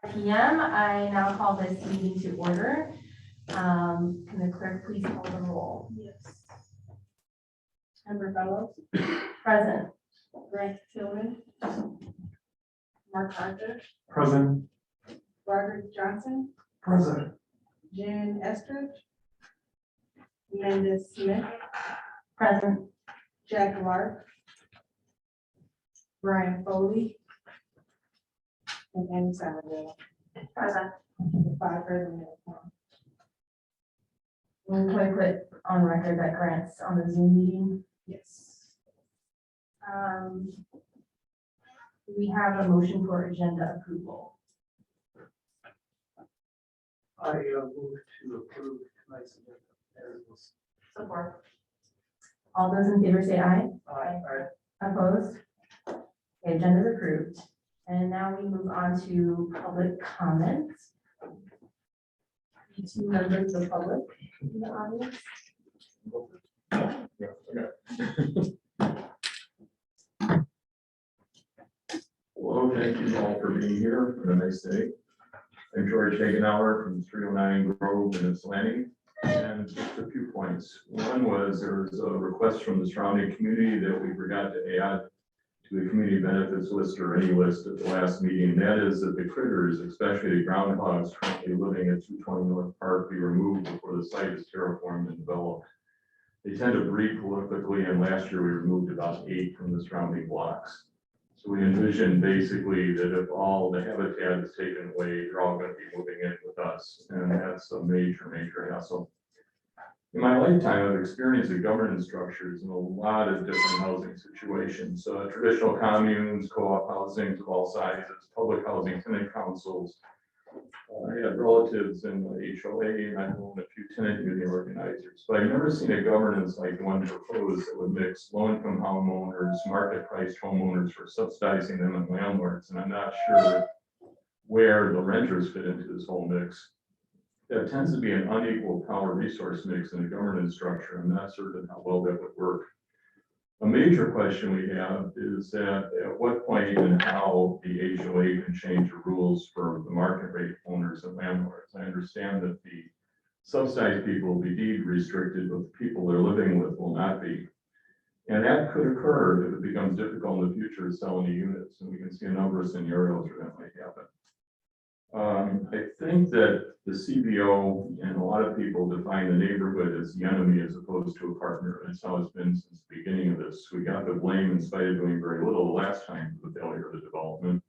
PM. I now call this meeting to order. Can the clerk please call the roll? Yes. Member Fellows, Present. Grant Tillman, Mark Arthur, Present. Robert Johnson, Present. Jan Estridge, Amanda Smith, Present. Jack Lark, Brian Foley, and Annie Somerville. Present. The five present. Can I put on record that Grant's on the Zoom meeting? Yes. We have a motion for agenda approval. I move to approve tonight's agenda as was. Support. All those in favor say aye. Aye. Opposed? Okay, agenda is approved. And now we move on to public comments. Two members of the public in the audience. Hello, thank you all for being here for a nice day. I'm George Hagenauer from 309 Grove in Ypsilanti. And just a few points. One was there was a request from the surrounding community that we forgot to add to the community benefits list or any list at the last meeting. That is that the critters, especially the groundhogs currently living at 220 North Park, be removed before the site is terraformed and developed. They tend to breed prolifically, and last year we removed about 8 from the surrounding blocks. So we envision basically that if all the habitat is taken away, they're all going to be moving in with us, and that's a major, major hassle. In my lifetime, I've experienced the governance structures in a lot of different housing situations. Traditional communes, co-op housing of all sizes, public housing, tenant councils. I had relatives in the HOA, and I've owned a few tenant union organizers, but I've never seen a governance like the one proposed that would mix low-income homeowners, market-priced homeowners for subsidizing them, and landlords. And I'm not sure where the renters fit into this whole mix. That tends to be an unequal power resource mix in a governance structure. I'm not certain how well that would work. A major question we have is that at what point and how the HOA can change the rules for the market rate owners and landlords. I understand that the subsidized people will be deed restricted, but the people they're living with will not be. And that could occur if it becomes difficult in the future to sell any units. And we can see a number of scenarios where that might happen. I think that the CBO and a lot of people define the neighborhood as the enemy as opposed to a partner. That's how it's been since the beginning of this. We got the blame in spite of doing very little the last time for the failure of the development.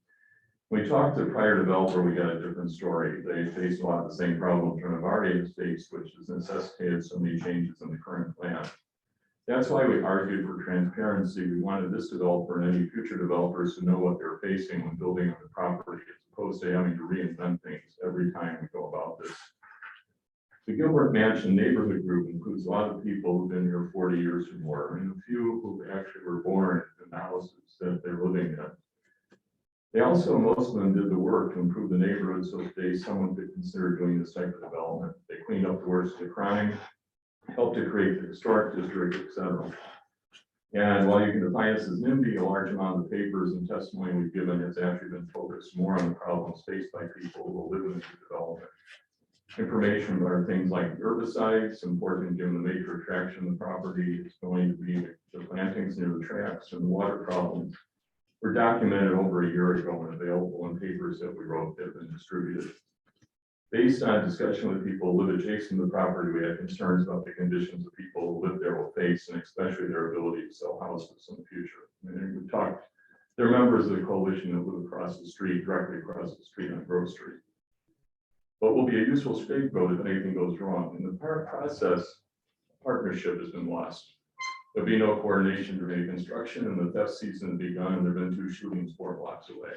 When we talked to the prior developer, we got a different story. They faced a lot of the same problems Renovardi has faced, which has necessitated so many changes in the current plan. That's why we argued for transparency. We wanted this developer and any future developers to know what they're facing when building on the property, as opposed to having to reinvent things every time we go about this. The Gilbert Mansion neighborhood group includes a lot of people who've been here 40 years or more, and a few who actually were born in the houses that they're living in. They also, most of them did the work to improve the neighborhood so that someone could consider doing this type of development. They cleaned up the worst of the crime, helped to create the historic district, etc. And while you can define this as NIMBY, a large amount of the papers and testimony we've given has actually been focused more on the problems faced by people who live in the development. Information about things like herbicides, important given the major attraction of the property is going to be the plantings near the tracks, and the water problems were documented over a year ago and available in papers that we wrote that have been distributed. Based on discussion with people who live adjacent to the property, we had concerns about the conditions of people who live there will face, and especially their ability to sell houses in the future. And we talked, they're members of the coalition that live across the street, directly across the street on Grove Street. But will be a useful scapegoat if anything goes wrong. In the process, partnership has been lost. There'll be no coordination during construction, and the theft season has begun, and there have been 2 shootings 4 blocks away.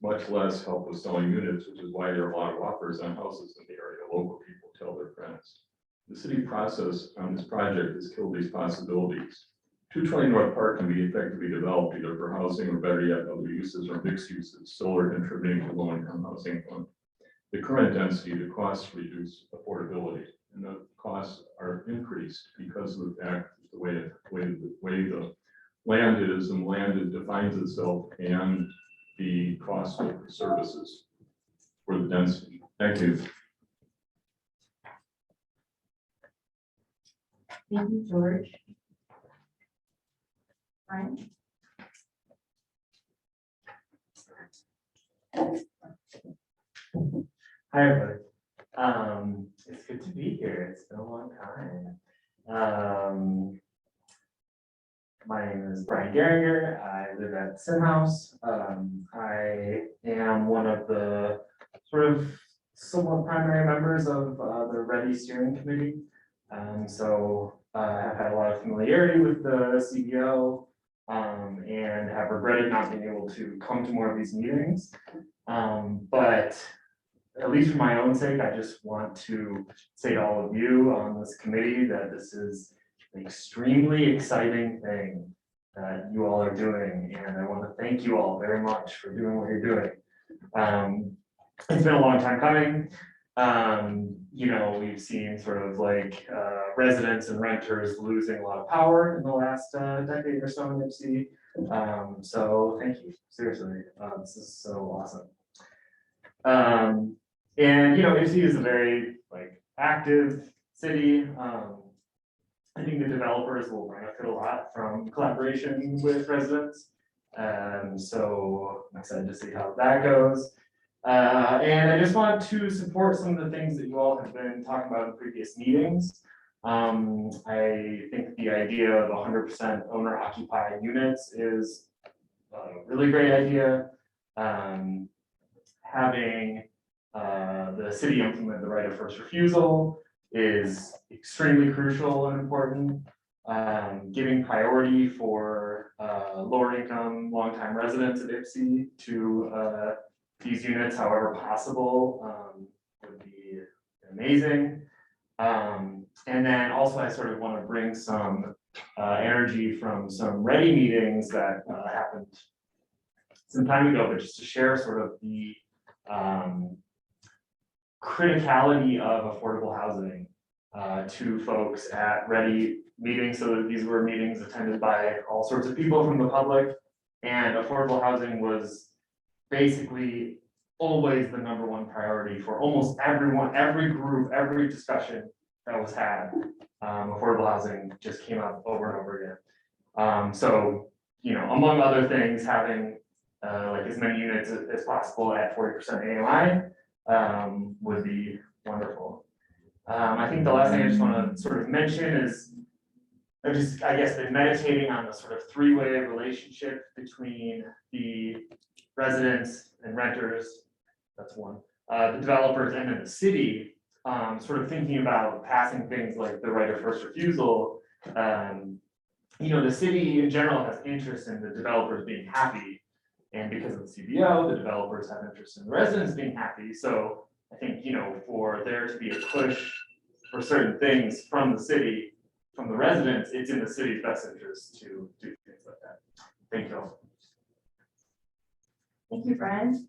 Much less help with selling units, which is why there are a lot of offers on houses in the area. Local people tell their friends. The city process on this project has killed these possibilities. 220 North Park can be effectively developed either for housing or better yet other uses or mixed uses, solar contributing to low-income housing fund. The current density, the costs reduce affordability, and the costs are increased because of the fact that the way the land is, and land defines itself, and the cost of the services. for the density. Thank you. Thank you, George. Brian? Hi, everybody. It's good to be here. It's been a long time. My name is Brian Geringer. I live at Sim House. I am one of the sort of somewhat primary members of the Ready Steering Committee. So I've had a lot of familiarity with the CBO and have regretted not being able to come to more of these meetings. But at least for my own sake, I just want to say to all of you on this committee that this is an extremely exciting thing that you all are doing, and I want to thank you all very much for doing what you're doing. It's been a long time coming. You know, we've seen sort of like residents and renters losing a lot of power in the last decade or so in Ipsy. So thank you, seriously. This is so awesome. And you know, Ipsy is a very like active city. I think the developers will benefit a lot from collaboration with residents. So I'm excited to see how that goes. And I just want to support some of the things that you all have been talking about in previous meetings. I think the idea of 100% owner occupied units is a really great idea. Having the city implement the right of first refusal is extremely crucial and important. Giving priority for lower income, long-time residents of Ipsy to these units, however possible, would be amazing. And then also I sort of want to bring some energy from some Ready meetings that happened some time ago, but just to share sort of the criticality of affordable housing to folks at Ready meetings. So that these were meetings attended by all sorts of people from the public, and affordable housing was basically always the #1 priority for almost everyone, every group, every discussion that was had. Affordable housing just came up over and over again. So, you know, among other things, having like as many units as possible at 40% AMI would be wonderful. I think the last thing I just want to sort of mention is I've just, I guess, been meditating on the sort of three-way relationship between the residents and renters, that's one, the developers, and then the city, sort of thinking about passing things like the right of first refusal. You know, the city in general has interest in the developers being happy, and because of the CBO, the developers have interest in the residents being happy. So I think, you know, for there to be a push for certain things from the city, from the residents, it's in the city's best interest to do things like that. Thank you all. Thank you, Brian. Is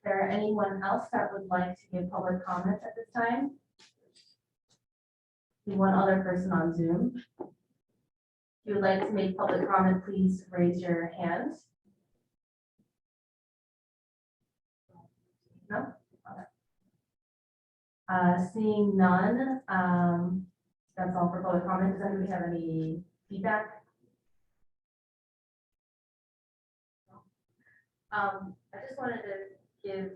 there anyone else that would like to give public comments at this time? One other person on Zoom. If you would like to make public comment, please raise your hand. No? Okay. Seeing none, that's all for public comment. Does anybody have any feedback? I just wanted to give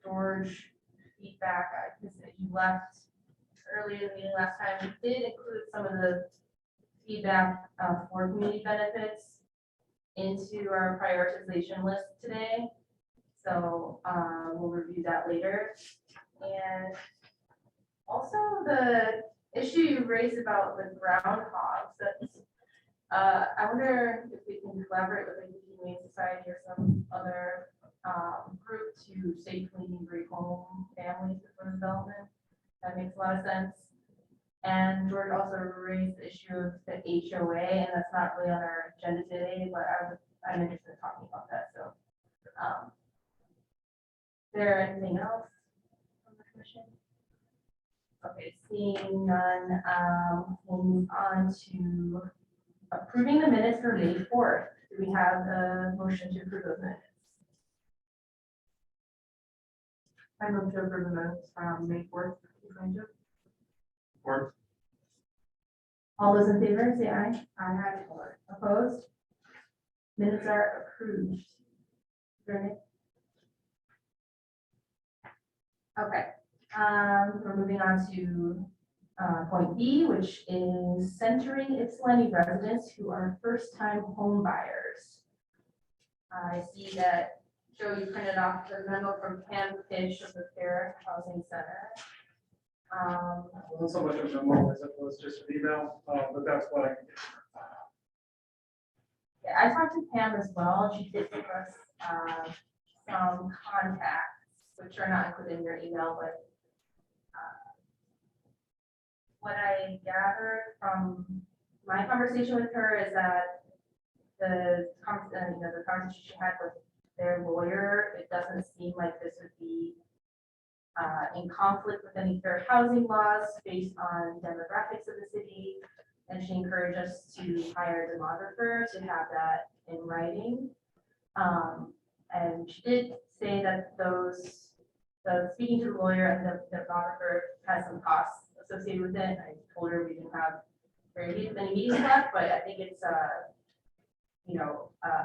George feedback, because you left earlier in the meeting last time. We did include some of the feedback for community benefits into our prioritization list today. So we'll review that later. And also the issue you raised about the groundhogs, that's, I wonder if we can collaborate with the Humane Society or some other group to safely bring home families before development. That makes a lot of sense. And George also raised the issue of the HOA, and that's not really on our agenda today, but I'm interested in talking about that. So, is there anything else from the commission? Okay, seeing none, we'll move on to approving the minutes for May 4th. Do we have a motion to approve those minutes? I move to approve the minutes from May 4th, 2022. Or All those in favor, say aye. Aye. Opposed? Minutes are approved. Vernon? Okay, we're moving on to point B, which is centering Ypsilanti residents who are first-time home buyers. I see that, Joe, you printed off the memo from Pam Fish of the Fair Housing Center. Wasn't so much of a memo as it was just an email, but that's what I can get. Yeah, I talked to Pam as well. She did give us some contacts, which are not included in your email, but what I gathered from my conversation with her is that the conversation she had with their lawyer, it doesn't seem like this would be in conflict with any fair housing laws based on demographics of the city. And she encouraged us to hire a demographer to have that in writing. And she did say that speaking to the lawyer and the demographer has some costs associated with it. I told her we didn't have very many meetings left, but I think it's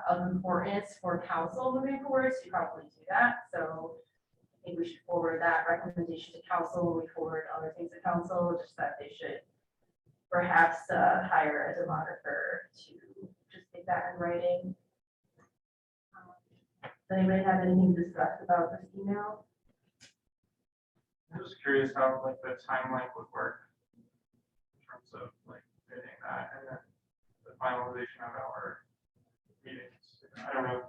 of importance for council moving forward to probably do that. So I think we should forward that recommendation to council when we forward other things to council, just that they should perhaps hire a demographer to just get that in writing. Does anybody have anything to discuss about this email? I'm just curious how like the timeline would work in terms of like getting that and then the finalization of our meetings. I don't know if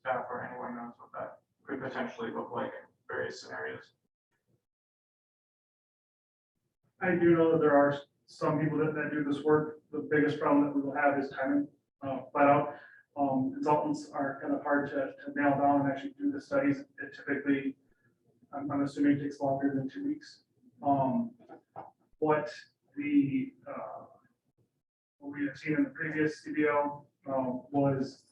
staff or anyone knows what that could potentially look like in various scenarios. I do know that there are some people that do this work. The biggest problem that we will have is timing, flat out. Consultants are kind of hard to nail down and actually do the studies. It typically, I'm assuming, takes longer than 2 weeks. What we have seen in the previous CBO was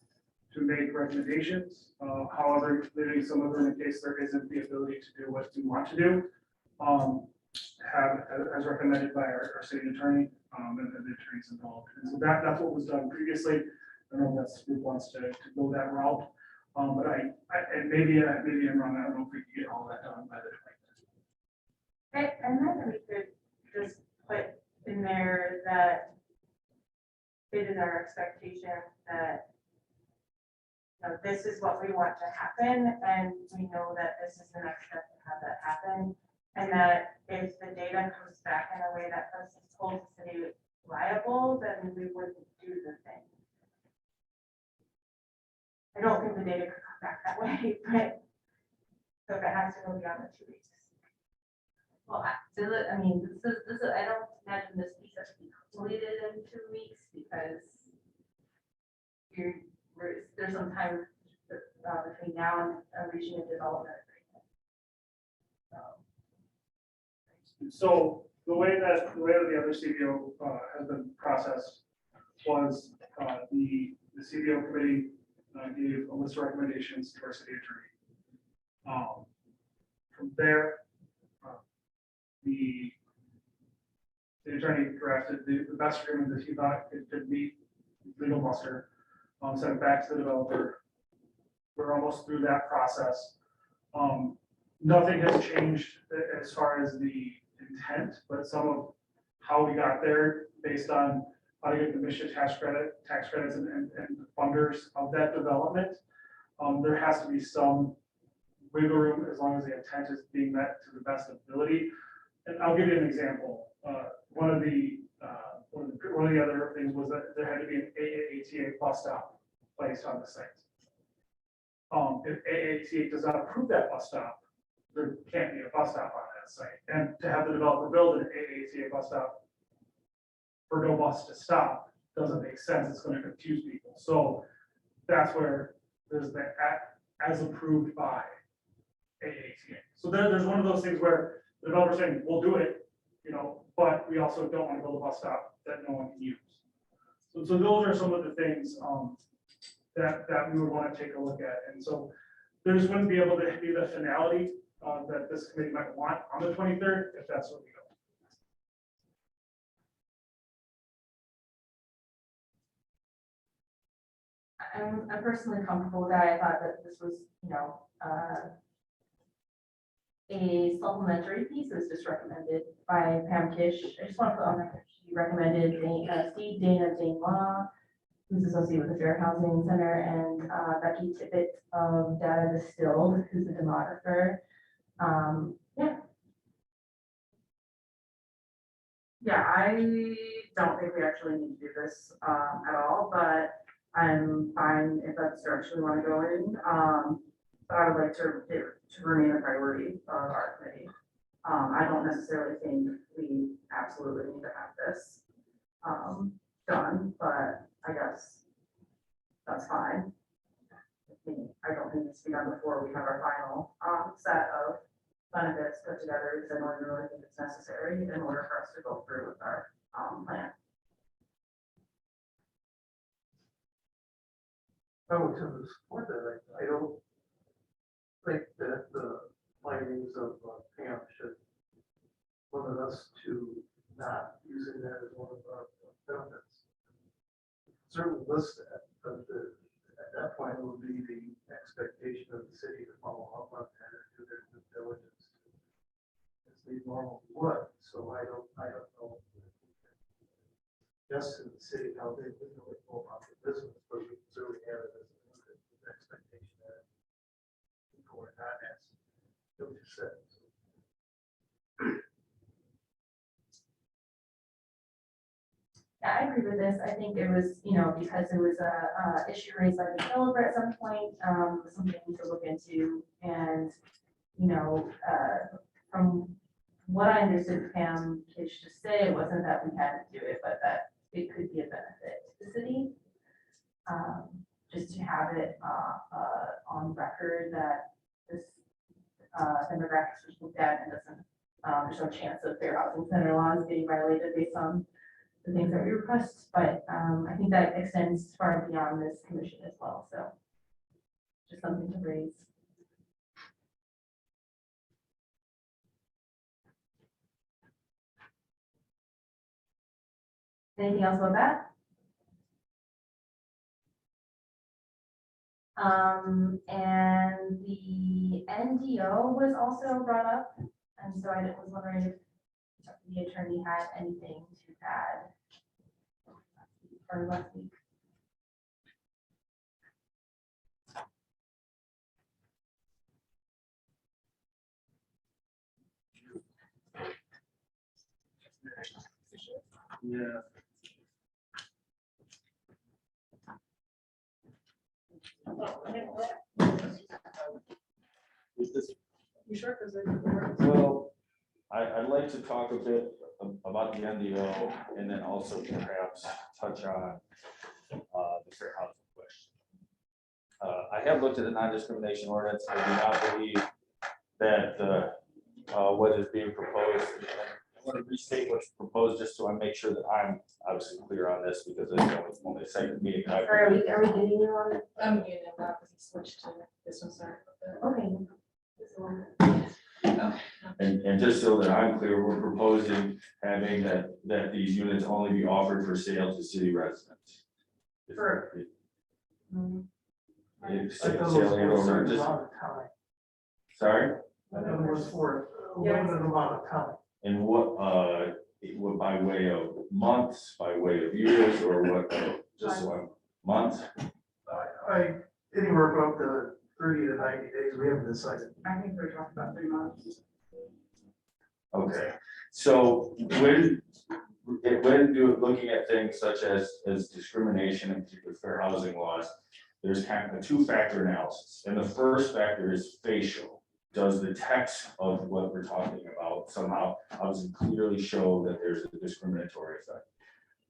to make recommendations. However, maybe some of them, in case there isn't the ability to do what we want to do, have, as recommended by our city attorney and the attorneys involved. And so that's what was done previously. I don't know if that's who wants to go that route. But and maybe I'm wrong. I don't know if we can get all that done by the 20th. Okay, and then we could just put in there that it is our expectation that this is what we want to happen, and we know that this is the next step to have that happen. And that if the data comes back in a way that holds the city liable, then we wouldn't do the thing. I don't think the data could come back that way, but so if it has to go beyond the 2 weeks. Well, I mean, this is, I don't imagine this piece has to be completed in 2 weeks because there's some time between now and reaching a development agreement. So the way that the other CBO has been processed was the CBO committee gave a list of recommendations to our city attorney. From there, the attorney drafted the best agreement that he thought it could meet legal muster, sent it back to the developer. We're almost through that process. Nothing has changed as far as the intent, but some of how we got there based on how to get the mission tax credits and funders of that development. There has to be some wiggle room as long as the intent is being met to the best ability. And I'll give you an example. One of the other things was that there had to be an AATA bus stop placed on the site. If AATA does not approve that bus stop, there can't be a bus stop on that site. And to have the developer build an AATA bus stop for no bus to stop doesn't make sense. It's going to confuse people. So that's where there's the as approved by AATA. So there's one of those things where the developer's saying, we'll do it, but we also don't want to build a bus stop that no one can use. So those are some of the things that we would want to take a look at. And so there just wouldn't be able to be the finality that this committee might want on the 23rd, if that's what we go. I'm personally comfortable with that. I thought that this was, a supplementary piece. It was just recommended by Pam Kish. I just want to put on record, she recommended Steve Dana Dane Law, who's associated with the Fair Housing Center, and Becky Tippett of Data Distilled, who's a demographer. Yeah. Yeah, I don't think we actually need to do this at all, but I'm fine if that's the direction we want to go in. But I would like to remain a priority of our committee. I don't necessarily think we absolutely need to have this done, but I guess that's fine. I don't think it needs to be done before we have our final set of benefits put together, because I don't really think it's necessary in order for us to go through with our plan. I would tend to support that. I don't think that the findings of Pam should limit us to not using that as one of our benefits. Certainly list that, but at that point, it would be the expectation of the city to follow up on that and do their due diligence as they normally would. So I don't know. Just in the city, how they legally go about the business, but we certainly have it as an expectation that people are not as Bill just said. Yeah, I agree with this. I think it was, because there was a issue raised by the developer at some point, something to look into. And, from what I understood Pam Kish to say, it wasn't that we had to do it, but that it could be a benefit to the city. Just to have it on record that this demographics was looked at and doesn't, there's no chance of Fair Housing Center laws being violated based on the things that we request, but I think that extends far beyond this commission as well, so just something to raise. Anything else about that? And the NDO was also brought up, and so I was wondering if the attorney had anything to add for last week. Yeah. You sure? Well, I'd like to talk a bit about the NDO and then also perhaps touch on the fair housing question. I have looked at the non-discrimination ordinance. I do not believe that what is being proposed. I want to restate what's proposed just so I make sure that I'm obviously clear on this, because it's only the second meeting. Are we getting you on it? I'm getting it now because he switched to this one, sorry. Okay. And just so that I'm clear, we're proposing having that these units only be offered for sale to city residents. For- If I thought it was sale for and a over, certain just, amount of time. sorry, I thought it was for a limited amount of time. and what, by way of months, by way of years, or what, just so I'm, months? I anywhere from up to 30 to 90 days, we haven't decided. I think we're talking about 3 months. Okay, so looking at things such as discrimination and particular fair housing laws, there's kind of a 2-factor analysis, and the first factor is facial. Does the text of what we're talking about somehow obviously clearly show that there's a discriminatory effect?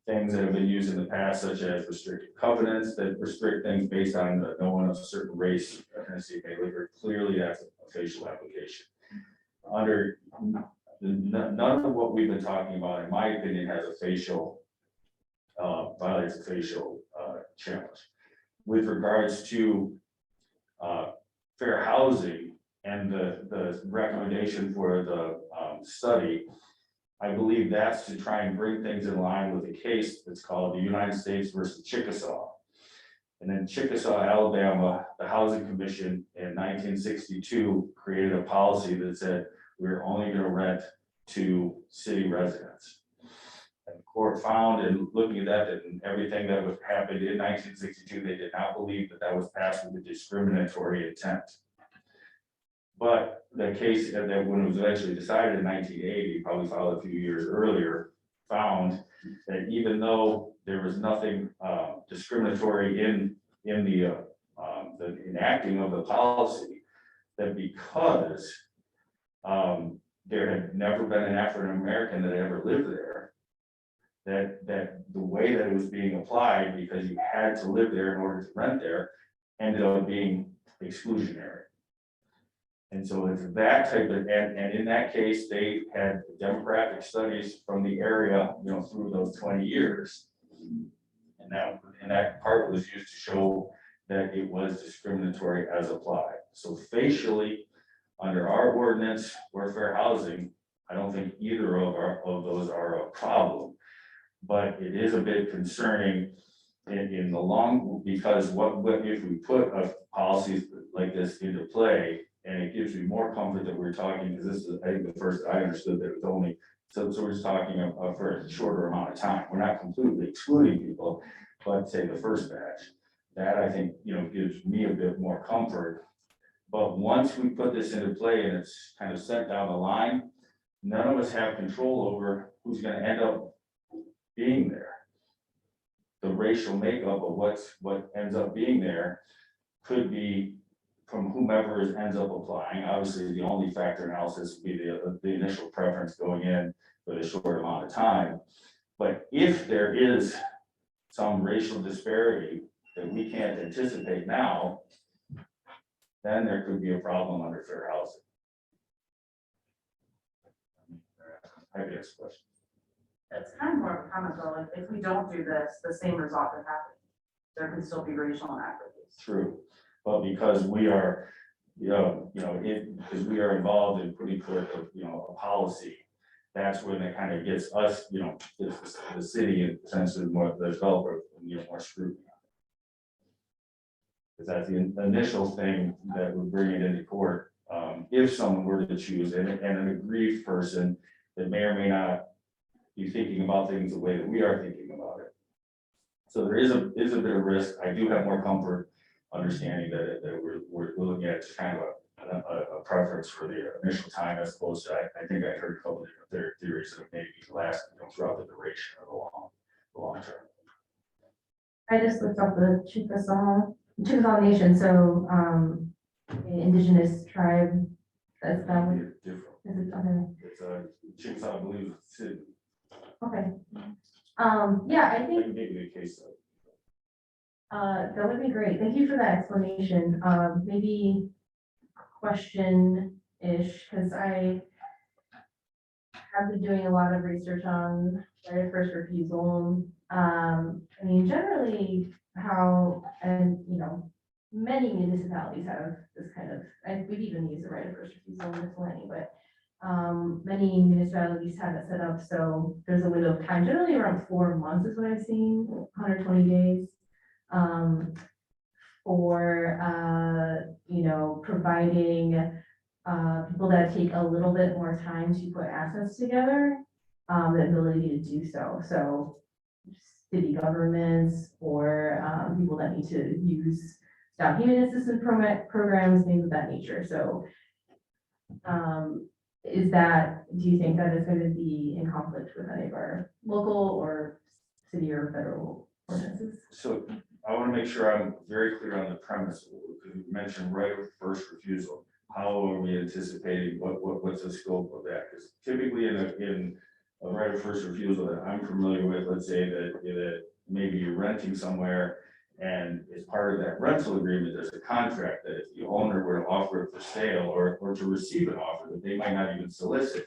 Things that have been used in the past, such as restrictive covenants that restrict things based on no one of a certain race, ethnicity, may live here, clearly that's a facial application. None of what we've been talking about, in my opinion, has a facial, violates a facial challenge. With regards to fair housing, and the recommendation for the study, I believe that's to try and bring things in line with a case that's called the United States versus Chickasaw. And in Chickasaw, Alabama, the Housing Commission in 1962 created a policy that said we're only going to rent to city residents. And the court found in looking at that and everything that was happened in 1962, they did not believe that that was passed with a discriminatory intent. But the case that when it was eventually decided in 1980, probably filed a few years earlier, found that even though there was nothing discriminatory in the enacting of the policy, that because there had never been an African American that ever lived there, that the way that it was being applied, because you had to live there in order to rent there, ended up being exclusionary. And so it's that type of, and in that case, they had demographic studies from the area, through those 20 years. And that part was used to show that it was discriminatory as applied. So facially, under our ordinance or fair housing, I don't think either of those are a problem. But it is a bit concerning in the long, because what if we put a policies like this into play, and it gives me more comfort that we're talking, because this is, I think, the first I understood that it was only, so we're just talking for a shorter amount of time. We're not completely excluding people, but say the first batch, that I think, gives me a bit more comfort. But once we put this into play and it's kind of sent down the line, none of us have control over who's going to end up being there. The racial makeup of what ends up being there could be from whomever ends up applying. Obviously, the only factor analysis would be the initial preference going in for the short amount of time. But if there is some racial disparity that we can't anticipate now, then there could be a problem under fair housing. I guess question. It's kind of more of a comment though, like, if we don't do this, the same result could happen. There can still be racial inequities. True, but because we are, because we are involved in putting forth a policy, that's when it kind of gets us, the city, and essentially more the developer, more scrutiny. Because that's the initial thing that would bring it into court. If someone were to choose and an aggrieved person that may or may not be thinking about things the way that we are thinking about it. So there is a bit of risk. I do have more comfort understanding that we're looking at kind of a preference for the initial time as opposed to, I think I heard a couple of different theories that maybe last throughout the duration of the long term. I just looked up the Chickasaw Nation, so indigenous tribe, that's that one. Different. Is it other? It's Chickasaw, I believe, it's city. Okay. Yeah, I That think could be the case. that would be great. Thank you for that explanation. Maybe question-ish, because I have been doing a lot of research on right of first refusal. I mean, generally how, and many municipalities have this kind of, and we've even used the right of first refusal in Ypsilanti, but many municipalities have it set up so there's a window of time, generally around 4 months is what I've seen, 120 days. For providing people that take a little bit more time to put assets together, the ability to do so. So city governments or people that need to use down payment assistance programs, things of that nature. So do you think that is going to be in conflict with any of our local or city or federal ordinances? So I want to make sure I'm very clear on the premise, because you mentioned right of first refusal. How are we anticipating, what's the scope of that? Because typically in a right of first refusal that I'm familiar with, let's say that maybe you're renting somewhere, and as part of that rental agreement, there's a contract that if the owner were to offer it for sale or to receive an offer that they might not even solicit,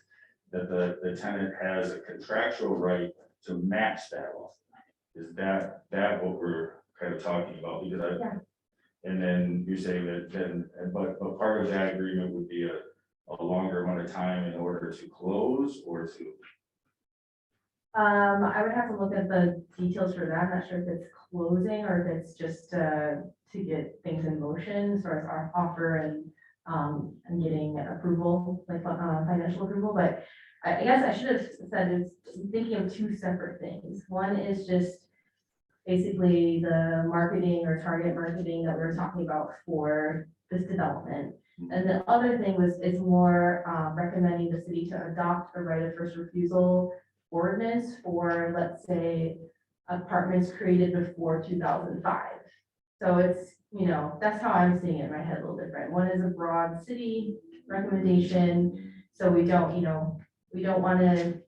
that the tenant has a contractual right to match that offer. Is that what we're kind of talking about? Because And then you're saying that then, but part of that agreement would be a longer amount of time in order to close or to, I would have to look at the details for that. I'm not sure if it's closing or if it's just to get things in motion, as far as our offer and getting approval, like financial approval. But I guess I should have said it's thinking of two separate things. One is just basically the marketing or target marketing that we were talking about for this development. And the other thing was, it's more recommending the city to adopt a right of first refusal ordinance for, let's say, apartments created before 2005. So it's, you know, that's how I'm seeing it in my head a little different. One is a broad city recommendation, so we don't, you know, we don't want to,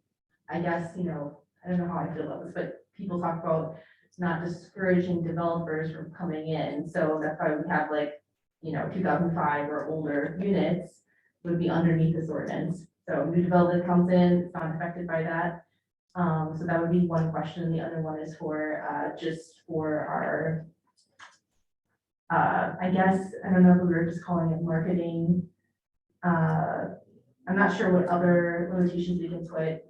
I guess, you know, I don't know how I feel about this, but people talk about not discouraging developers from coming in. So that's why we have like, you know, 2005 or older units would be underneath this ordinance. So new development comes in, it's not affected by that. So that would be one question. The other one is for, just for our, I guess, I don't know if we were just calling it marketing. I'm not sure what other limitations we can put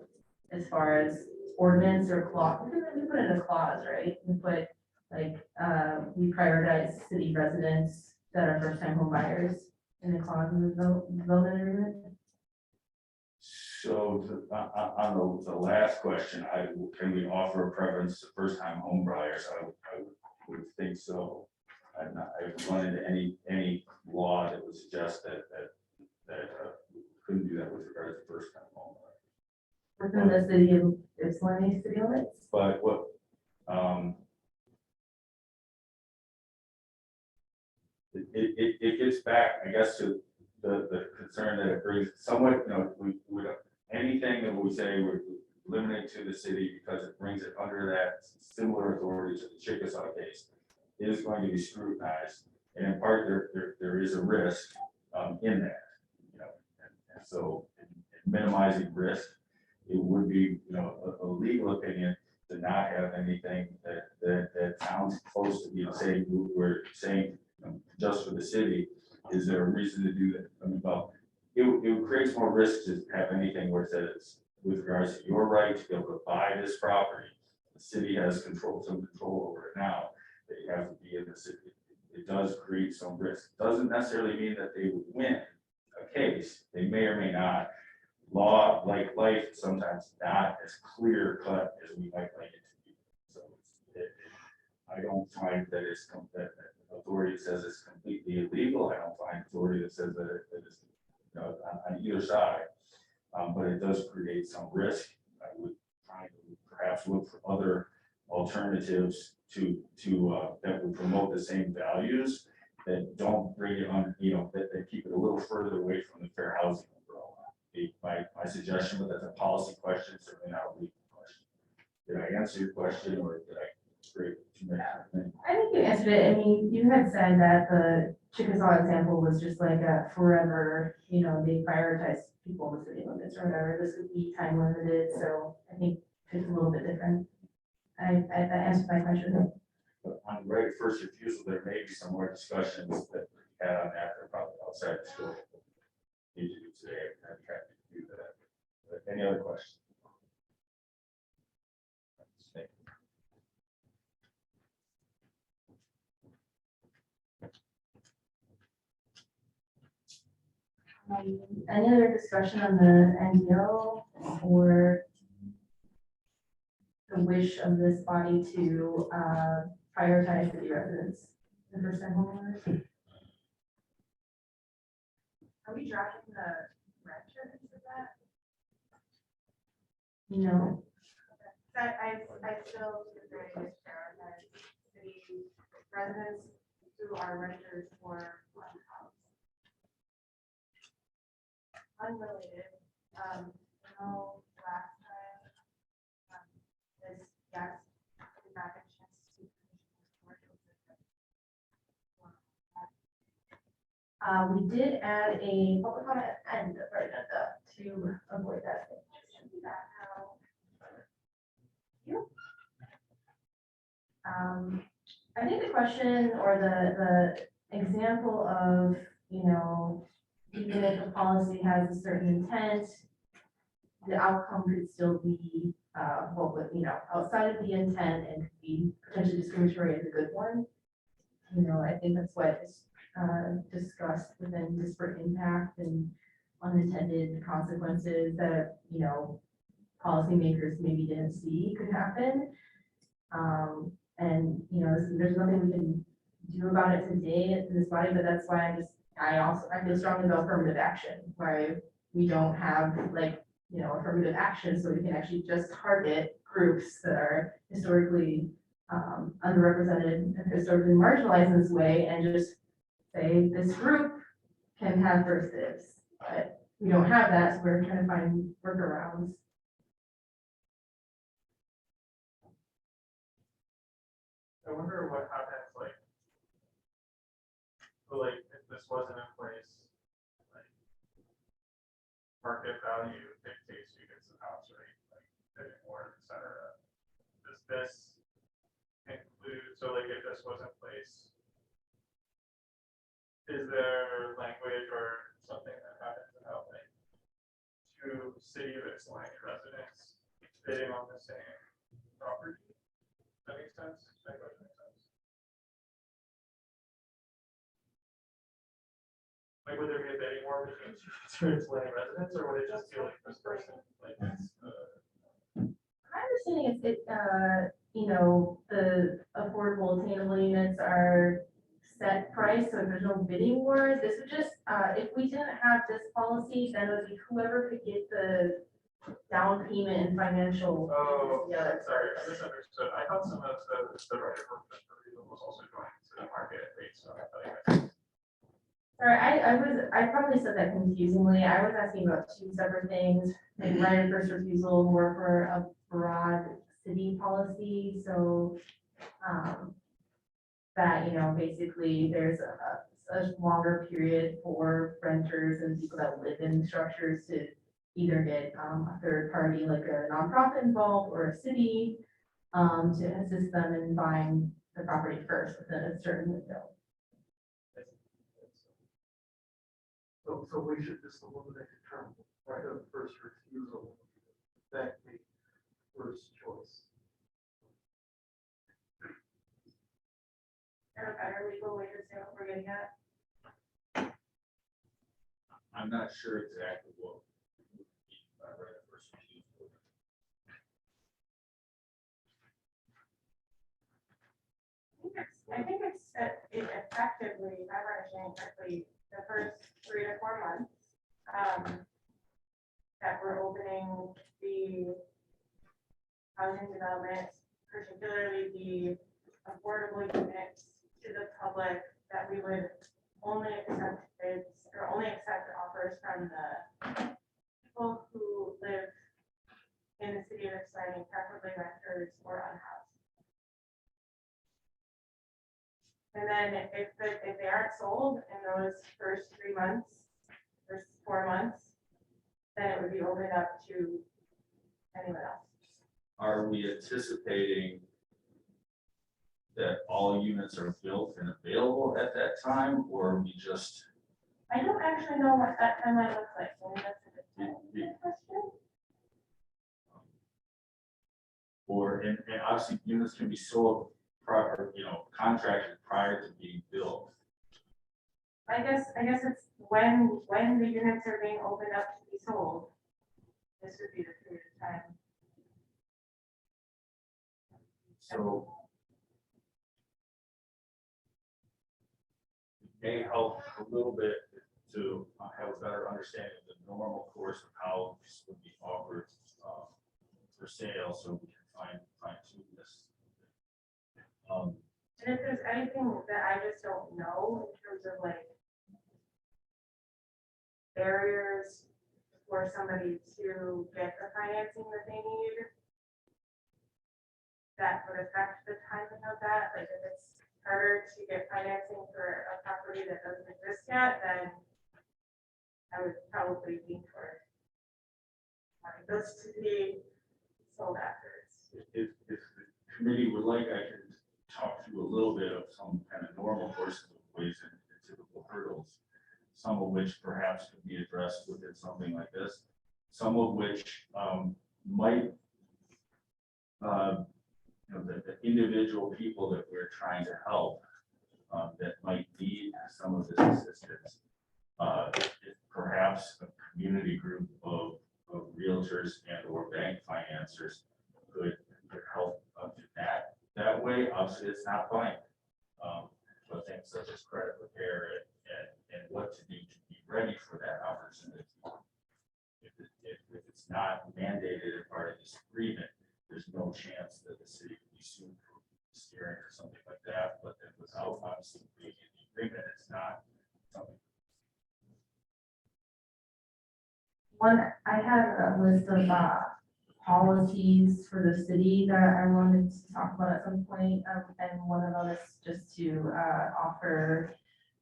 as far as ordinance or clause. We put in a clause, right? We put like, we prioritize city residents that are first time home buyers in the clause in the development agreement. so on the last question, can we offer a preference to first time home buyers? I would think so. I've run into any law that would suggest that couldn't do that with regards to first time home buyers. Within the city of Ypsilanti city limits. But what, it gets back, I guess, to the concern that it brings somewhat, you know, we anything that we say we're limited to the city because it brings it under that similar authority to the Chickasaw case is going to be scrutinized. And in part, there is a risk in that, you know, and so in minimizing risk, it would be, you know, a legal opinion to not have anything that sounds close to being saying, we're saying, you know, just for the city. Is there a reason to do that? I mean, well, it creates more risk to have anything where it says, with regards to your right to be able to buy this property, the city has some control over it now, that you have to be in the city. It does create some risk. Doesn't necessarily mean that they would win a case. They may or may not. Law, like life, sometimes not as clear cut as we might like it to be. So I don't find that it's that authority says it's completely illegal. I don't find authority that says that it's, you know, on either side. But it does create some risk. I would try to perhaps look for other alternatives to that would promote the same values that don't bring it on, you know, that keep it a little further away from the fair housing umbrella. My suggestion, but that's a policy question, certainly not a legal question. Did I answer your question or did I create too many? I think you answered it. I mean, you had said that the Chickasaw example was just like a forever, you know, they prioritize people in the city limits or whatever. This would be time limited, so I think it's a little bit different. I answered my question. But on right of first refusal, there may be some more discussions that we had on that. They're probably outside the scope. Need to do today. I'm happy to do that. But any other questions? Thank you. Any other discussion on the NDO or the wish of this body to prioritize city residents, the first time homeowners? Are we drafting the renter into that? No. I still very much prioritize city residents who are renters for one house. Unrelated, last time, this guest did not get a chance to see commercial system. We did add a public comment at the end of our agenda to avoid that. Should be that now. I think the question or example of, even if a policy has a certain intent, the outcome could still be, outside of the intent and could be potentially discriminatory as a good one. I think that's what is discussed within disparate impact and unintended consequences that, policymakers maybe didn't see could happen. There's nothing we can do about it today in this body, but that's why I feel strongly about affirmative action, where we don't have affirmative action, so we can actually just target groups that are historically underrepresented and historically marginalized in this way, and just say this group can have first dibs. But we don't have that, so we're trying to find workarounds. I wonder what happens, if this wasn't in place, like, market value dictates who gets the house, right? Like, bidding war, et cetera. Does this include, if this was in place, is there language or something that happens about, two city of Ypsilanti residents bidding on the same property? Does that make sense? Does that question make sense? Would there be a bidding war between two Ypsilanti residents, or would it just feel like this person, My understanding is the affordable attainable units are set price, so there's no bidding war. This would just, if we didn't have this policy, then it would be whoever could get the down payment and financial. Oh, together. sorry, I misunderstood. I thought some of the right of was also going to the market rate, so I thought you guys. Sorry, I probably said that confusingly. I was asking about two separate things, like right of first refusal more for a broad city policy, so that, basically there's a longer period for renters and people that live in structures to either get a third party, like a nonprofit involved or a city, to assist them in buying the property first within a certain window. So we should just eliminate the term right of first refusal. That be first choice. Or a better legal way to say what we're getting at. I'm not sure exactly what would be right of first refusal. I think it's it effectively, if I'm understanding correctly, the first 3 to 4 months that we're opening the housing development, particularly the affordable units to the public, that we would only accept bids or only accept offers from the people who live in the city of Ypsilanti, preferably renters or unhoused. And then if they aren't sold in those first 3 months, first 4 months, then it would be opened up to anyone else. Are we anticipating that all units are built and available at that time, or we just? I don't actually know what that timeline looks like, so maybe that's a good question. Or, and obviously units can be sold prior, contracted prior to being built. I guess it's when the units are being opened up to be sold. This would be the period of time. So it may help a little bit to have a better understanding of the normal course of how this would be offered for sale, so we can fine tune this. And if there's anything that I just don't know in terms of barriers for somebody to get the financing that they need, that would affect the timing of that. Like if it's harder to get financing for a property that doesn't exist yet, then I would probably lean toward wanting those to be sold afterwards. If the committee would like, I can talk through a little bit of some kind of normal course of ways technical hurdles, some of which perhaps could be addressed within something like this, some of which might, the individual people that we're trying to help that might need some of this assistance. If perhaps a community group of realtors and or bank financiers could help up to that way. Obviously, it's not blank. But things such as credit repair and what to do to be ready for that opportunity. If it's not mandated as part of this agreement, there's no chance that the city can be sued for steering or something like that, but then without obviously being in the agreement, it's not something. I have a list of policies for the city that I wanted to talk about at some point, and one of them is just to offer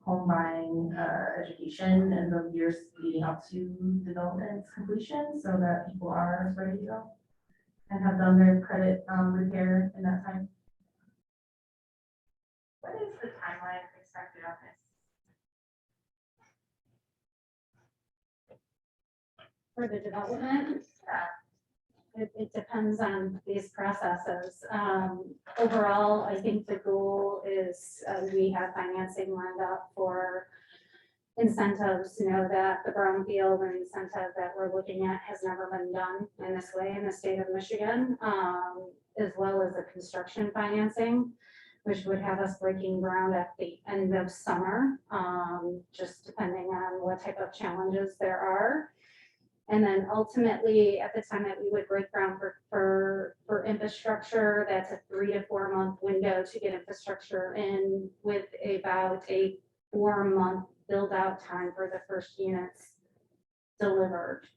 home buying education in the years leading up to development's completion, so that people are ready to go and have done their credit repair in that time. What is the timeline expected on this? For the development, it depends on these processes. Overall, I think the goal is we have financing lined up for incentives. You know that the brownfield incentive that we're looking at has never been done in this way in the state of Michigan, as well as the construction financing, which would have us breaking ground at the end of summer, just depending on what type of challenges there are. And then ultimately, at the time that we would break ground for infrastructure, that's a 3 to 4 month window to get infrastructure in, with about a 4-month build out time for the first units delivered.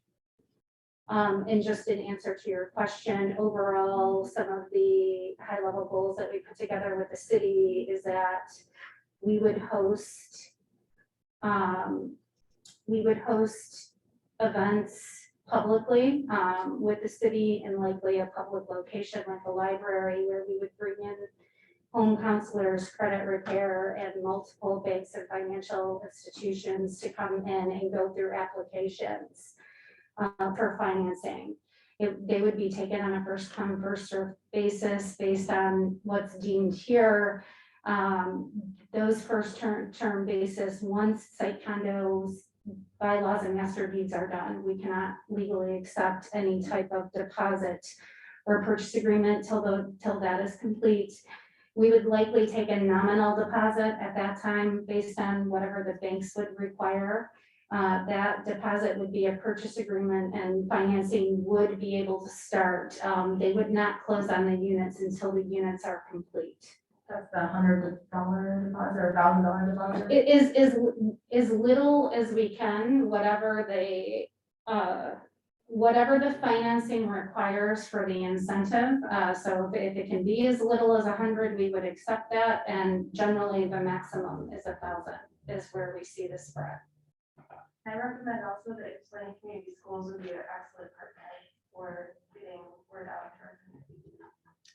And just in answer to your question, overall, some of the high level goals that we put together with the city is that we would host events publicly with the city in likely a public location like a library, where we would bring in home counselors, credit repair, and multiple banks and financial institutions to come in and go through applications for financing. They would be taken on a first come, first served basis based on what's deemed here. Those first term basis, once site condos, bylaws and master deeds are done, we cannot legally accept any type of deposit or purchase agreement till that is complete. We would likely take a nominal deposit at that time based on whatever the banks would require. That deposit would be a purchase agreement and financing would be able to start. They would not close on the units until the units are complete. That's the $100 deposit or $1,000 deposit. It is as little as we can, whatever the financing requires for the incentive. So if it can be as little as 100, we would accept that. And generally the maximum is 1,000 is where we see the spread. I recommend also that Explain Community Schools would be an excellent partner for getting word out to our community.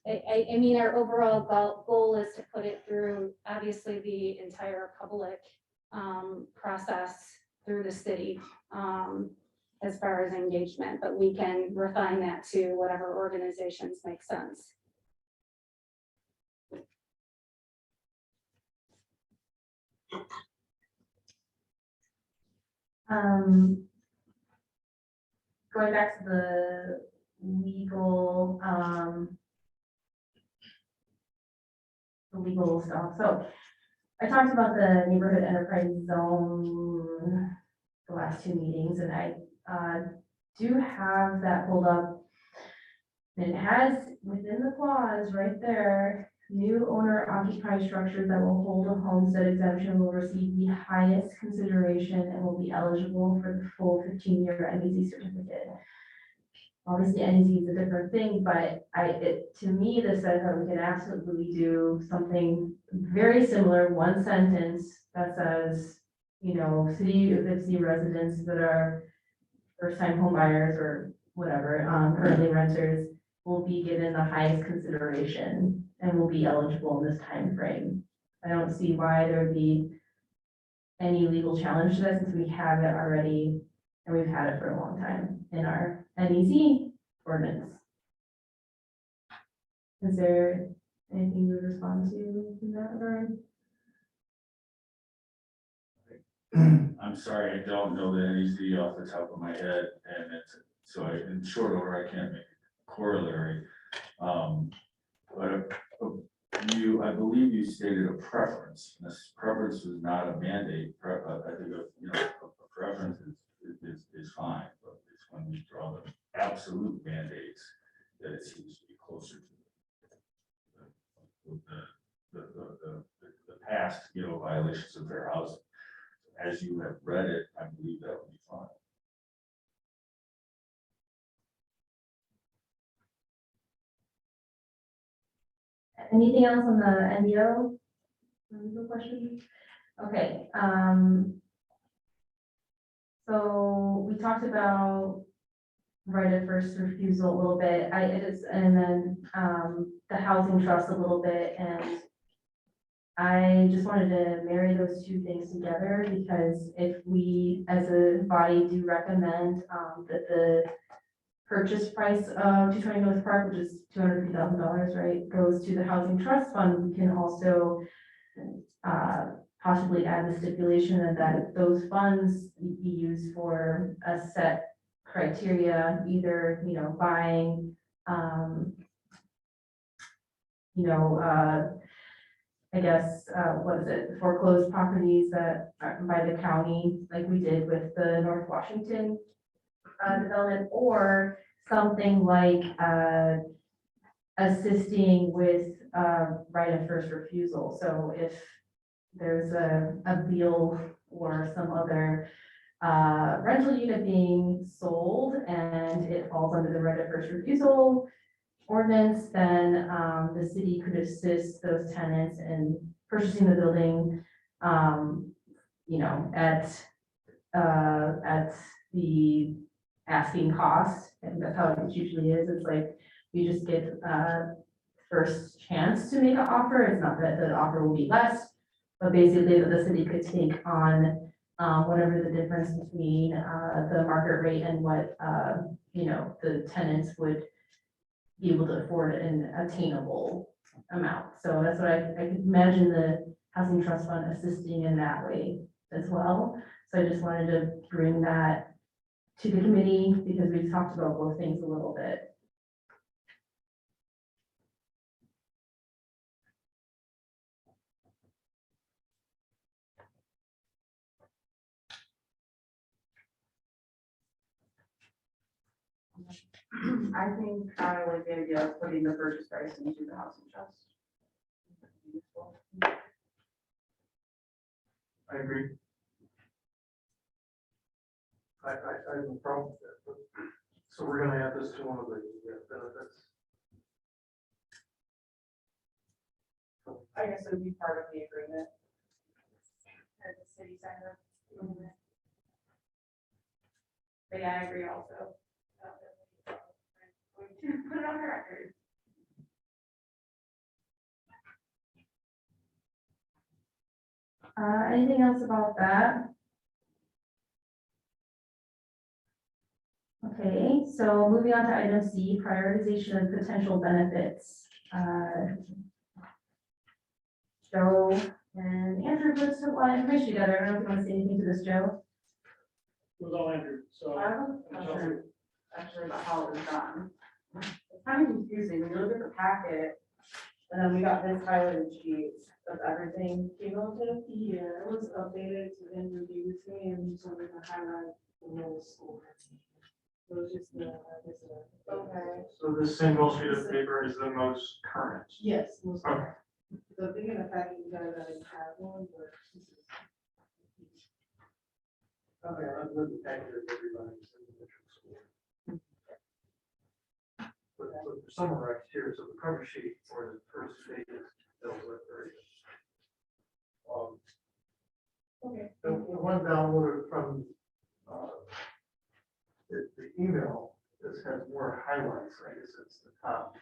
I mean, our overall goal is to put it through, obviously, the entire public process through the city as far as engagement, but we can refine that to whatever organizations make sense. Going back to the legal stuff. So I talked about the neighborhood enterprise zone the last 2 meetings, and I do have that pulled up. It has within the clause right there, new owner occupied structures that will hold a homestead exemption will receive the highest consideration and will be eligible for the full 15-year NBC certificate. Obviously, NBC is a different thing, but to me, this says that we can absolutely do something very similar, one sentence that says, you know, city of Ipsy residents that are first-time home buyers or whatever, currently renters, will be given the highest consideration and will be eligible in this time frame. I don't see why there would be any legal challenge to that since we have it already and we've had it for a long time in our NEC ordinance. Is there anything you would respond to in that regard? I'm sorry, I don't know the NEC off the top of my head, and it's, so in short order, I can't make a corollary. But you, I believe you stated a preference, and this preference was not a mandate, I think, a preference is fine, but it's when we draw the absolute mandates that it seems to be closer to the past, violations of fair housing. As you have read it, I believe that would be fine. Anything else on the NDO? Legal question? Okay, so we talked about right of first refusal a little bit, and then, the housing trust a little bit, and I just wanted to marry those two things together, because if we, as a body, do recommend, that the purchase price of 220 North Park, which is $250,000, right, goes to the housing trust fund, we can also possibly add the stipulation that those funds be used for a set criteria, either, buying, I guess, what is it, foreclosed properties that are by the county, like we did with the North Washington development, or something like assisting with right of first refusal. So if there's a bill or some other rental unit being sold and it falls under the right of first refusal ordinance, then the city could assist those tenants in purchasing the building, at the asking cost. And that's how it usually is. It's like you just get first chance to make an offer. It's not that the offer will be less, but basically that the city could take on whatever the difference between the market rate and what the tenants would be able to afford an attainable amount. So that's what I could imagine the housing trust fund assisting in that way as well. So I just wanted to bring that to the committee because we've talked about both things a little bit. I think I like the idea of putting the purchase price into the housing trust. I agree. I have no problem with that, but, so we're gonna add this to one of the benefits. I guess it would be part of the agreement. At the city center. But yeah, I agree also. We can put it on the record. Anything else about that? Okay, so moving on to item C, prioritization of potential benefits. Joe and Andrew put some information together. I don't know if you want to say anything to this, Joe. It was all Andrew, so. I have a question actually about how it was done. It's kind of confusing, when you look at the packet, and then we got this highlighted sheet of everything cumulative. Yeah, it was updated to then review with me and so we can highlight the middle school. So it's just Okay. So the single sheet of paper is the most current. Yes. most Okay. So thinking the fact that you guys already have one, but this is. Okay, I've looked at everybody's individual school. But summarized here, so the cover sheet for the first page is very good. Okay. The one downloaded from the email, this has more highlights, I guess it's the top.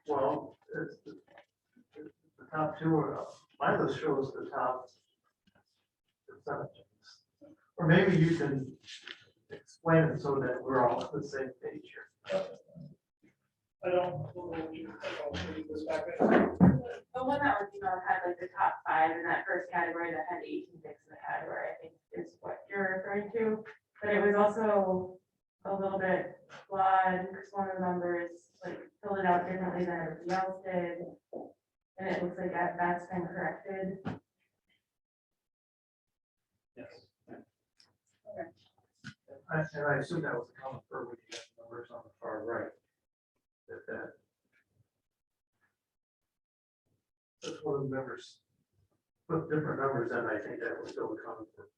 Well, it's the top two are My list shows the top percentages. Or maybe you can explain it so that we're all on the same page here. I don't know if you can read this back there. The one that was, had like the top 5 in that first category that had 18 picks in the category, I think is what you're referring to. But it was also a little bit flawed, because one of the numbers like filled it out differently than everybody else did. And it looks like that's been corrected. Yes. And I assume that was a comment for when you had numbers on the far right. That's one of the members. Put different numbers in, I think that was still a comment for.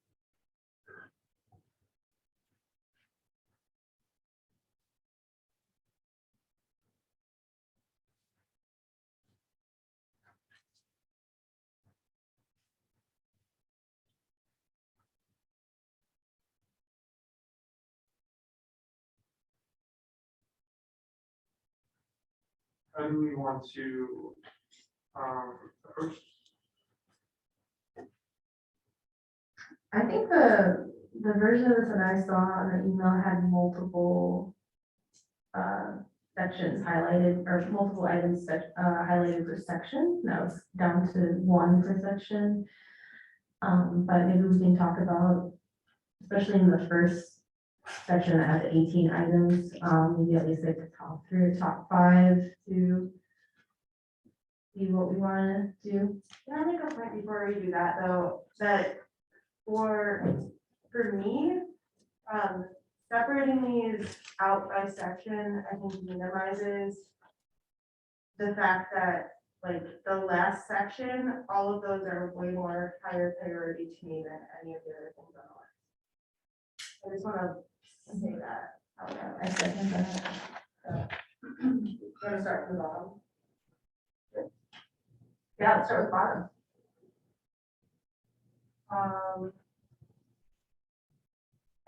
How do we want to approach? I think the version of this that I saw on the email had multiple sections highlighted, or multiple items highlighted per section. That was down to 1 per section. But maybe we can talk about, especially in the first section that has 18 items, maybe at least like the top 3 or top 5 to see what we want to do. Can I make a point before we do that, though, that for me, separating these out by section, I think minimizes the fact that, like, the last section, all of those are way more higher priority to me than any of the other things on the list. I just want to say that out loud. I second that. Want to start from the bottom? Yeah, let's start with bottom. I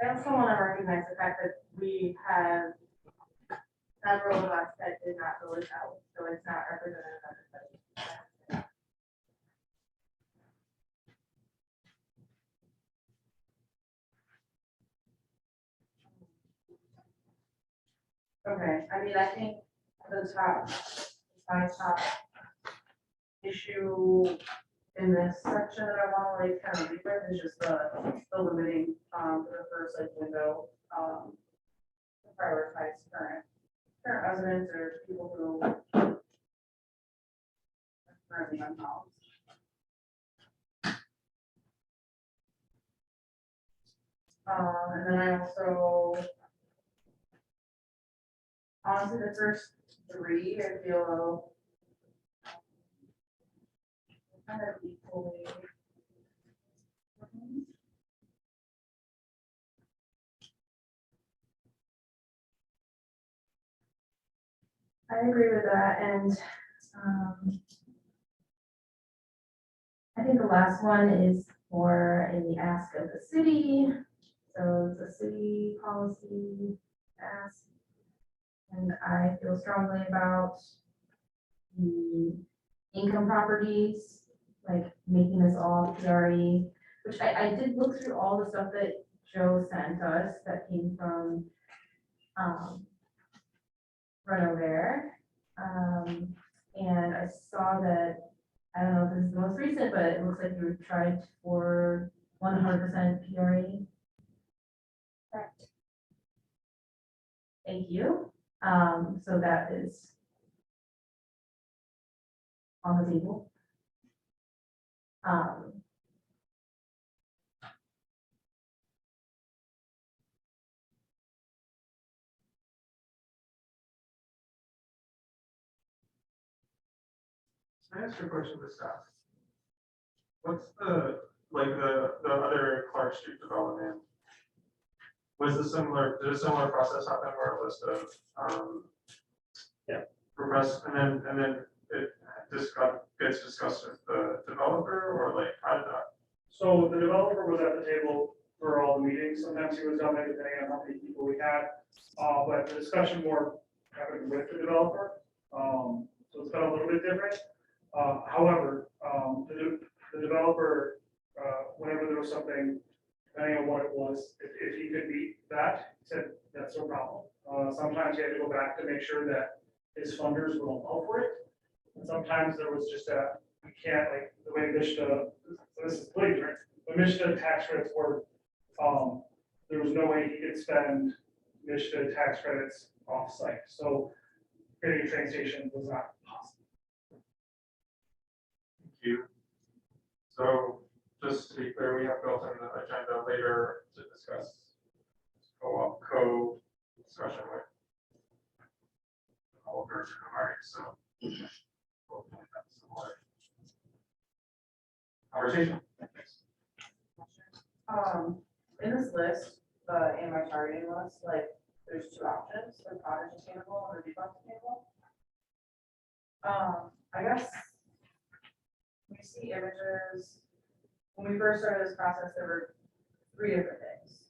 also want to recognize the fact that we have several of us that did not fill this out, so it's not representative of everybody. Okay, I mean, I think my top issue in this section that I want to like kind of leave with is just the limiting, for the first like window, to prioritize current residents or people who are currently unhoused. And then I also, on to the first 3, I feel kind of equally. I agree with that, and I think the last one is for the ask of the city. So it's a city policy ask. And I feel strongly about the income properties, like making this all PRE, which I did look through all the stuff that Joe sent us that came from Renovair. And I saw that, I don't know if this is the most recent, but it looks like you tried for 100% PRE. Correct. Thank you. So that is on the table. Can I ask you a question with staff? What's the other Clark Street development? Was the similar, did a similar process happen where a list of, and then it gets discussed with the developer, or like, how did that? So the developer was at the table for all the meetings. Sometimes he was on there depending on how many people we had. But the discussion more happened with the developer. So it's been a little bit different. However, the developer, whenever there was something, depending on what it was, if he could meet that, he said, that's no problem. Sometimes he had to go back to make sure that his funders would allow for it. And sometimes there was just you can't, like, the way Mishta, so this is completely different, the Mishta tax credits were, there was no way he could spend Mishta tax credits off-site. So creating a train station was not possible. Thank you. So just to be clear, we have built in the agenda later to discuss co-op code discussion with all version of art, so. we'll find that similar Conversation. In this list, in my targeting list, like, there's two options, the cottage attainable and the duplex attainable. I guess we see images, when we first started this process, there were three different things.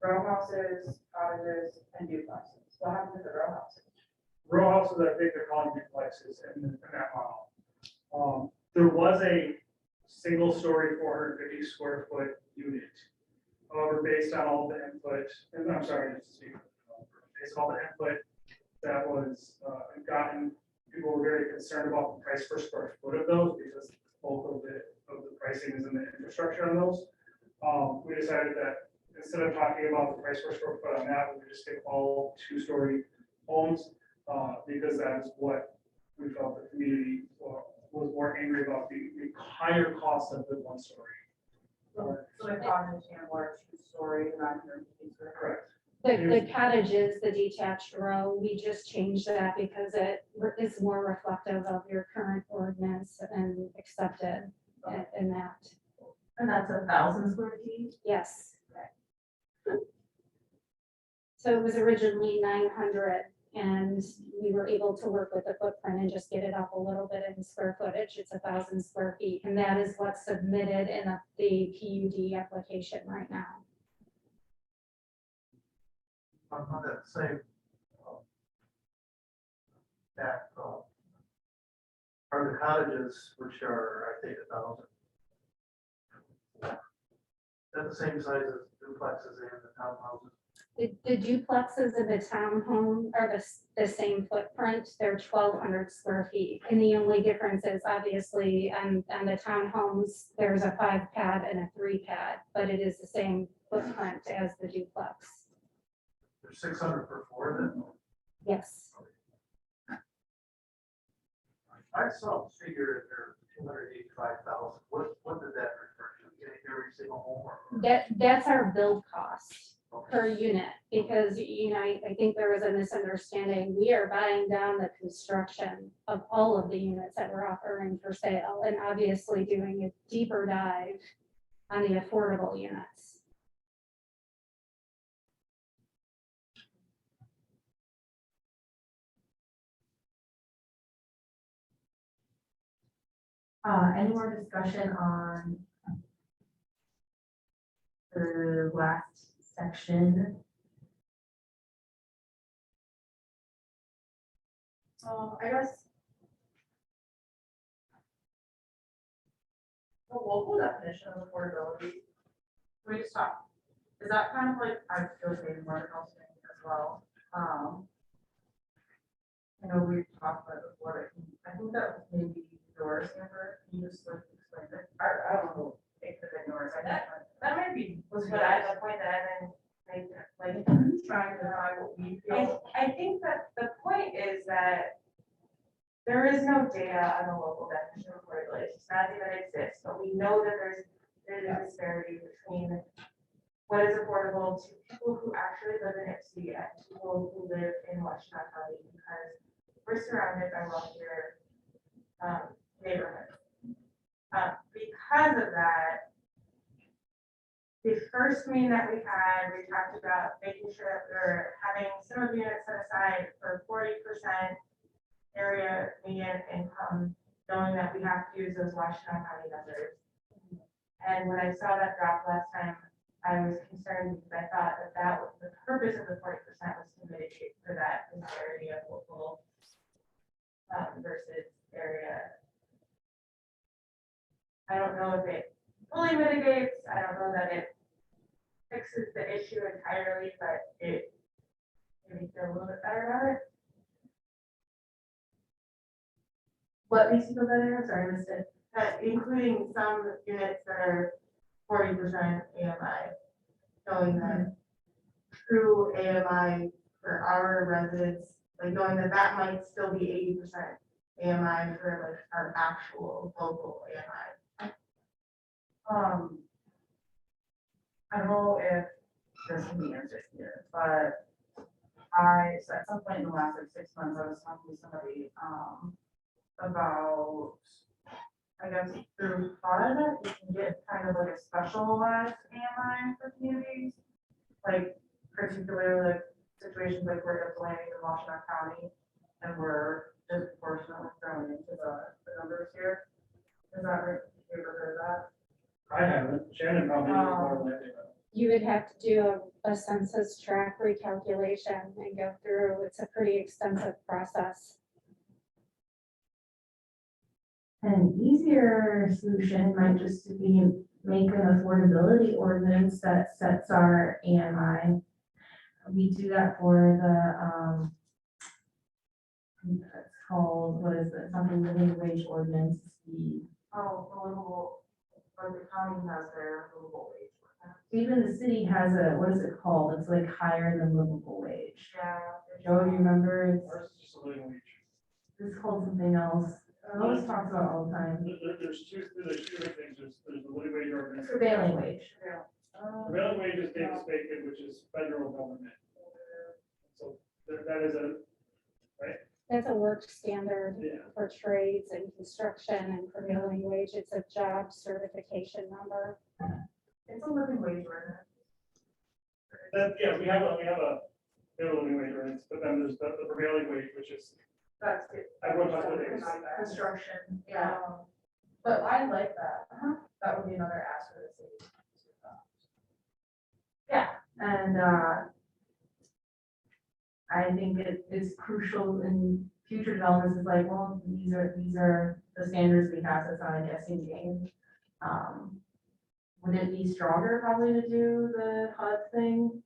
Row houses, cottages, and duplexes. What happened to the row houses? Row houses, I think they're called duplexes in that model. There was a single story 450 square foot unit. However, based on all the input, and I'm sorry, just to speak, based on all the input that was gotten, people were very concerned about the price per square foot of those because the bulk of the pricing is in the infrastructure on those. We decided that instead of talking about the price per square foot on that, we would just get all two-story homes because that's what we felt the community was more angry about, the higher cost of the one story. So the cottage attainable are two-story, 950 square foot. Correct. The cottages, the detached row, we just changed that because it is more reflective of your current ordinance and accepted in that. And that's 1,000 square feet? Yes. So it was originally 900 and we were able to work with the footprint and just get it up a little bit in square footage. It's 1,000 square feet and that is what's submitted in the PUD application right now. On that same, are the cottages, which are, I think, 1,000. They're the same size as duplexes and the townhouses. The duplexes and the townhome are the same footprint. They're 1,200 square feet. And the only difference is obviously on the townhomes, there's a 5-pad and a 3-pad, but it is the same footprint as the duplex. They're 600 per floor then? Yes. I saw a figure in there, 285,000. What did that refer to? Getting every single home or? That's our build cost per unit, because, you know, I think there was a misunderstanding. We are buying down the construction of all of the units that we're offering for sale and obviously doing a deeper dive on the affordable units. Any more discussion on the last section? I guess the local definition of affordability, can we just talk, is that kind of like, I feel maybe more housing as well? I know we've talked about it before, but I think that was maybe yours, Amber, can you just like explain it? I don't know, it could have been yours, I think. That might be, was what I, the point that I've been making, like, Trying to find what we feel. I think that the point is that there is no data on the local definition of affordability. It's not that it exists, but we know that there's a disparity between what is affordable to people who actually live in Ipsy and people who live in Washington County, because we're surrounded by wealthier neighborhoods. Because of that, the first meeting that we had, we talked about making sure that we're having some of the units set aside for 40% area median income, knowing that we have to use those Washington County numbers. And when I saw that drop last time, I was concerned because I thought that was the purpose of the 40% was to mitigate for that disparity of local versus area I don't know if it fully mitigates, I don't know that it fixes the issue entirely, but it made me feel a little bit better about it. What makes you feel better? I'm sorry, I missed it. That including some units that are 40% AMI, showing that true AMI for our residents, like knowing that that might still be 80% AMI for like our actual local AMI. I don't know if this can be answered here, but so at some point in the last like 6 months, I was talking to somebody, about, I guess, through HUD, you can get kind of like a specialized AMI for communities. Like particularly like situations like we're implementing in Washington County, and we're disproportionately thrown into the numbers here. Is that right? Have you ever heard that? I haven't, Shannon probably knows more than I do. You would have to do a census tract recalculation and go through, it's a pretty extensive process. An easier solution might just be make an affordability ordinance that sets our AMI. We do that for the, it's called, what is it, something living wage ordinance, the, Oh, the livable, but the county has their livable wage. even the city has a, what is it called? It's like higher than livable wage. Yeah. Joe, do you remember? Ours is just a living wage. It's called something else. I always talk about it all the time. There's two different things, there's the living wage ordinance. Prevailing wage. Prevailing wage is Davis Bacon, which is federal government. So that is a, That's a work standard yeah, for trades and construction and prevailing wage. It's a job certification number. It's a living wage ordinance. yeah, we have a living wage ordinance, but then there's the prevailing wage, which is, That's it. everyone talks about it. Construction, yeah. But I like that. That would be another ask for the city. Yeah, and I think it is crucial in future developments, is like, well, these are the standards we have, so it's not a guessing game. Would it be stronger probably to do the HUD thing?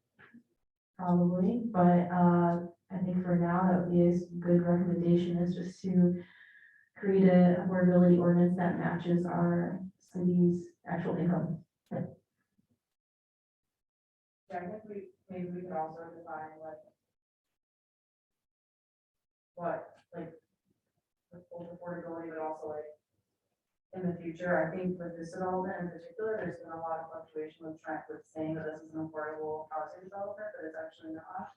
Probably, but I think for now, that would be a good recommendation, is just to create a affordability ordinance that matches our city's actual income. Yeah, I think maybe we could also define what, like, both affordability, but also like, in the future, I think with this development in particular, there's been a lot of fluctuation with saying that this is an affordable housing development, but it's actually not.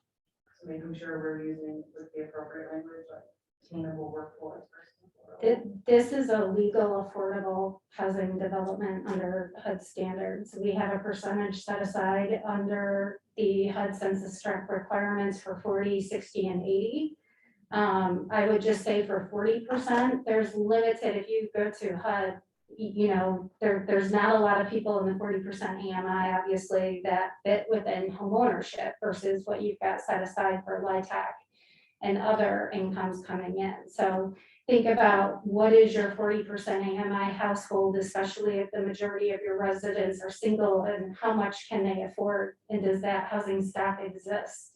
So making sure we're using with the appropriate language, like attainable workforce versus affordable. This is a legal affordable housing development under HUD standards. We have a percentage set aside under the HUD census tract requirements for 40, 60, and 80. I would just say for 40%, there's limited, if you go to HUD, you know, there's not a lot of people in the 40% AMI, obviously, that fit within homeownership versus what you've got set aside for LIHTC and other incomes coming in. So think about what is your 40% AMI household, especially if the majority of your residents are single, and how much can they afford? And does that housing stock exist?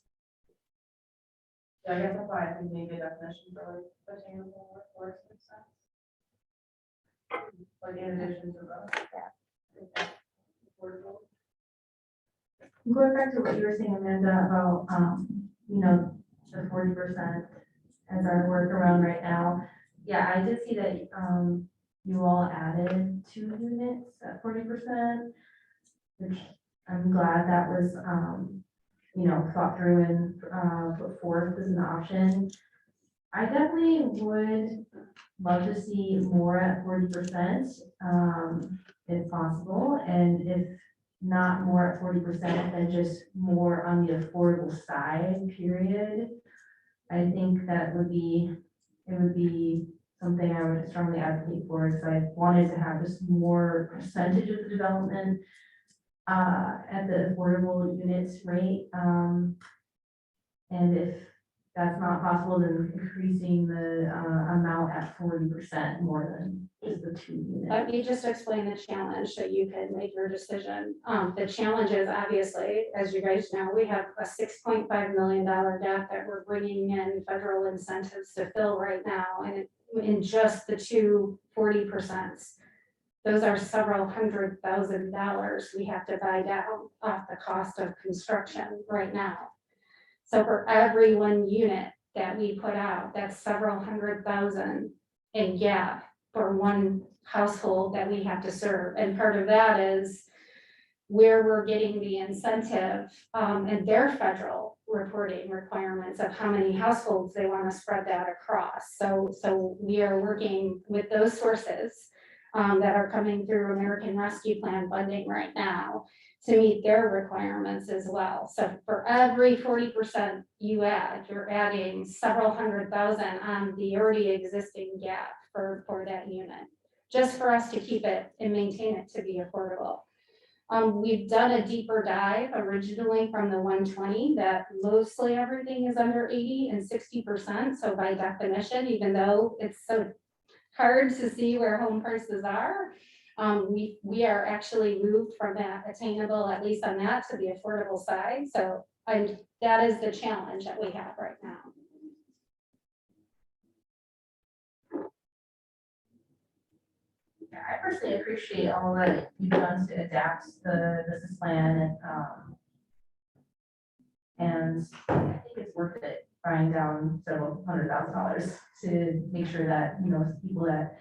Yeah, I guess that's why I think maybe a definition for like attainable workforce makes sense. Like in addition to the. Affordable. Going back to what you were saying, Amanda, about, you know, the 40% as our workaround right now. Yeah, I did see that, you all added 2 units at 40%, which I'm glad that was, you know, thought through and, put forth as an option. I definitely would love to see more at 40%, if possible, and if not more at 40%, then just more on the affordable side, period. I think that would be, it would be something I would strongly advocate for, because I wanted to have just more percentage of the development at the affordable units rate. And if that's not possible, then increasing the amount at 40% more than just the 2 units. Let me just explain the challenge so you can make your decision. The challenge is obviously, as you guys know, we have a $6.5 million gap that we're bringing in federal incentives to fill right now. And in just the 40%, those are several $100,000 we have to buy down off the cost of construction right now. So for every 1 unit that we put out, that's several $100,000 in gap for 1 household that we have to serve. And part of that is where we're getting the incentive and their federal reporting requirements of how many households they want to spread that across. So we are working with those sources that are coming through American Rescue Plan funding right now to meet their requirements as well. So for every 40% you add, you're adding several $100,000 on the already existing gap for that unit, just for us to keep it and maintain it to be affordable. We've done a deeper dive originally from the 120 that mostly everything is under 80 and 60%. So by definition, even though it's so hard to see where home prices are, we are actually moved from that attainable, at least on that, to the affordable side. So that is the challenge that we have right now. Yeah, I personally appreciate all that you've done to adapt the business plan and I think it's worth it buying down several $100,000 to make sure that, you know, people that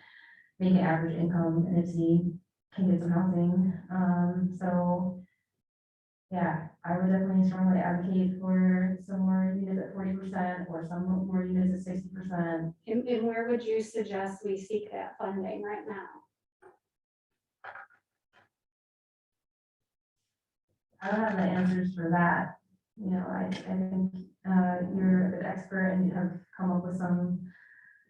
make an average income in a city can get some housing. So yeah, I would definitely strongly advocate for some more units at 40% or some more units at 60%. And where would you suggest we seek that funding right now? I don't have the answers for that. You know, I think you're an expert and you have come up with some,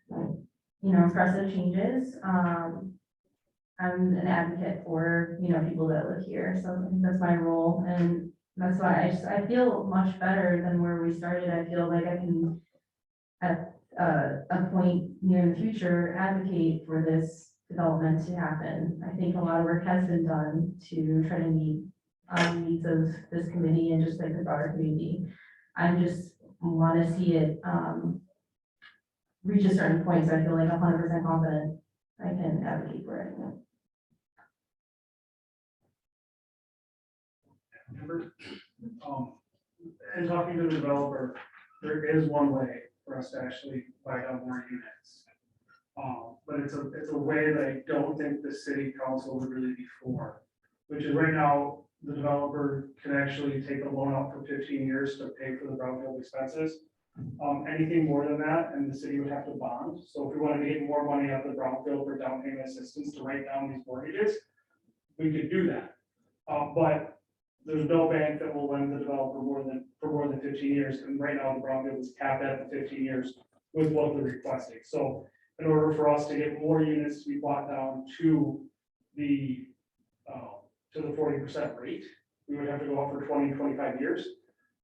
you know, impressive changes. I'm an advocate for, you know, people that live here, so I think that's my role, and that's why I feel much better than where we started. I feel like I can, at a point near in the future, advocate for this development to happen. I think a lot of work has been done to try to meet needs of this committee and just like the broader community. I just want to see it reach a certain point, so I feel like 100% confident I can advocate for it. In talking to the developer, there is one way for us to actually buy down more units. But it's a way that I don't think the city council would really be for, which is right now, the developer can actually take a loan out for 15 years to pay for the brownfield expenses. Anything more than that, and the city would have to bond. So if we wanted to get more money out of the brownfield for down payment assistance to write down these mortgages, we could do that. But there's no bank that will lend the developer for more than 15 years. And right now, the brownfield is capped at the 15 years with what they're requesting. So in order for us to get more units to be bought down to the 40% rate, we would have to go out for 20, 25 years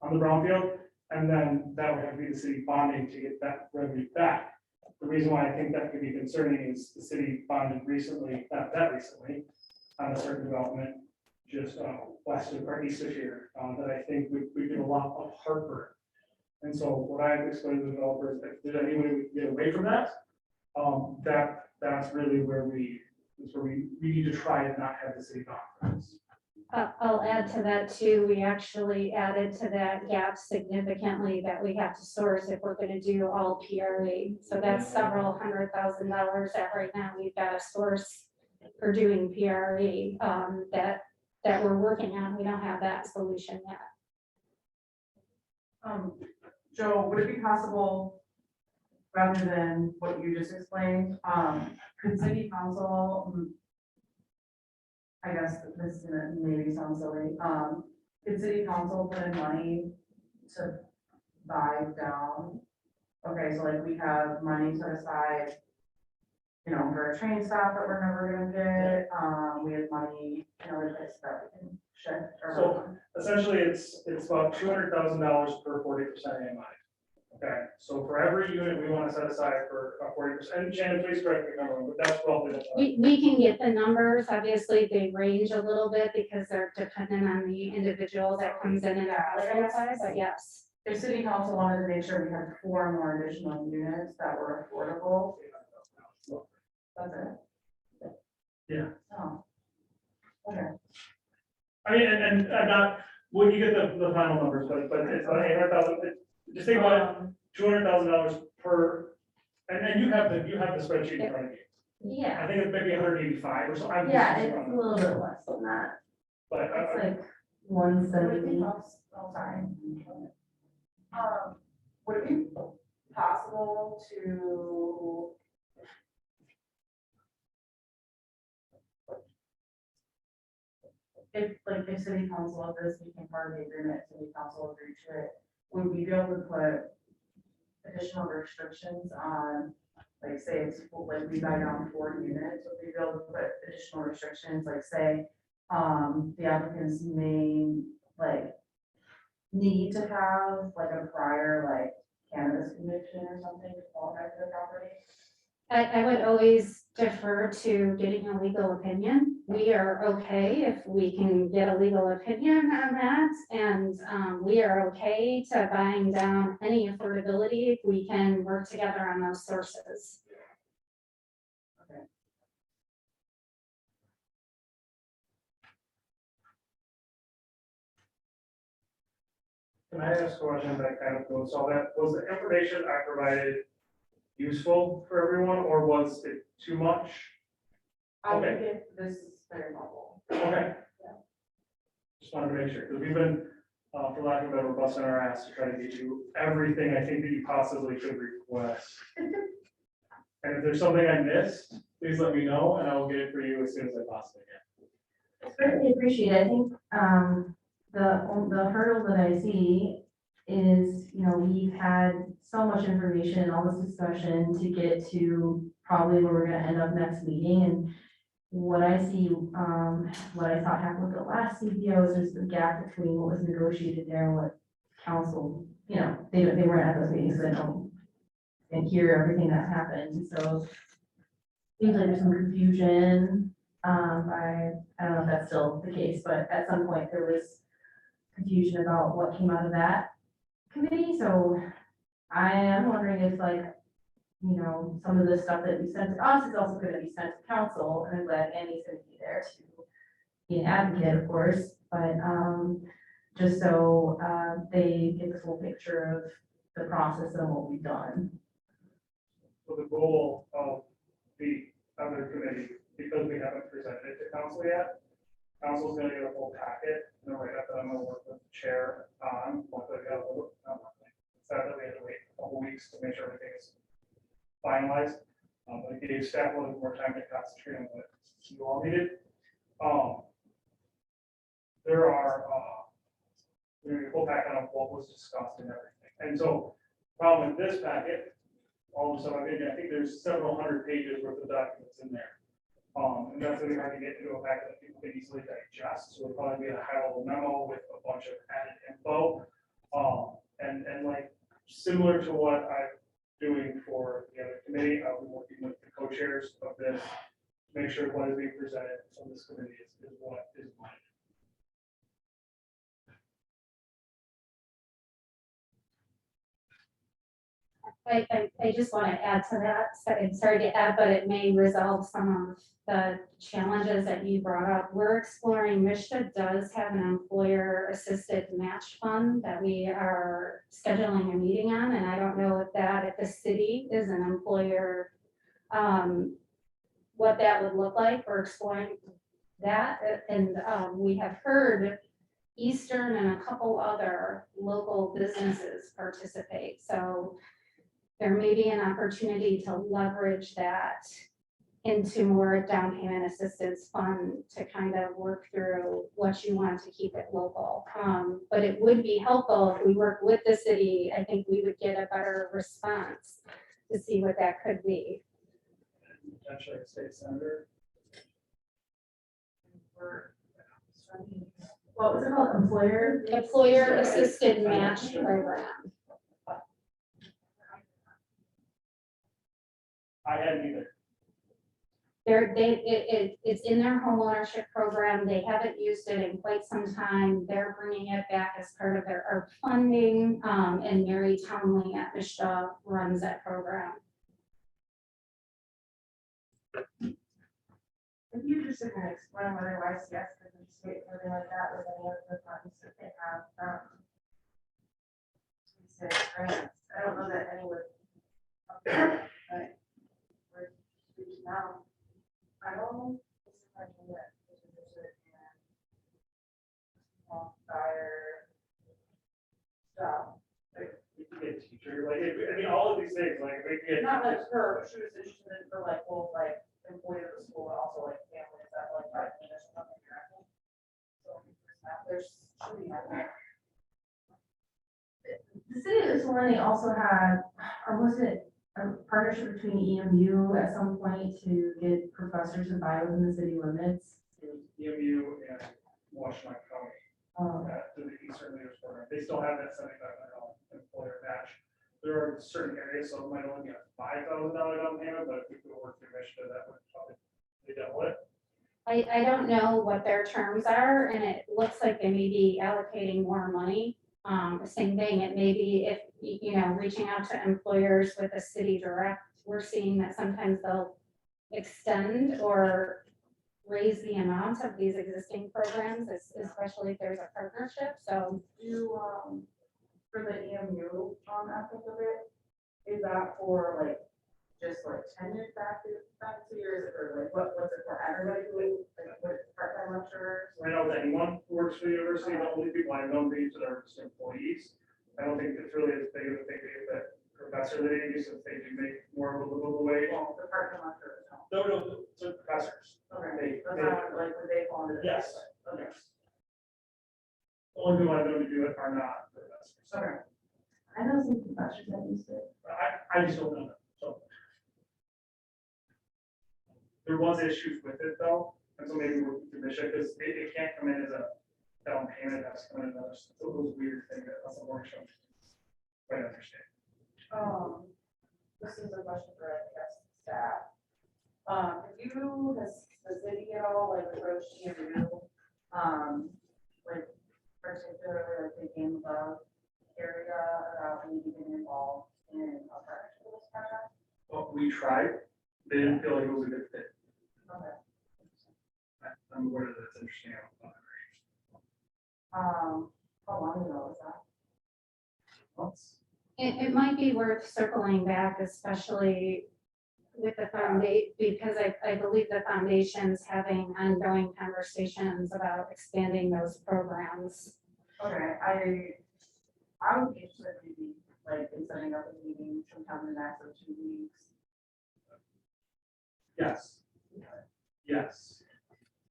on the brownfield. And then that would have to be the city bonding to get that revenue back. The reason why I think that could be concerning is the city bonded recently, not that recently, on a certain development just west of or east of here, that I think we get a lot of heartburn. And so what I've explained to the developers, if there's any way we can get away from that, that's really where we need to try and not have the city bond. I'll add to that too. We actually added to that gap significantly that we have to source if we're going to do all PRA. So that's several $100,000 that right now we've got a source for doing PRA that we're working on. We don't have that solution yet. Joe, would it be possible, rather than what you just explained, could city council, I guess this is gonna maybe sound silly, could city council put in money to buy down? Okay, so like we have money set aside, you know, for a train stop that we're never gonna get, we have money, you know, places that we can shift So around. essentially, it's about $200,000 per 40% AMI. Okay, so for every unit, we want to set aside for a 40%, and Shannon, please correct me if I'm wrong, but that's roughly the. We can get the numbers, obviously they range a little bit because they're dependent on the individual that comes in and qualifies, but yes. If city council wanted to make sure we had 4 more additional units that were affordable, that's it. Yeah. Oh. Okay. I mean, and I'm not, when you get the final numbers, but it's about 800,000, just think about it, $200,000 per, and you have the spreadsheet in front of you. Yeah, I think it's maybe 185 or something. yeah, it's a little bit less than that. But, It's like 170. Oh, sorry. Would it be possible to? If city council of this became part of the agreement, city council agreed to it, would we be able to put additional restrictions on, like, say it's full, like we buy down 4 units, would we be able to put additional restrictions, like say, the applicants may, like, need to have like a prior, like, cannabis conviction or something to qualify for the property? I would always defer to getting a legal opinion. We are okay if we can get a legal opinion on that. And we are okay to buying down any affordability if we can work together on those sources. can I ask a question that kind of goes, all that, was the information I provided useful for everyone, or was it too much? I Okay. think this is very helpful. Okay. Just wanted to make sure, because we've been, for lack of a better, busting our ass to try to get you everything I think that you possibly could request. And if there's something I missed, please let me know, and I will get it for you as soon as I possibly can. Certainly appreciate it. I think, the hurdle that I see is, we've had so much information, all this discussion to get to probably where we're gonna end up next meeting, and what I see, what I thought happened with the last CPO is there's the gap between what was negotiated there and what council, they weren't at those meetings, so they don't and hear everything that happened, so seems like there's some confusion, I don't know if that's still the case, but at some point there was confusion about what came out of that committee, so I am wondering if some of the stuff that we sent to us is also gonna be sent to council, and I'm glad Annie's gonna be there to be an advocate, of course, but, just so, they get the full picture of the process and what we've done. So the goal of the other committee, because we haven't presented it to council yet, council's gonna get a full packet, and right after I'm gonna work with the chair on, once I got a little, sad that we had to wait a couple weeks to make sure everything is finalized. But it gave staff a little more time to concentrate on what you all needed. There are, we're full packet on what was discussed and everything. And so, problem with this packet, all of a sudden, I think there's several hundred pages worth of documents in there. And that's really hard to get into a packet that people can easily digest, so it'll probably be a high level memo with a bunch of added info. And like, similar to what I'm doing for the other committee, I'll be working with the co-chairs of this, to make sure what is being presented from this committee is what is mine. I just want to add to that, so I'm sorry to add, but it may resolve some of the challenges that you brought up. We're exploring, Mishta does have an employer assisted match fund that we are scheduling a meeting on, and I don't know if the city is an employer, what that would look like. We're exploring that, and we have heard Eastern and a couple other local businesses participate, so there may be an opportunity to leverage that into more down payment assistance fund to kind of work through what you want to keep it local. But it would be helpful if we work with the city. I think we would get a better response to see what that could be. Potentially a state senator. What was it called, employer? Employer assisted match program. I hadn't either. It's in their homeownership program. They haven't used it in quite some time. They're bringing it back as part of their ARP funding. And Mary Townley at Mishta runs that program. If you just didn't explain whether YCS could participate, something like that, with any of the funds that they have, say, grants, I don't know that any would. But we're reaching out. I don't, this is my thing that is interested in fire stuff. Like, you could get a teacher, like, I mean, all of these things, like, they get. Not like her, but she was interested in for like both like employees of the school and also like families that like are in this something. So there's should be happening. The city of Ypsilanti also had, or was it a partnership between EMU at some point to get professors to buy within the city limits? It was EMU and Washington County, to the Eastern Leaders Program. They still have that $7,500 employer match. There are certain areas, so it might only get $5,000 down payment, but if we could work through Michigan, that would probably be double it. I don't know what their terms are, and it looks like they may be allocating more money. Same thing, it may be if, reaching out to employers with a city direct, we're seeing that sometimes they'll extend or raise the amount of these existing programs, especially if there's a partnership, so. Do, for the EMU, aspect of it, is that for like, just like tenured faculty, or is it for like, what's it for everybody who, like, what, part-time lecturers? Right now, with anyone who works for the university, the only people I know these are just employees. I don't think it's really as big of a thing as that professor that they use, since they do make more of a livable wage. Well, the part-time lecturers, no. No, so professors. Okay, that's not, like, would they fall into this? Yes. Okay. Yes. The only people I know to do it are not professors. Okay. I know some professors that used it. I just don't know them, so. There was issues with it though, and so maybe we're through Michigan, because it can't come in as a down payment, that's coming in another, so it was weird thing that that's a workshop. Quite understand. This is a question for, I guess, staff. Have you, has the city at all, like, approached you, like, particularly, like, the game above area about maybe getting involved in a partnership with this project? Well, we tried, they didn't feel like it was a good fit. Okay. I'm aware that it's interesting. How long ago was that? Months. It might be worth circling back, especially with the foundation, because I believe the foundation's having ongoing conversations about expanding those programs. Okay, I would be interested maybe, like, in setting up a meeting sometime in the next 2 weeks. Yes. Yes.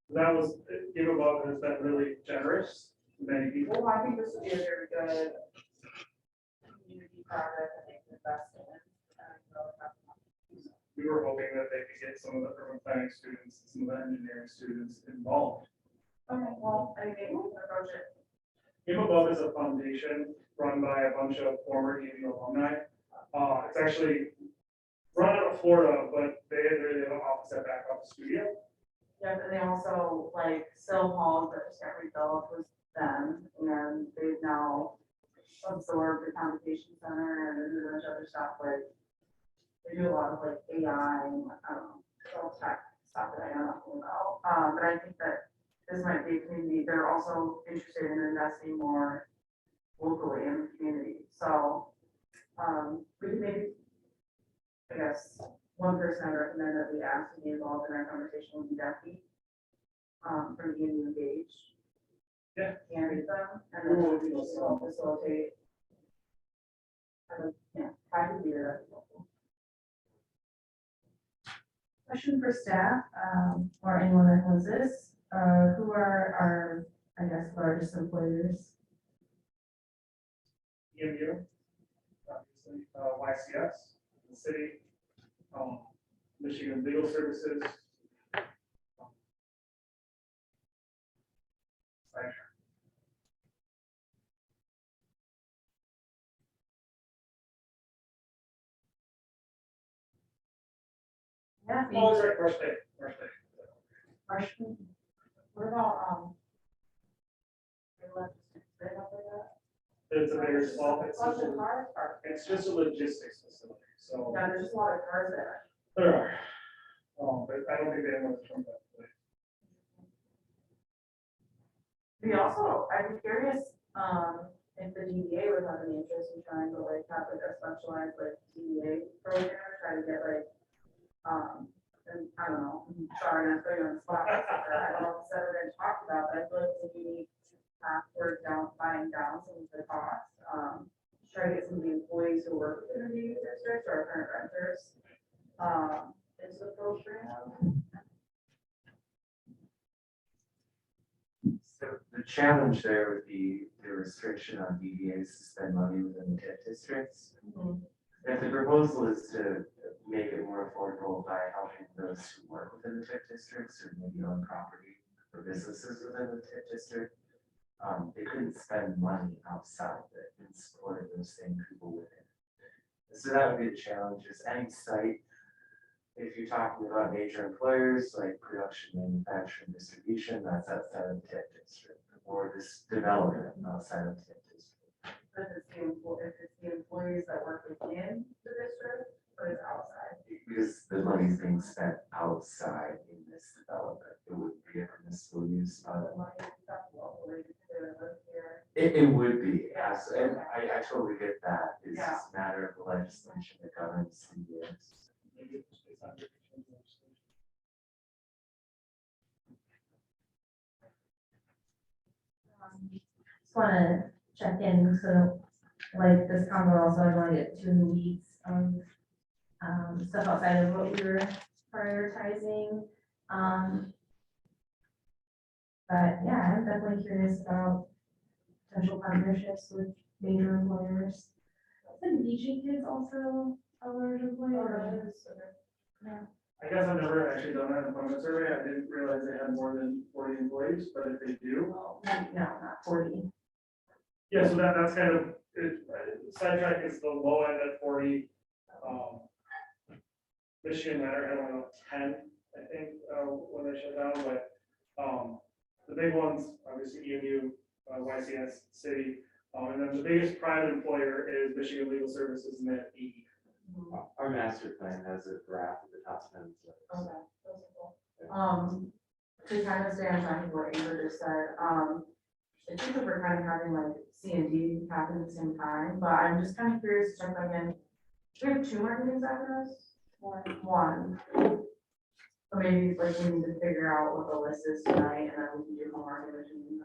That was, Give Above has been really generous, to many people. Well, I think this would be a very good community project, I think, to invest in. We were hoping that they could get some of the urban planning students, some of the engineering students involved. Okay, well, I mean, we can approach it. Give Above is a foundation run by a bunch of former EMU alumni. It's actually run out of Florida, but they have an office at Back Office Studio. Yeah, but they also, like, Sill Hall that just got rebuilt was them, and they've now absorbed the convocation center and there's a bunch of other stuff, like, they do a lot of like AI and, all tech stuff that I know nothing about. But I think that this might be a community, they're also interested in investing more locally in the community, so, we could maybe, I guess, one person I recommend that we ask to be involved in our conversation would be Becky, from Being Engaged. Yeah. And read them, and then we'll be just facilitate. Yeah, I can be there. Question for staff, or anyone that knows this, who are our, I guess, largest employers? EMU, obviously, YCS, the city, Michigan Legal Services. Yeah. Oh, sorry, March Day. Freshman. What about, they left straight up like that? It's a very small, Bunch of cars parked. it's just a logistics facility, so Yeah, there's just a lot of cars there. there are. But I don't think anyone's from that place. We also, I'd be curious, if the DDA would have any interest in trying to like have like a specialized like DDA program, try to get like, and I don't know, I'm sorry, I'm putting you on the spot. I don't know if it's ever been talked about, but I feel like it's a unique path towards buying down some of the costs. Try to get some of the employees who work within the DDA district or current renters, into the program. So the challenge there would be the restriction on DDAs to spend money within the TIF districts. If the proposal is to make it more affordable by helping those who work within the TIF districts or maybe own property or businesses within the TIF district, they couldn't spend money outside of it in support of those same people within it. So that would be the challenge, is any site, if you're talking about major employers like production, manufacturing, distribution, that's outside of the TIF district, or this development outside of the TIF district. If it's the employees that work within the district, but it's outside. Because the money's being spent outside in this development, it would be a permissible use of it. It would be, yes, and I totally get that, it's just a matter of the legislation that governs CDS. Just wanna check in, so like this combo also, I wanna get to the weeds of stuff outside of what we were prioritizing. But yeah, I'm definitely curious about potential partnerships with major employers. Isn't DJ Kids also a large employer? Yeah. I guess I've never actually done an employment survey. I didn't realize they had more than 40 employees, but if they do. Well, maybe not 40. Yeah, so that's kind of, sidetrack is the low end at 40. Michigan Manor had only 10, I think, when they shut down, but the big ones, obviously EMU, YCS, City, and then the biggest private employer is Michigan Legal Services, and they have 80. Our master plan has a graph of the top 10. Okay, those are cool. To kind of stay on track of what Amber just said, I think that we're kind of having like C and D happen at the same time, but I'm just kind of curious to check back in. Do we have 2 more meetings after this? One. So maybe like we need to figure out what the list is tonight, and then we can do homework in between.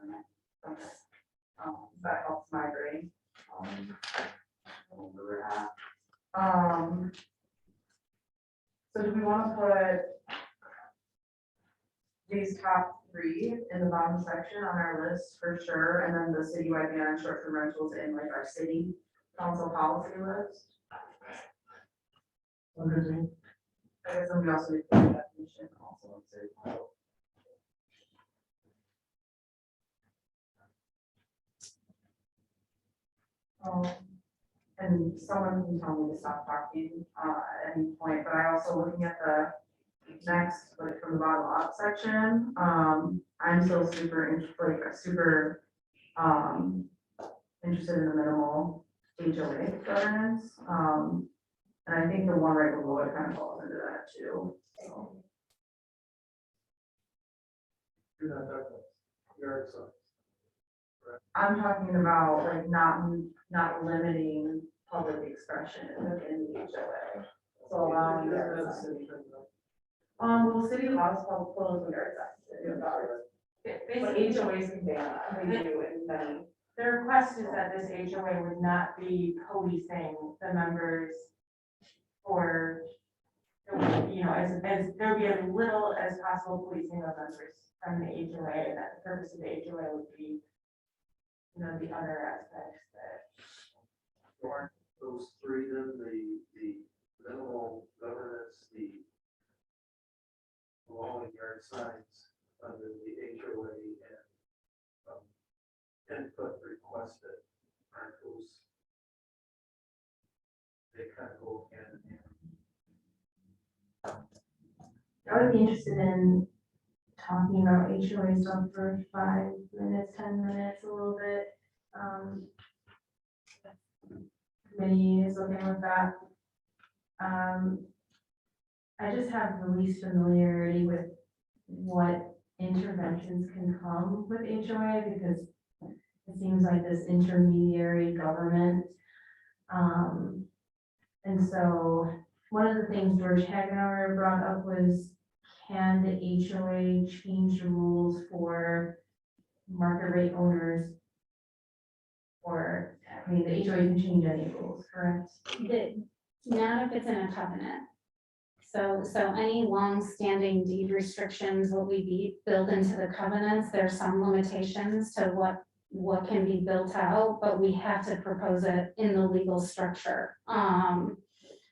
Okay. That helps my brain. So do we want to put these top 3 in the bottom section on our list for sure, and then the citywide ban on short-term rentals in like our city council policy list? I guess then we also need to put the definition also in city council. And someone can tell me to stop talking at any point, but I also looking at the next, like from the bottom up section, I'm still super interested in the minimal HOA governance. And I think the one right below it kind of falls into that too. So, You're not talking about yard signs. I'm talking about like not limiting public expression within the HOA. So allowing yard That's signs. the same thing, though. Well, city laws called close yard signs. But HOAs can ban that, they do in many. The request is that this HOA would not be policing the members or, you know, as there would be as little as possible policing of members from the HOA, and that the purpose of the HOA would be, you know, the other aspects that. Aren't those 3 then, the minimal governance, the allowing yard signs under the HOA and input requested, aren't those? They kind of go hand in hand. I would be interested in talking about HOA stuff for 5 minutes, 10 minutes, a little bit. Committee is okay with that. I just have the least familiarity with what interventions can come with HOA because it seems like this intermediary government. And so one of the things George Hagenauer brought up was, can the HOA change the rules for market rate owners? Or, I mean, the HOA can change any rules, correct? Not if it's in a covenant. So any long-standing deed restrictions will be built into the covenants. There's some limitations to what can be built out, but we have to propose it in the legal structure.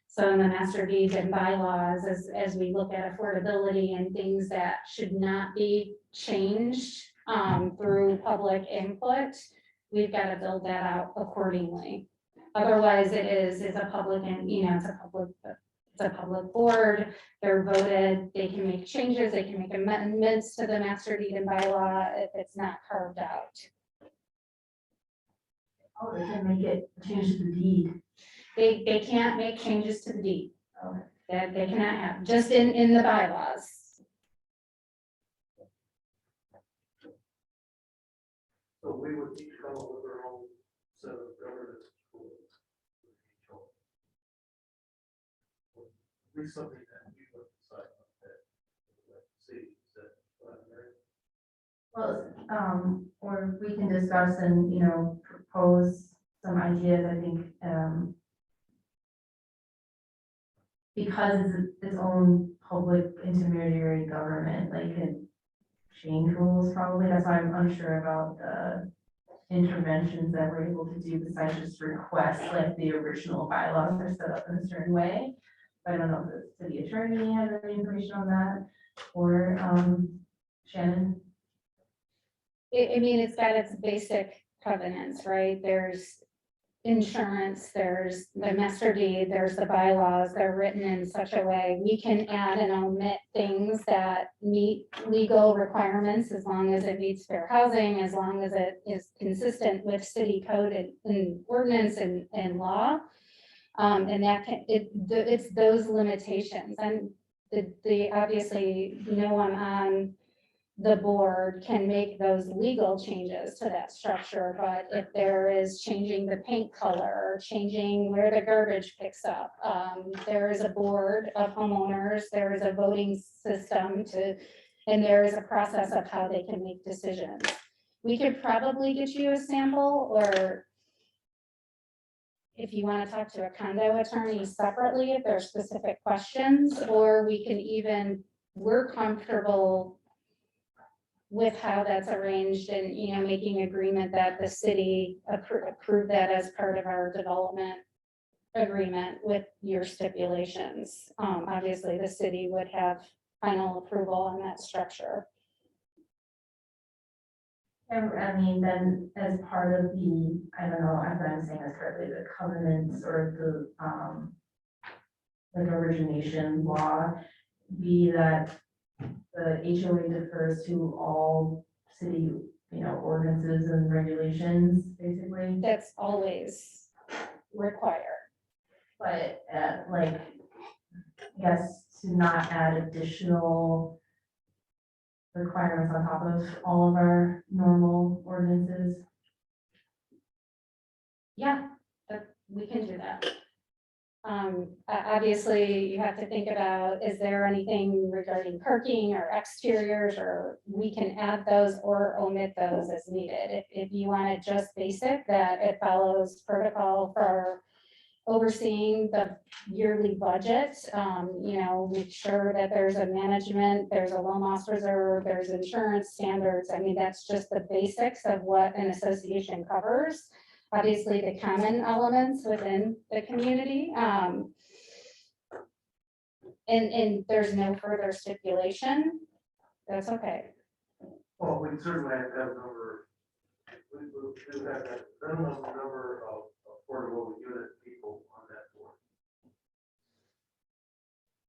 So in the master deed and bylaws, as we look at affordability and things that should not be changed through public input, we've got to build that out accordingly. Otherwise, it is a public and, it's a public board, they're voted, they can make changes, they can make amendments to the master deed and bylaw if it's not carved out. Oh, they can make it change the deed. They can't make changes to the deed. Okay. That they cannot have, just in the bylaws. So we would each come up with our own set of governance rules. At least something that we would decide on that. See, is that what I'm hearing? Well, or we can discuss and, propose some ideas, I think, because it's its own public intermediary government, like can change rules probably, that's why I'm unsure about the interventions that we're able to do besides just request, like the original bylaws are set up in a certain way. I don't know if the city attorney has any information on that, or, Shannon? I mean, it's got its basic covenants, right? There's insurance, there's the master deed, there's the bylaws, they're written in such a way, we can add and omit things that meet legal requirements as long as it meets fair housing, as long as it is consistent with city code and ordinance and law. And that it's those limitations, and the obviously no one on the board can make those legal changes to that structure, but if there is changing the paint color, changing where the garbage picks up, there is a board of homeowners, there is a voting system and there is a process of how they can make decisions. We could probably get you a sample, or if you want to talk to a condo attorney separately, if there are specific questions, or we can even, we're comfortable with how that's arranged and, making agreement that the city approve that as part of our development agreement with your stipulations. Obviously, the city would have final approval on that structure. And I mean, then as part of the, I don't know if I'm saying this correctly, the covenants or the like origination law, be that the HOA defers to all city, ordinances and regulations, basically. That's always required. But yes, to not add additional requirements on top of all of our normal ordinances. Yeah, we can do that. Obviously, you have to think about, is there anything regarding parking or exteriors, or we can add those or omit those as needed. If you want it just basic, that it follows protocol for overseeing the yearly budget, make sure that there's a management, there's a loan loss reserve, there's insurance standards. I mean, that's just the basics of what an association covers. Obviously, the common elements within the community. And there's no further stipulation. That's okay. Well, we certainly have to have a number, we do have a minimum number of affordable unit people on that board.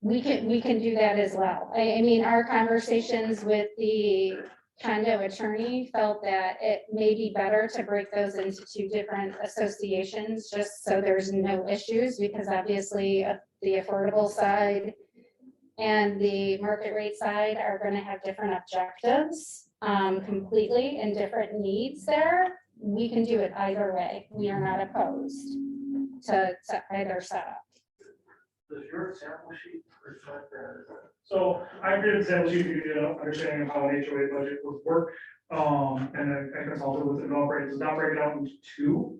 We can do that as well. I mean, our conversations with the condo attorney felt that it may be better to break those into two different associations, just so there's no issues, because obviously the affordable side and the market rate side are gonna have different objectives, completely, and different needs there. We can do it either way. We are not opposed to either setup. Does your sample sheet reflect that? So I created a sample sheet to give you an understanding of how an HOA budget would work. And I consulted with the developer, it does not break it out into two,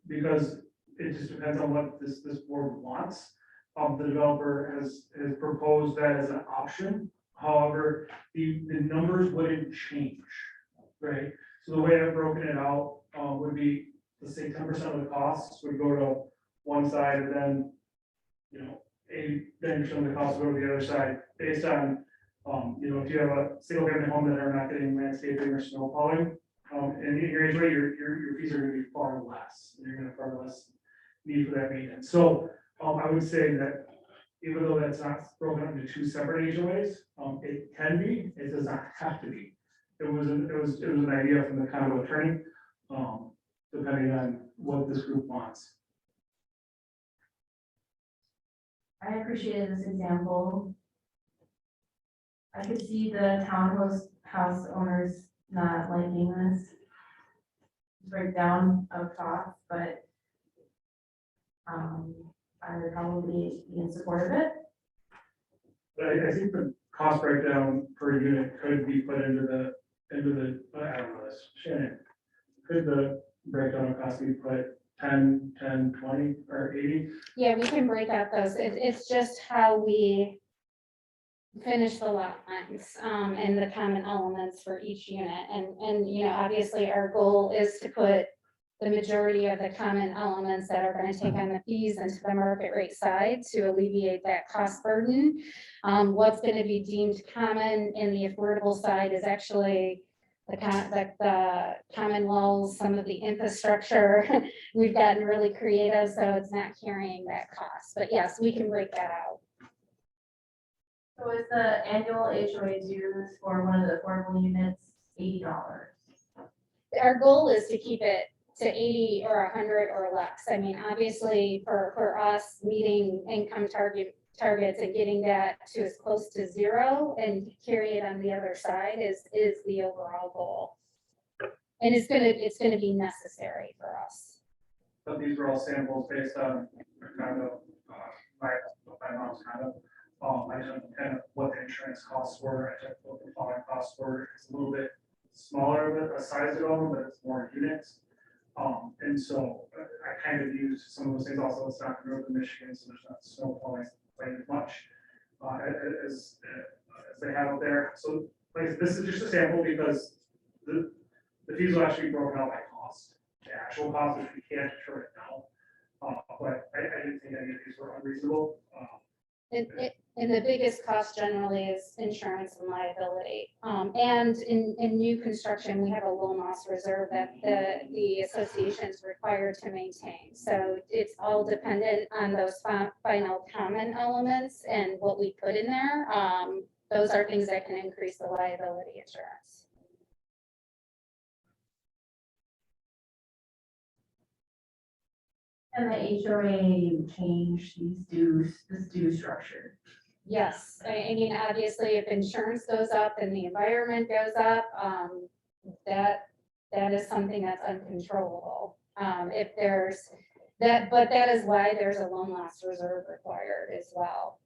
because it just depends on what this board wants. The developer has proposed that as an option, however, the numbers wouldn't change, right? So the way I've broken it out, would be, let's say 10% of the costs would go to one side, and then, 10% of the costs go to the other side, based on, if you have a single family home that are not getting landscaping or snow plowing, and in your HOA, your fees are gonna be far less, and you're gonna have far less need for that maintenance. So, I would say that even though that's not broken up into two separate HOAs, it can be, it does not have to be. It was an idea from the condo attorney, depending on what this group wants. I appreciated this example. I could see the townhouse owners not liking this breakdown of costs, but I would probably be in support of it. But I think the cost breakdown per unit could be put into the, I don't know this, Shannon. Could the breakdown of cost be put 10, 20, or 80? Yeah, we can break out those. It's just how we finish the lot lines, and the common elements for each unit. And, obviously our goal is to put the majority of the common elements that are gonna take on the fees into the market rate side to alleviate that cost burden. What's gonna be deemed common in the affordable side is actually the common walls, some of the infrastructure. We've gotten really creative, so it's not carrying that cost. But yes, we can break that out. So is the annual HOA dues for one of the affordable units $80? Our goal is to keep it to 80 or 100 or less. I mean, obviously, for us, meeting income targets and getting that to as close to zero and carry it on the other side is the overall goal. And it's gonna be necessary for us. But these were all samples based on kind of, my mom's kind of, I took kind of what the insurance costs were, I took what the following costs were. It's a little bit smaller of a size development, but it's more units. And so I kind of used some of those things also. It's not in northern Michigan, so there's not snow falling quite as much as they have out there. So like, this is just a sample because the fees will actually be broken out by cost. The actual cost, which we can't determine now. But I didn't think any of these were unreasonable. And the biggest cost generally is insurance and liability. And in new construction, we have a loan loss reserve that the association is required to maintain. So it's all dependent on those final common elements and what we put in there. Those are things that can increase the liability insurance. And the HOA changed this due structure. Yes, I mean, obviously, if insurance goes up and the environment goes up, that is something that's uncontrollable. If there's that, but that is why there's a loan loss reserve required as well.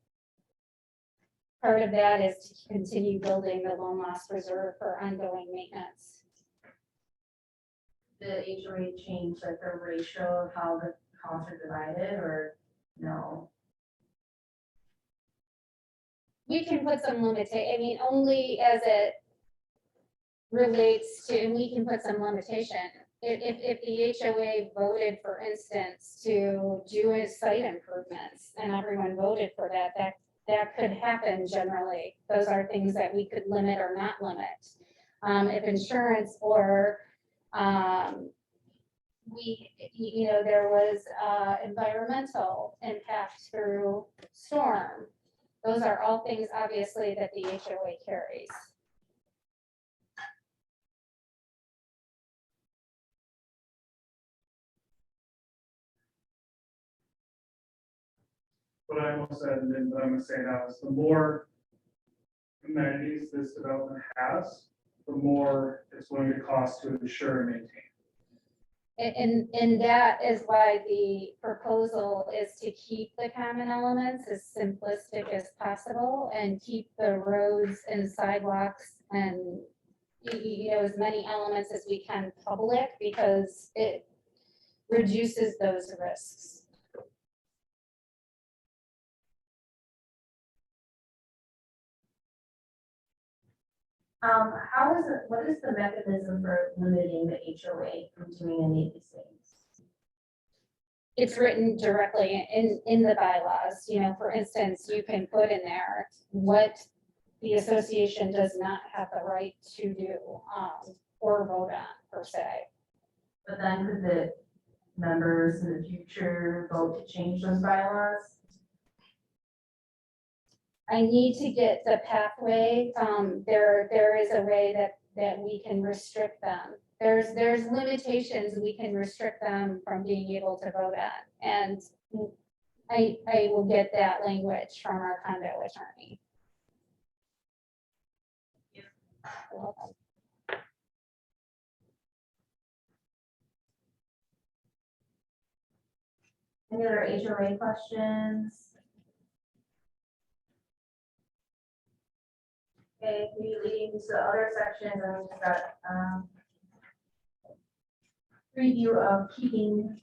Part of that is to continue building the loan loss reserve for ongoing maintenance. The HOA changed like the ratio of how the costs are divided, or no? We can put some I mean, only as it relates to, and we can put some limitation. If the HOA voted, for instance, to do a site improvements and everyone voted for that could happen generally. Those are things that we could limit or not limit. If insurance or there was environmental impact through storm, Those are all things obviously that the HOA carries. What I almost said, and then what I'm gonna say now is the more amenities this development has, the more it's going to cost to insure and maintain. And that is why the proposal is to keep the common elements as simplistic as possible and keep the roads and sidewalks and as many elements as we can public, because it reduces those risks. What is the mechanism for limiting the HOA from doing any of these things? It's written directly in the bylaws, for instance, you can put in there what the association does not have the right to do, or vote on per se. But then could the members in the future vote to change those bylaws? I need to get the pathway, there is a way that we can restrict them. There's limitations, we can restrict them from being able to vote on, and I will get that language from our condo attorney. You're welcome. Any other HOA questions? Okay, we leading to other sections, and we've got, review of keeping,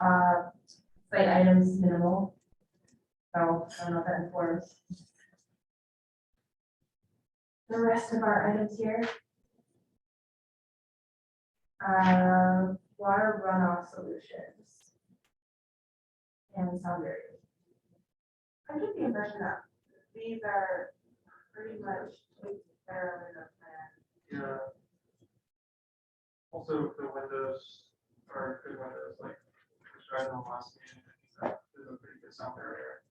site items minimal. So, I don't know if that informs the rest of our items here. Water runoff solutions. And sound barriers. I get the impression that these are pretty much taken care of in the plan. Yeah. Also, the windows are good windows, like, described in the last meeting, that is a pretty good sound barrier.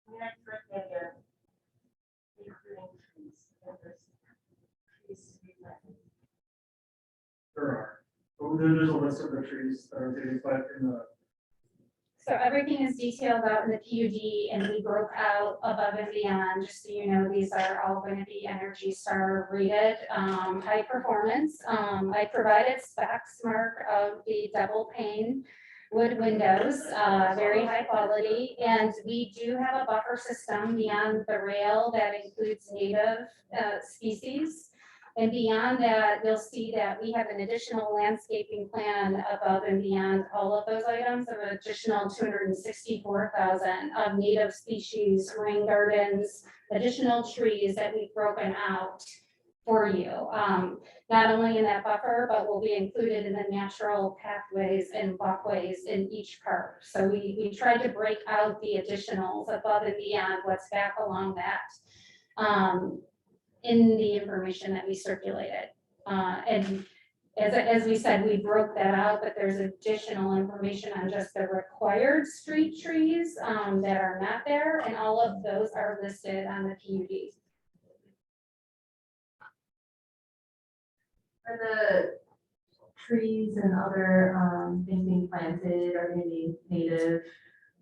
I mean, I expect the idea of including trees, if there's trees to be planted. There are, but there's a list of the trees that are identified in the, So everything is detailed out in the PUD, and we broke out above and beyond, just so you know, these are all going to be Energy Star rated, high performance. I provided specs, Mark, of the double pane wood windows, very high quality, and we do have a buffer system beyond the rail that includes native species. And beyond that, you'll see that we have an additional landscaping plan above and beyond all of those items of an additional 264,000 of native species, rain gardens, additional trees that we've broken out for you. Not only in that buffer, but will be included in the natural pathways and walkways in each park. So we tried to break out the additionals above and beyond what's back along that. In the information that we circulated. And as we said, we broke that out, but there's additional information on just the required street trees that are not there, and all of those are listed on the PUD. Are the trees and other, things being planted, are going to be native?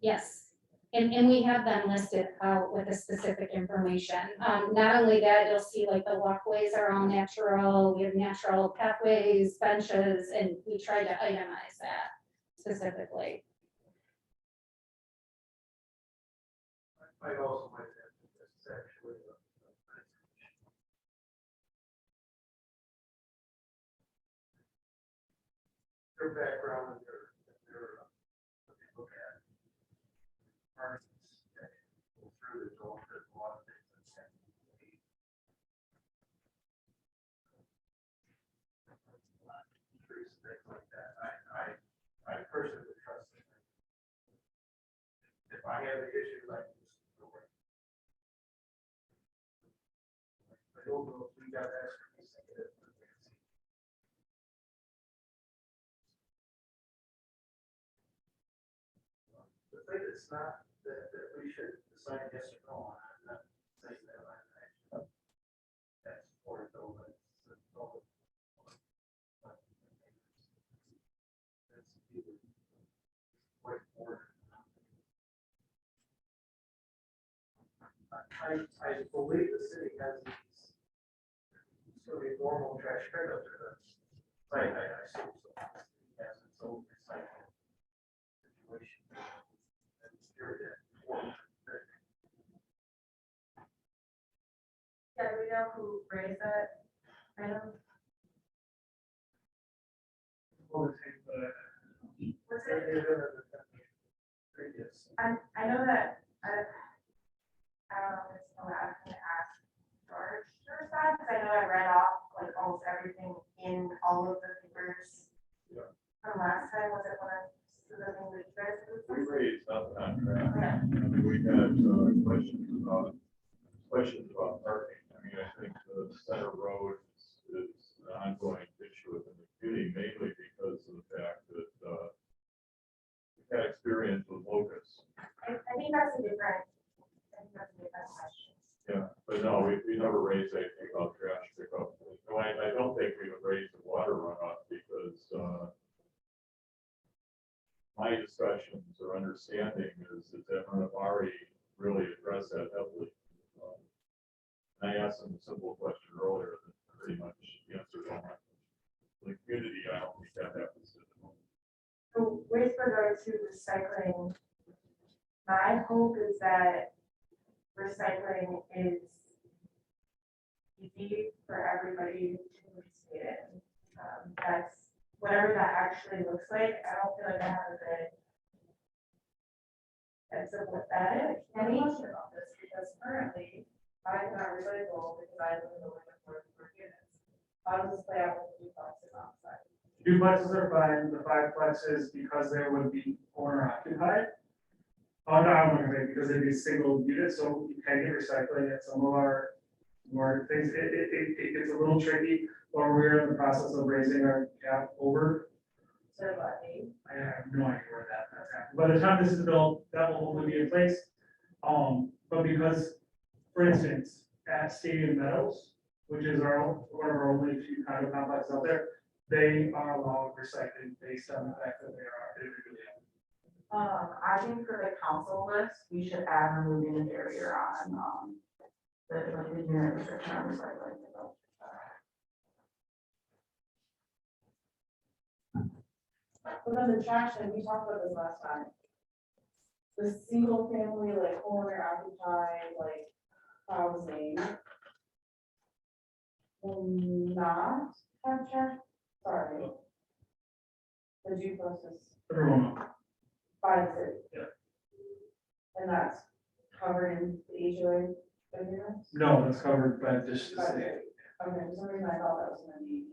Yes, and we have them listed out with the specific information. Not only that, you'll see like the walkways are all natural, we have natural pathways, benches, and we try to itemize that specifically. I also might add that this is actually their background and their, what they look at. Artists that go through this, all there's a lot of things that have to be. Trees, things like that. I personally would trust it. If I have the issues, I can just go away. I don't know if we got expertise in it. The thing that's not, that we should decide yes or no on, I believe the city has these. Sort of normal trash pickup. I assume so. It has its own recycling situation. And here it is. Yeah, we know who raised that. I know. We'll take the- Was it? Previous. I know that, I don't know if it's allowed to ask George or that, because I know I read off like almost everything in all of the papers. Yeah. From last time, was it one of the things that you guys? We raised nothing on track. Okay. I mean, we had questions about parking. I mean, I think the center road is an ongoing issue within the community, mainly because of the fact that we've had experience with locusts. I think that's a different question. Yeah, but no, we never raised anything about trash pickup. No, I don't think we would raise the water runoff because my discussions or understanding is that already really addressed that heavily. And I asked them a simple question earlier that pretty much answered all my questions. The community, I don't think that happens at the moment. So with regard to recycling, my hope is that recycling is easy for everybody to participate in. That's whatever that actually looks like. I don't feel like I have a good sense of what that is. I'm question about this because currently I cannot recycle because I live in a living for units. How does this play out with the duplexes on site? Duplexes are fine, the fiveplexes, because they would be owner occupied. Oh, no, I'm not gonna say, because they'd be single units, so you can get recycling at some of our more things, it gets a little tricky, or we're in the process of raising our cap over. So about eight. I have no idea where that's happening. By the time this is built, that will only be in place. But because, for instance, at Stadium Meadows, which is one of our only few kind of complexes out there, they are allowed recycling based on the fact that they really are. I think for the council list, we should add removing the barrier on, the, like, the unit restriction on recycling. But then the trash, and we talked about this last time. The single family, like owner occupied, like housing. Will not have trash, sorry. The duplexes Everyone, by the city. Yeah. And that's covered in the HOA agreements? no, that's covered by just the By the city. city. Okay, for some reason I thought that was gonna be,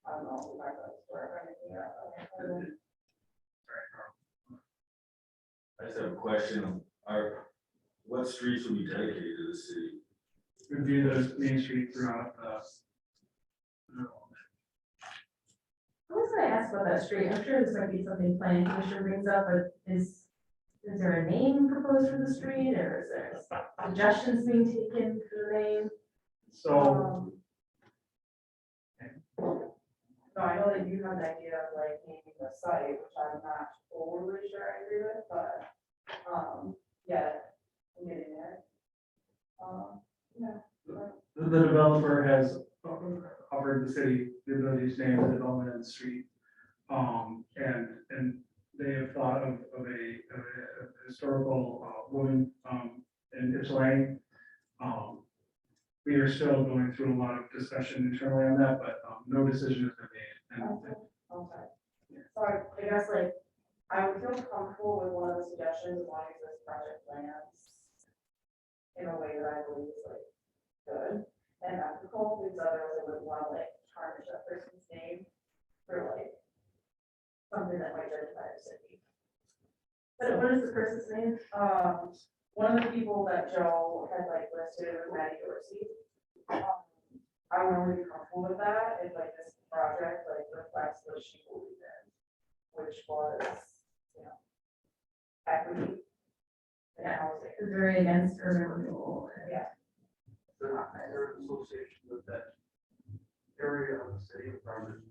I don't know, if I thought it was where I figure out. Okay. I just have a question, what streets will be dedicated to the city? Review those Main Street throughout I was gonna ask about that street, I'm sure this might be something planning commission brings up, but is there a name proposed for the street, or is there suggestions being taken for the name? so, So I know that you have an idea of like naming the site, which I'm not totally sure I agree with, but, yeah, I'm getting there. Yeah. the developer has offered the city the ability to name the development in the street. And they have thought of a historical woman in Ypsilanti. We are still going through a lot of discussion internally on that, but no decision has been made. And Okay. So I guess like, I would feel comfortable with one of the suggestions as long as this project lands in a way that I believe is like good and ethical, because otherwise I wouldn't want to like tarnish that person's name for like something that might identify the city. But what is the person's name? One of the people that Joe had like listed was Maddie Dorsey. I would only be comfortable with that if like this project like reflects what she believed in, which was, you know, equity. And housing. Is very against urban renewal. Yeah. Is there an association with that area of the city of Garden?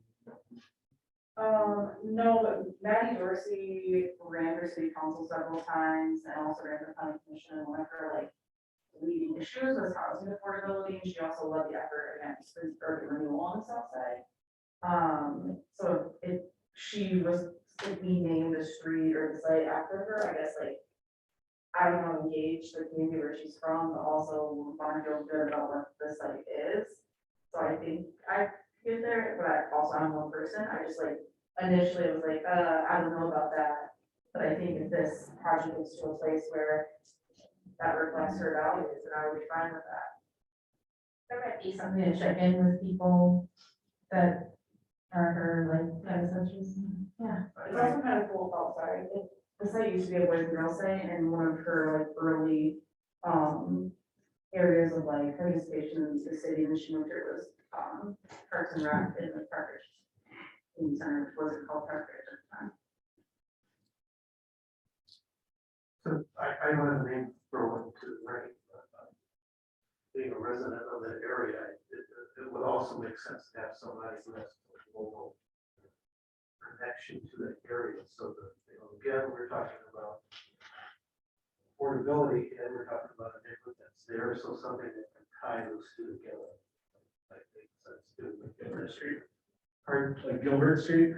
No, but Maddie Dorsey ran for city council several times and also ran for planning commission, and one of her like leading issues was housing affordability, and she also led the effort against the urban renewal on the south side. So she was, like, we named the street or the site after her, I guess, like, I don't want to engage the community where she's from, but also want to feel good about what the site is. So I think I get there, but also I'm one person, I just like, initially it was like, I don't know about that. But I think if this project gets to a place where that reflects her values, then I would be fine with that. There might be something to check in with people that are her like predecessors. Yeah. It's also kind of cool, oh, sorry, the site used to be a boys and girls site, and one of her like early, areas of like participation in the city when she moved here was, Parks and Rec in the Parkridge. In center, was it called Parkridge at the time? So I don't have a name for one to rank, but being a resident of that area, it would also make sense to have somebody who has a local connection to that area, so that, you know, again, we're talking about affordability, and we're talking about a neighborhood that's there, so something that can tie those two together. I think that's good. Gilbert Street. Or like Gilbert Street.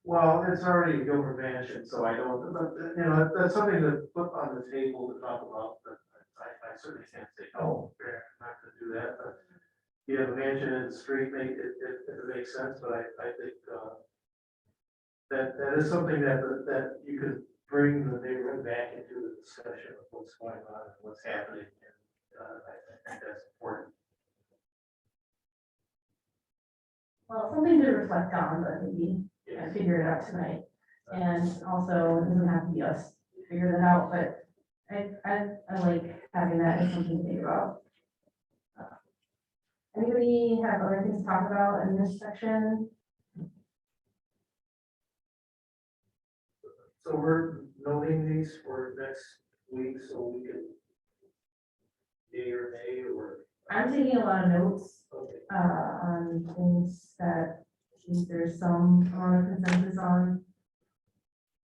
Well, it's already a Gilbert Mansion, so I don't, but, you know, that's something to put on the table to talk about, but I certainly can't say, oh, we're not gonna do that, but you have a mansion in the street, it makes sense, but I think, that is something that you could bring the neighborhood back into the discussion of what's going on and what's happening, and, I think that's important. Well, something to reflect on, but maybe I figure it out tonight. And also, it doesn't have to be us to figure that out, but I like having that as something to think about. Anybody have other things to talk about in this section? So we're noting these for next week, so we can yay or nay, or, I'm taking a lot of notes okay. on things that I think there's some amount of consensus on.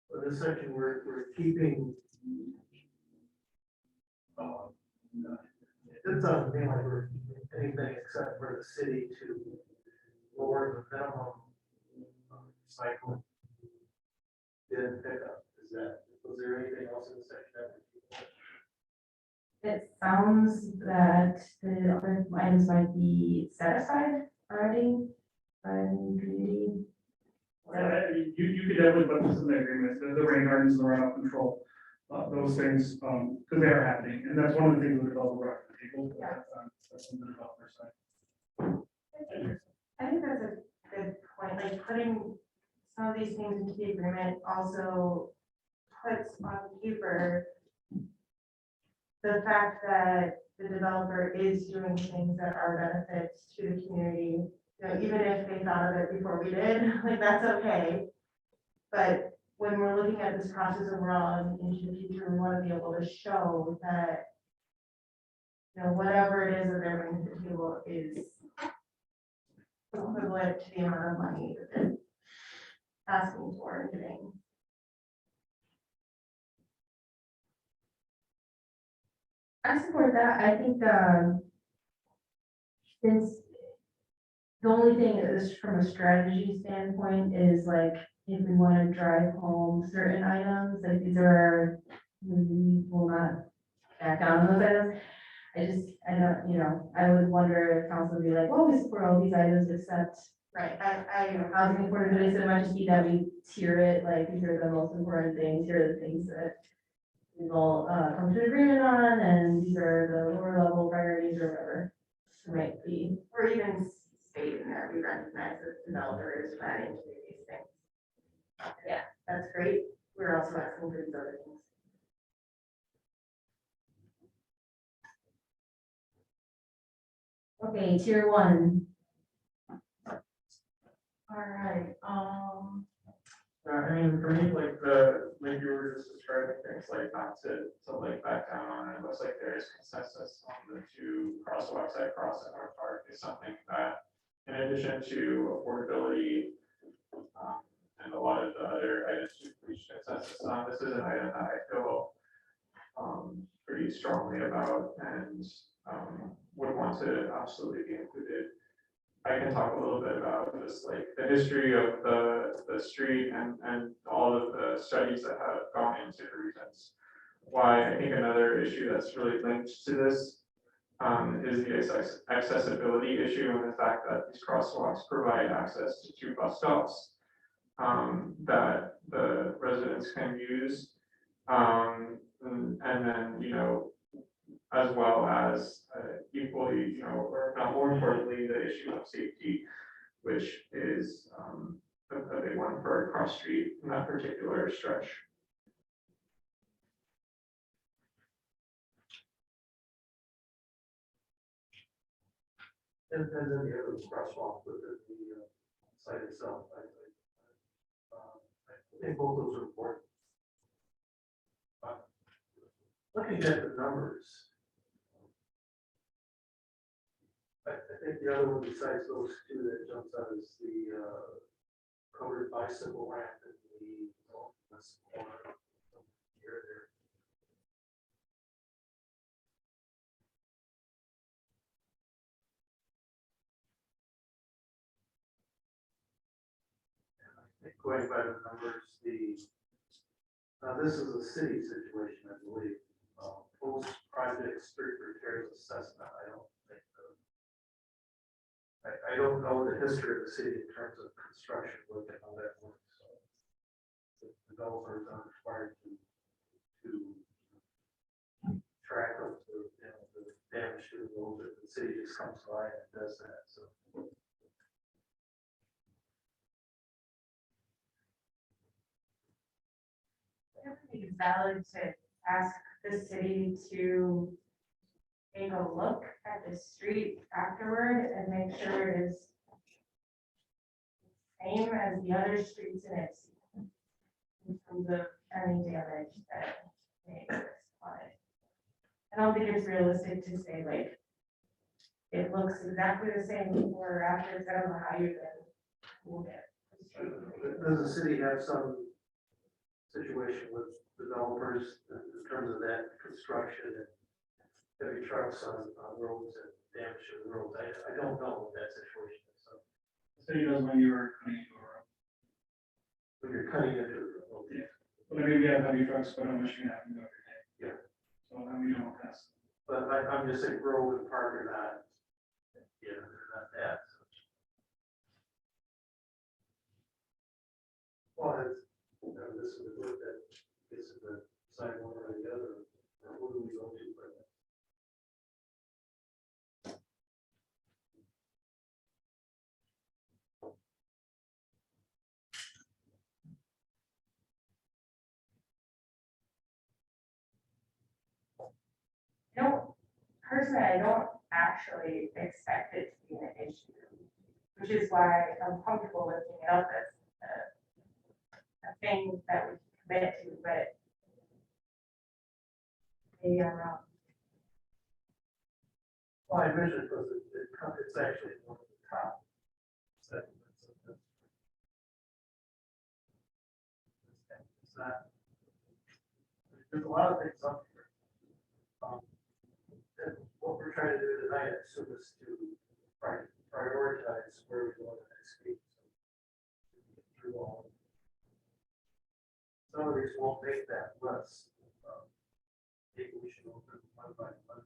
For this section, we're keeping. It doesn't mean like we're keeping anything except for the city to lower the minimum cycle. Didn't pick up, was there anything else in the section that? It sounds that the other items might be satisfied already by the community. You could definitely put this in the agreement, the rain gardens, the runoff control, those things, because they are happening, and that's one of the things that developer brought to the table. Yeah. That's on the developer side. I think that's a good point, like putting some of these things into the agreement also puts on paper the fact that the developer is doing things that are benefits to the community. You know, even if they thought of it before we did, like, that's okay. But when we're looking at this process overall and into the future, we want to be able to show that, you know, whatever it is that they're bringing to the table is equivalent to the amount of money that they're asking for and getting. I support that. I think, since the only thing is from a strategy standpoint is like, if we want to drive home certain items, like these are, we will not back down on those items. I don't, you know, I would wonder if council would be like, well, we support all these items except Right, housing affordability, so it might just be that we tier it, like, these are the most important things, here are the things that we've all come to an agreement on, and these are the lower level priorities or whatever. It might be, or even state in there, we recognize that developers planning to do these things. Yeah, that's great. We're also asking for these other things. okay, tier one. All right, I mean, for me, like like you were just describing things like not to like back down on it, it looks like there is consensus on the two crosswalks at Cross and North Park is something that, in addition to affordability, and a lot of the other items we've reached consensus on, this is an item that I feel pretty strongly about and would want to absolutely be included. I can talk a little bit about just like the history of the street and all of the studies that have gone into the reasons why. I think another issue that's really linked to this is the accessibility issue and the fact that these crosswalks provide access to 2 bus stops that the residents can use. And then, you know, as well as equally, you know, or not more importantly, the issue of safety, which is a big one for our cross street in that particular stretch. And then the other crosswalk with the site itself, I think both those are important. But looking at the numbers, I think the other one besides those 2 that jumps out is the covered bicycle ramp and the this corner here there. Going by the numbers, this is a city situation, I believe. Post-project street repairs assessment, I don't think, I don't know the history of the city in terms of construction work and how that works, so. The developers are required to track of the, you know, the damage to the road, and the city just comes by and does that, so. I think it's valid to ask the city to take a look at the street afterward and make sure it is same as the other streets in it in terms of any damage that may exist on it. I don't think it's realistic to say like it looks exactly the same before or after, because I don't know how you then move it. Does the city have some situation with developers in terms of that construction and heavy trucks on roads and damage to the roads? I don't know what that situation is, so. The city does when you're cutting into a road. When you're cutting into the road. Yeah. But maybe we have heavy trucks, but on Michigan Avenue every day. Yeah. So then we don't test. But I'm just saying road and park are not, yeah, they're not that. So. Well, this is the group that gets in the side one or the other, or who do we go to for that? Personally, I don't actually expect it to be an issue, which is why I'm comfortable lifting it up as a thing that we commit to, but maybe I'm wrong. Well, I mentioned because it's actually one of the top segments of this. It's not, there's a lot of things up here. And what we're trying to do tonight, I assume, is to prioritize where we go in the next week. Through all. Some of these won't make that list. Maybe we should open one by one.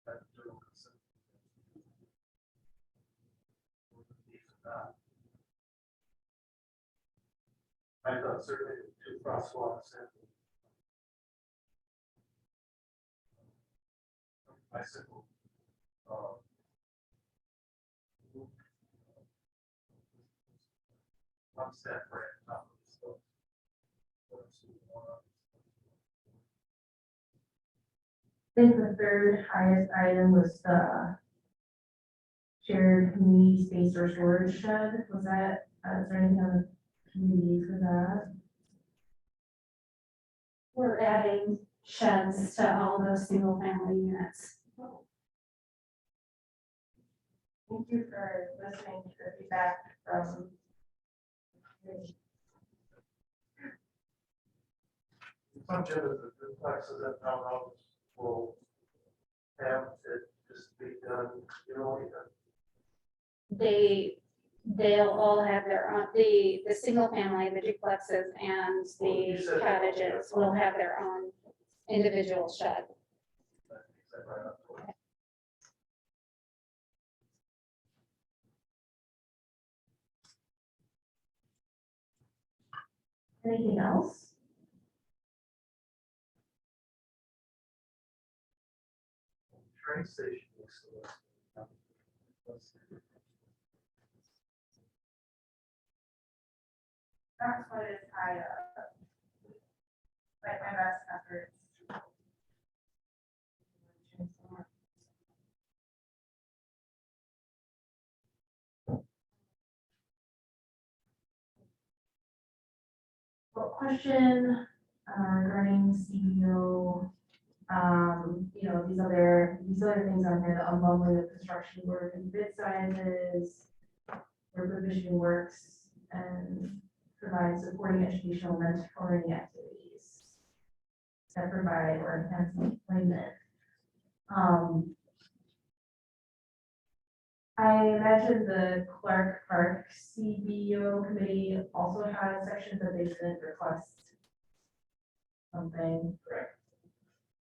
That's general consent. I thought certainly the 2 crosswalks and bicycle. One step right on top of the slope. I think the 3rd highest item was the shared community space or storage shed. Was that, is there any kind of community for that? We're adding sheds to all those single family units. Thank you for listening to the feedback from. Some gym is a good duplexes and townhouses will have it just be done, you know, They'll all have their own, the single family, the duplexes and Well, you the said- cottages will have their own individual shed. Anything else? Train station. next to it. That's what is like my best efforts. Well, question regarding CEO, these other things on here, the unbundling of construction work and bid sizes, where provision works and provide supporting educational mentoring activities that provide or enhance employment. I imagine the Clark Park CBO committee also has sections that they didn't request something. Correct.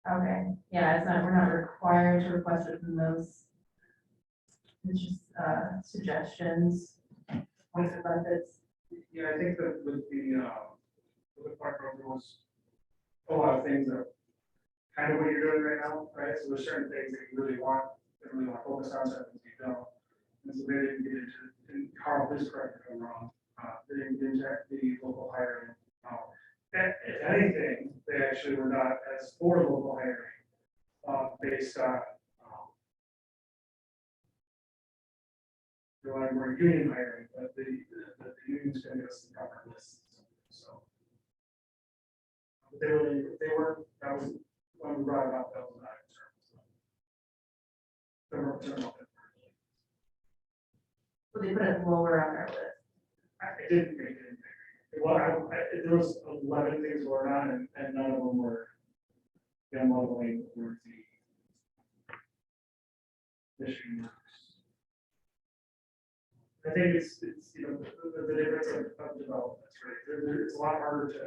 Okay, yeah, we're not required to request it from those. It's just, suggestions, points of benefits. Yeah, I think that with the park program was a lot of things that kind of what you're doing right now, right? So there's certain things that you really want to focus on, certain things you don't. And so they didn't get into, and Carl, please correct me if I'm wrong, they didn't get into the local hiring. If anything, they actually were not as for local hiring, based on, they wanted more union hiring, but the union's gonna get us the proper list, so. But they were, that was, when we brought it up, that was not a concern. So they put it lower on their list. It didn't make it. Well, there was 11 things going on and none of them were modeling towards the issue. I think it's, the difference of developments, right? It's a lot harder to.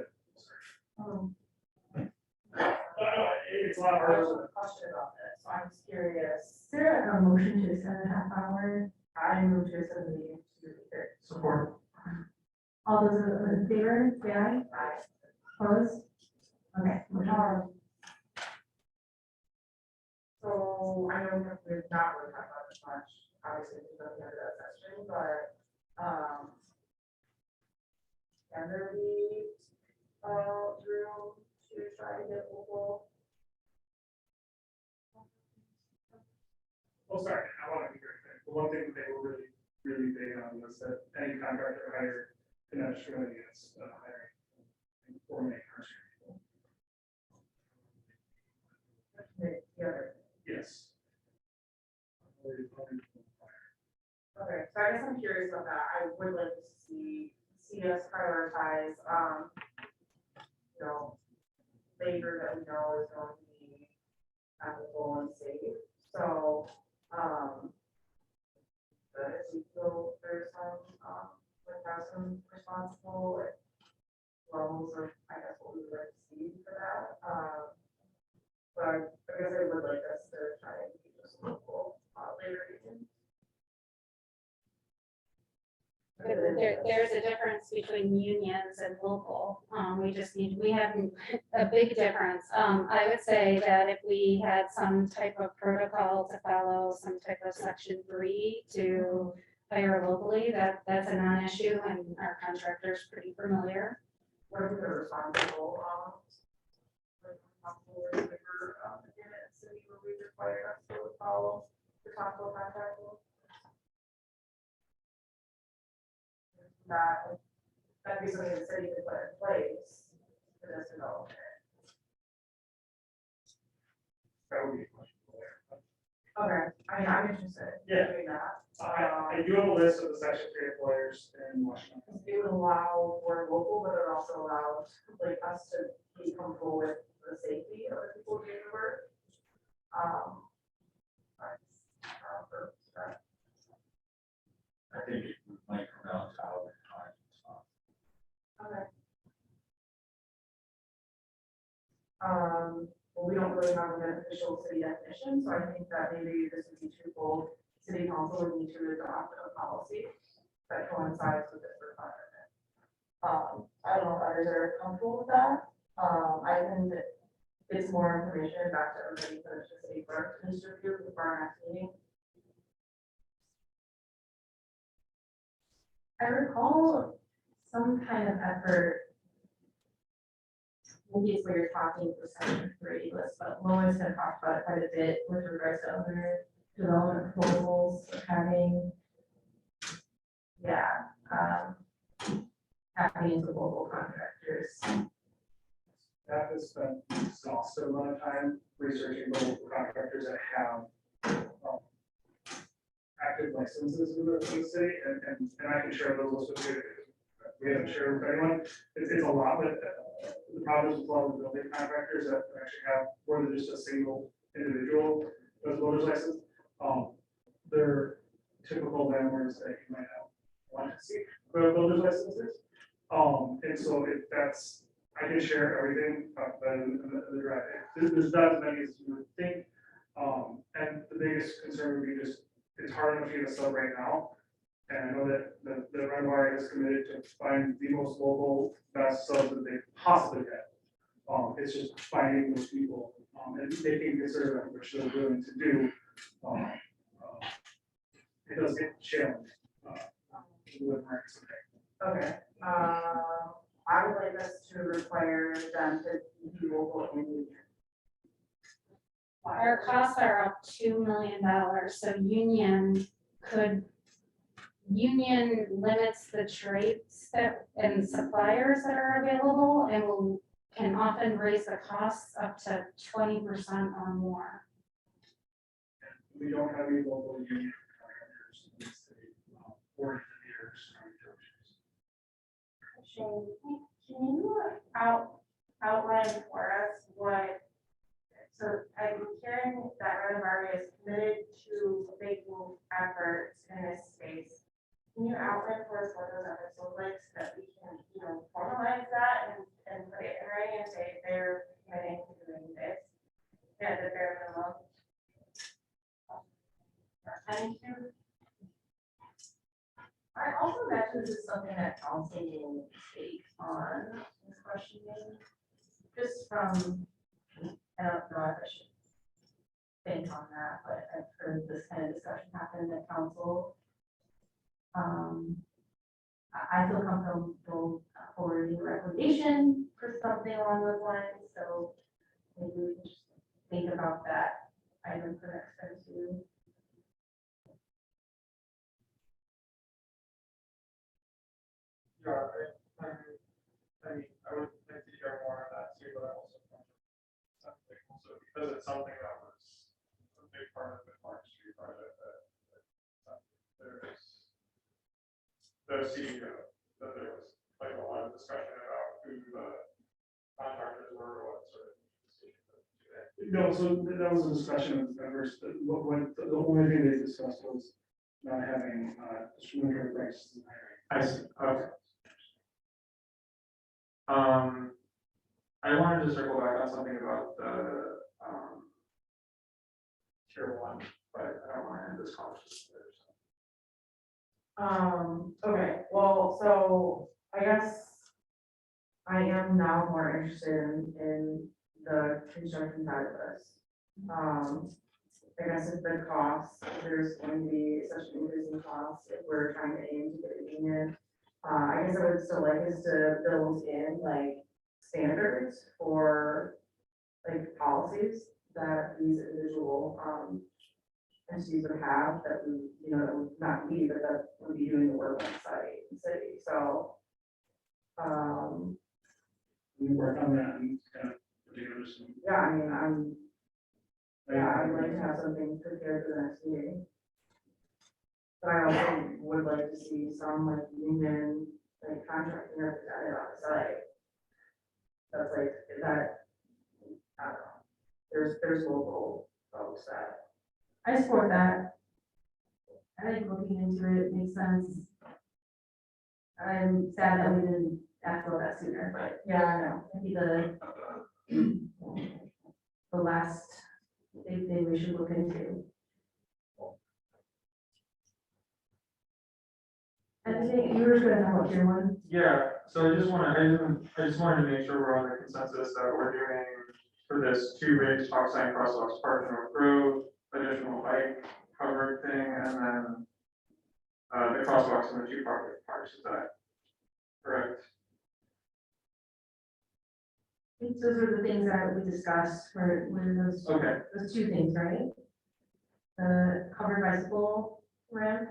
It's a lot I harder. have a question about this, so I'm just curious. Is there a motion to extend a half hour? I moved to extend the meeting to the third. Support. All those in favor, say aye. Aye. Opposed? Okay, motion carries. So I know we've not really talked about this much, obviously, we don't have that session, but, can there be, room to try to get local? Well, sorry, I want to be very clear. The one thing that they were really, really big on was that any contractor hired can have discriminate against hiring or make people. The other. Yes. Okay, so I guess I'm curious about that. I would like to see us prioritize, labor that we know is going to be ethical and safe. So, if we feel there's some, have some responsible levels of, I guess, what we would like to see for that. But I guess I would like us to try and keep this local, labor union. There's a difference between unions and local. We have a big difference. I would say that if we had some type of protocol to follow, some type of section 3 to hire locally, that's a non-issue and our contractor's pretty familiar. What if they're responsible, labor, in a city where we require us to follow responsible contracting? That'd be something the city could put in place for this development. That would be a question there. Okay, I mean, I'm interested in Yeah. doing that. I do have a list of the section 3 employers in Washington. It would allow for local, but it also allows like us to be comfortable with the safety of the people doing the work. For that. I think it might come down to how the time is on. Okay. Well, we don't really have an official city definition, so I think that maybe this would be twofold. City council would need to adopt a policy that coincides with this requirement. I don't know if others are comfortable with that. I can get some more information back to everybody for the city clerk to distribute before our next meeting. I recall some kind of effort. Maybe it's where you're talking for section 3 list, but Lois had talked about it quite a bit with regards to other development proposals of having. Tapping into local contractors. That has spent an exhaustive amount of time researching local contractors that have active licenses in the city, and I can share those with you. We haven't shared with anyone. It's a lot, but the problem is with a lot of the building contractors that actually have more than just a single individual as builder's license. They're typical landlords that you might not want to see for builder's licenses. And so if that's, I can share everything, the draft. There's not as many as you would think. And the biggest concern would be just, it's hard enough to get a sub right now. And I know that the Renbar is committed to find the most local, best subs that they possibly can. It's just finding those people, and they can consider them, which they're willing to do. It does get challenging. With ranks today. Okay, I would like us to require them to be local and union. Our costs are up $2 million, so union limits the trades that and suppliers that are available and can often raise the costs up to 20% or more. We don't have any local union contractors in the city, or engineers. Shane, can you outline for us what, so I'm hearing that Renbar is committed to making efforts in this space. Can you outline for us what those efforts look like so that we can, formalize that and put it in writing and say they're committing to doing this at the bare minimum? Thank you. I also imagine this is something that council will take on this questioning, just from, I don't know if I should think on that, but I've heard this kind of discussion happen at council. I feel comfortable forwarding a recommendation for something along those lines, so maybe we can just think about that item for next time too. Yeah, I would like to hear more on that too, but I also because it's something that was a big part of the Clark Street project that there is the CEO, that there was like a lot of discussion about who the contractors were, what sort of. No, so that was a discussion of members, the only thing they discussed was not having discriminatory practices in hiring. I see, okay. I wanted to circle back on something about the tier 1, but I don't want to end this conversation there. Okay, well, so I guess I am now more interested in the construction side of this. I guess if the cost, there's going to be such an increase in cost if we're trying to aim to get a union. I guess I would still like us to build in like standards for like policies that these individual entities would have that we, that would not be, but that would be doing the work on site in the city. So, We work on that and kind of put together some. yeah, I mean, I'd like to have something prepared for the next meeting. But I also would like to see some like union, like contracting representative on the site. That's like, that there's local folks that. I support that. I think looking into it makes sense. I'm sad that we didn't act on that sooner, but Yeah, I know. maybe the last big thing we should look into. Anything, you were just gonna talk about your one? Yeah, so I just wanted to make sure we're on the consensus that we're doing for this 2 big stop sign crosswalks, Park and North Grove, additional bike covered thing, and then the crosswalks in the 2 parks, is that correct? I think those are the things that we discussed for, those Okay, those 2 things, right? The covered bicycle ramp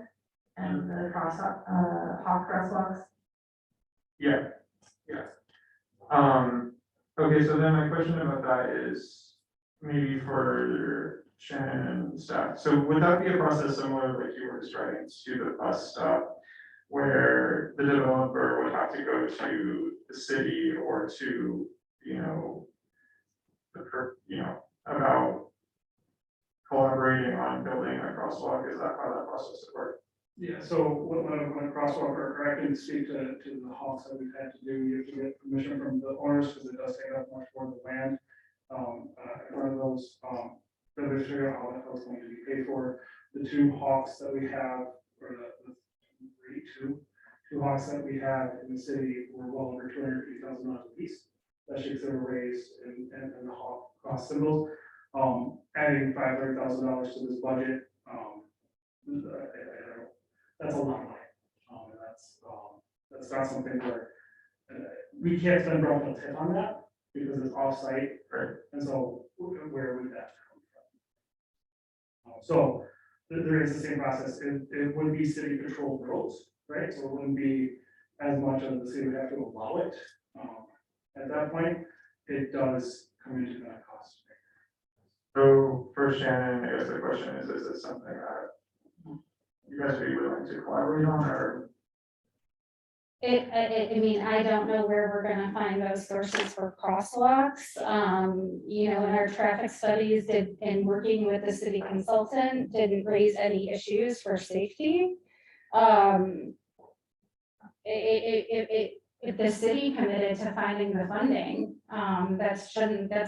and the hawk crosswalks. yeah, yeah. Okay, so then my question about that is maybe for Shannon and staff. So would that be a process similar like you were describing to the bus stop? Where the developer would have to go to the city or to, about collaborating on building a crosswalk? Is that how that process would work? Yeah, so when a crosswalk, or I can speak to the hawks that we've had to do, you have to get permission from the owners, because it does take up much more of the land. In front of those, then we figure out how that was going to be paid for. The 2 hawks that we have, or the two hawks that we have in the city were well over $250,000 a piece. Especially if they were raised and the hawk cost symbols. Adding $500,000 to this budget, that's a lot of money. And that's not something where we can't spend brownfield TIF on that because it's off-site, right? And so where would that come from? So there is the same process. It would be city controlled roads, right? So it wouldn't be as much as the city would have to allow it. At that point, it does come into that cost. So for Shannon, I guess the question is this something that you guys would be willing to collaborate on, or? I mean, I don't know where we're gonna find those sources for crosswalks. In our traffic studies and working with the city consultant, didn't raise any issues for safety. If the city committed to finding the funding, that's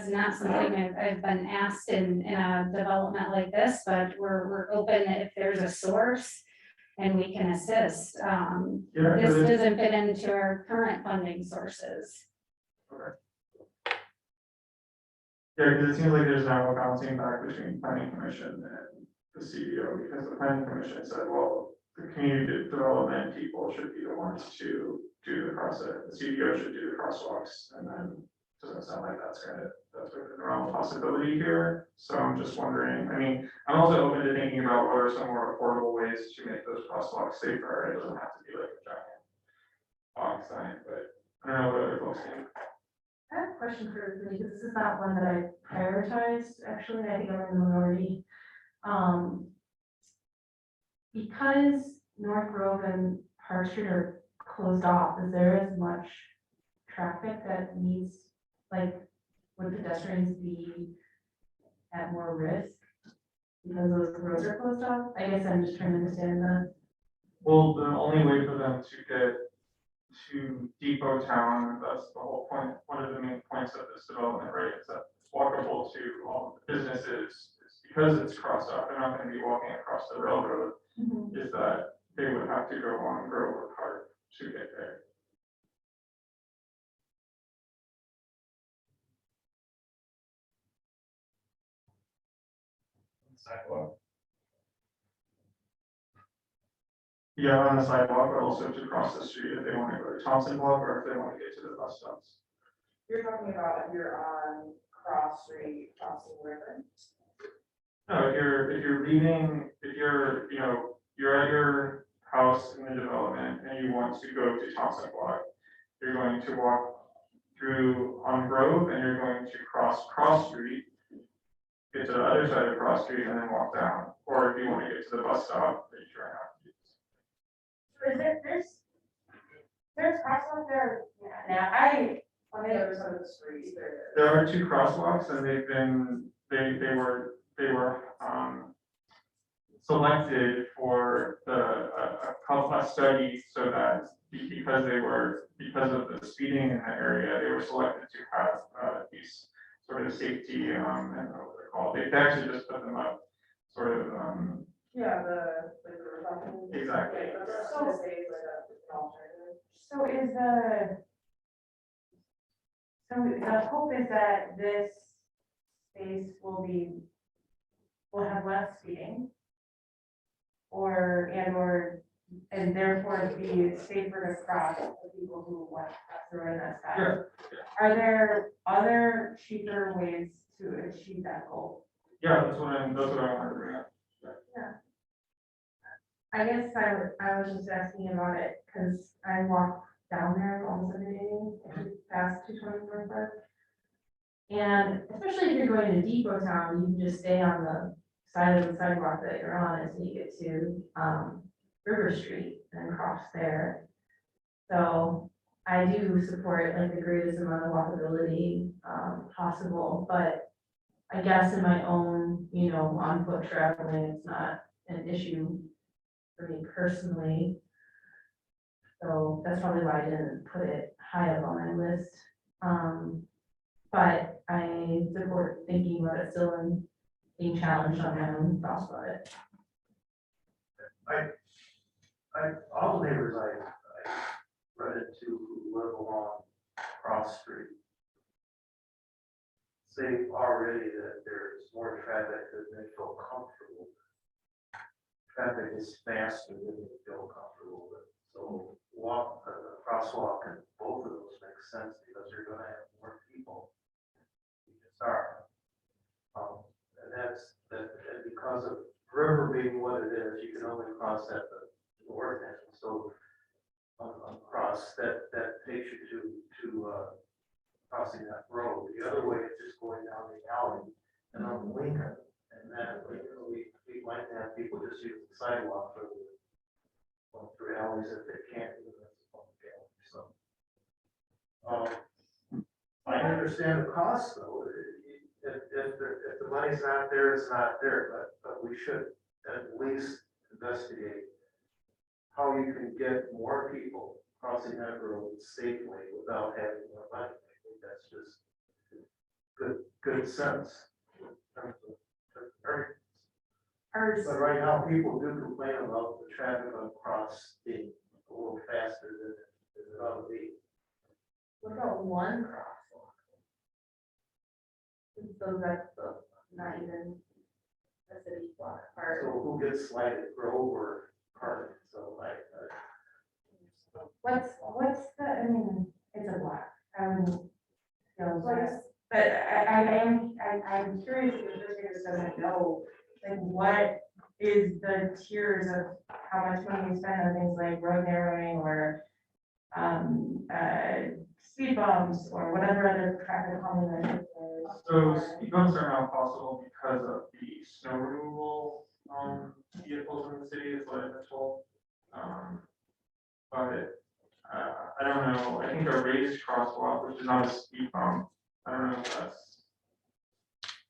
not something I've been asked in a development like this, but we're open if there's a source and we can assist. This doesn't fit into our current funding sources. Yeah, because it seems like there's now a balancing back between planning commission and the CEO, because the planning commission said, well, the community development people should be the ones to do the process, the CEO should do the crosswalks, and then it doesn't sound like that's within the realm of possibility here. So I'm just wondering, I mean, I'm also open to thinking about what are some more affordable ways to make those crosswalks safer. It doesn't have to be like a giant box sign, but I don't know what other folks think. I have a question for me, because this is not one that I prioritized, actually. I think I'm in the minority. Because North Grove and Park Street are closed off, is there as much traffic that needs, like, would pedestrians be at more risk because those roads are closed off? I guess I'm just trying to understand that. Well, the only way for them to get to Depot Town, that's the whole point, one of the main points of this development, right, is that it's walkable to all the businesses. It's because it's crossed off, they're not gonna be walking across the railroad, is that they would have to go on Grover Park to get there. Sidewalk. Yeah, on the sidewalk, but also to cross the street if they want to go to Thompson Block or if they want to get to the bus stops. You're talking about if you're on Cross Street, crossing the river? No, if you're leaving, if you're, you're at your house in the development and you want to go to Thompson Block, you're going to walk through on Grove and you're going to cross Street, get to the other side of Cross Street and then walk down. Or if you want to get to the bus stop, that you try not to use. Is there's crosswalk there? Yeah, now on the other side of the street, There are 2 crosswalks and they've been they were selected for a study so that because of the speeding in that area, they were selected to have these sort of safety, I don't know what they're called. They actually just put them up, sort of, Yeah, like the Republican. Exactly. Yeah, that's So- what they say, like, an alternative. So the hope is that this space will have less speeding. And therefore be safer to cross for people who want to pass through in that side. Yeah. Are there other cheaper ways to achieve that goal? yeah, that's what I wanted to bring up. I guess I was just asking about it because I walk down there almost every day, past 224 Park. And especially if you're going to Depot Town, you can just stay on the side of the sidewalk that you're on until you get to River Street and cross there. So I do support like the greatest amount of walkability possible, but I guess in my own, on foot traveling, it's not an issue for me personally. So that's probably why I didn't put it high up on my list. But I support thinking about it still and being challenged on my own thoughts about it. All the neighbors I run into who live along Cross Street say already that there's more traffic than they feel comfortable with. Traffic is faster than they feel comfortable with. So crosswalk and both of those make sense because you're gonna have more people. You just are. And because of river being what it is, you can only cross at the north end. So across that takes you to crossing that road. The other way is just going down the alley and on Lincoln. And then we like to have people just use the sidewalk for going through alleys if they can't, even if it's a public alley. So I understand the cost though. If the money's not there, it's not there, but we should at least investigate how you can get more people crossing that road safely without having more money. I think that's just good sense. But right now, people do complain about the traffic on Cross being a little faster than it ought to be. What about one crosswalk? So that's not even a city block part. So who gets slighted, Grove or Park? So What's I mean, it's a block. But I'm curious if the district doesn't know, like, what is the tiers of how much money you spend on things like road narrowing or speed bumps or whatever other traffic calming measures there is. So speed bumps are not possible because of the snow removal, vehicles in the city is what I've been told. But, I don't know, I think a raised crosswalk, which is not a speed bump, I don't know if that's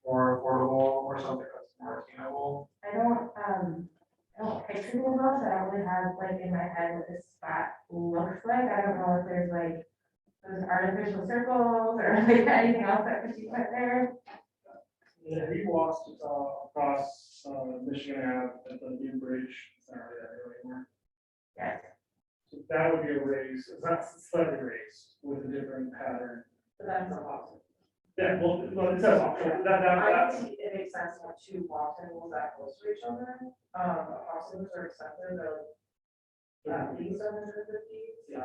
more affordable or something that's more attainable. I don't picture things else, I don't really have like in my head what this spot looks like. I don't know if there's like those artificial circles or like anything else that could be put there. Yeah, he walks across Michigan Ave at the new bridge, it's not really that area anymore. Yes. So that would be a raise, it's not slightly raised with a different pattern. But that's not possible. Yeah, well, it says optional, I think it makes sense to have two walk tables that close to each other. Hostels are expensive, they're at least $150,000.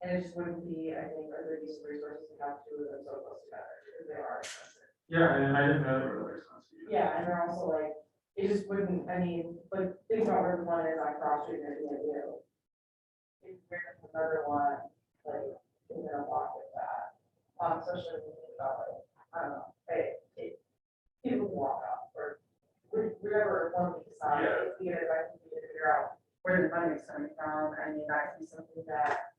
And it just wouldn't be, I think, a good use of resources to have two of them so close together, because they are expensive. Yeah, and I didn't know they were really expensive. Yeah, and they're also like, it just wouldn't, I mean, like, think about where the one is on Cross Street and the new. If there's another one, like, in a block like that, especially when you think about like, I don't know, people can walk up, or whatever one we decide, if we get it, I think we need to figure out where the money is coming from. I mean, that could be something that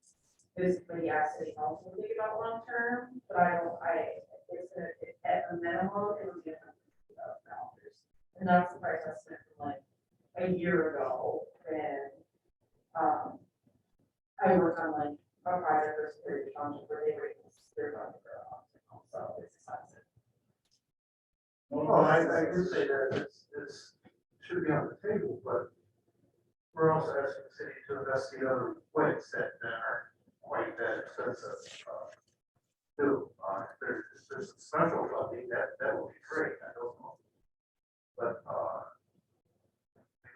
is maybe as city council to think about long term, but I it's gonna, at a minimum, it would be $150,000. And that's the price estimate from like a year ago when, I worked on like a project for Superior Township where they raised their budget for a hospital, so it's expensive. Well, I do say that it's, should be on the table, but we're also asking the city to investigate other ways that aren't quite that expensive. If there's some special funding, that will be great, I don't know. But, I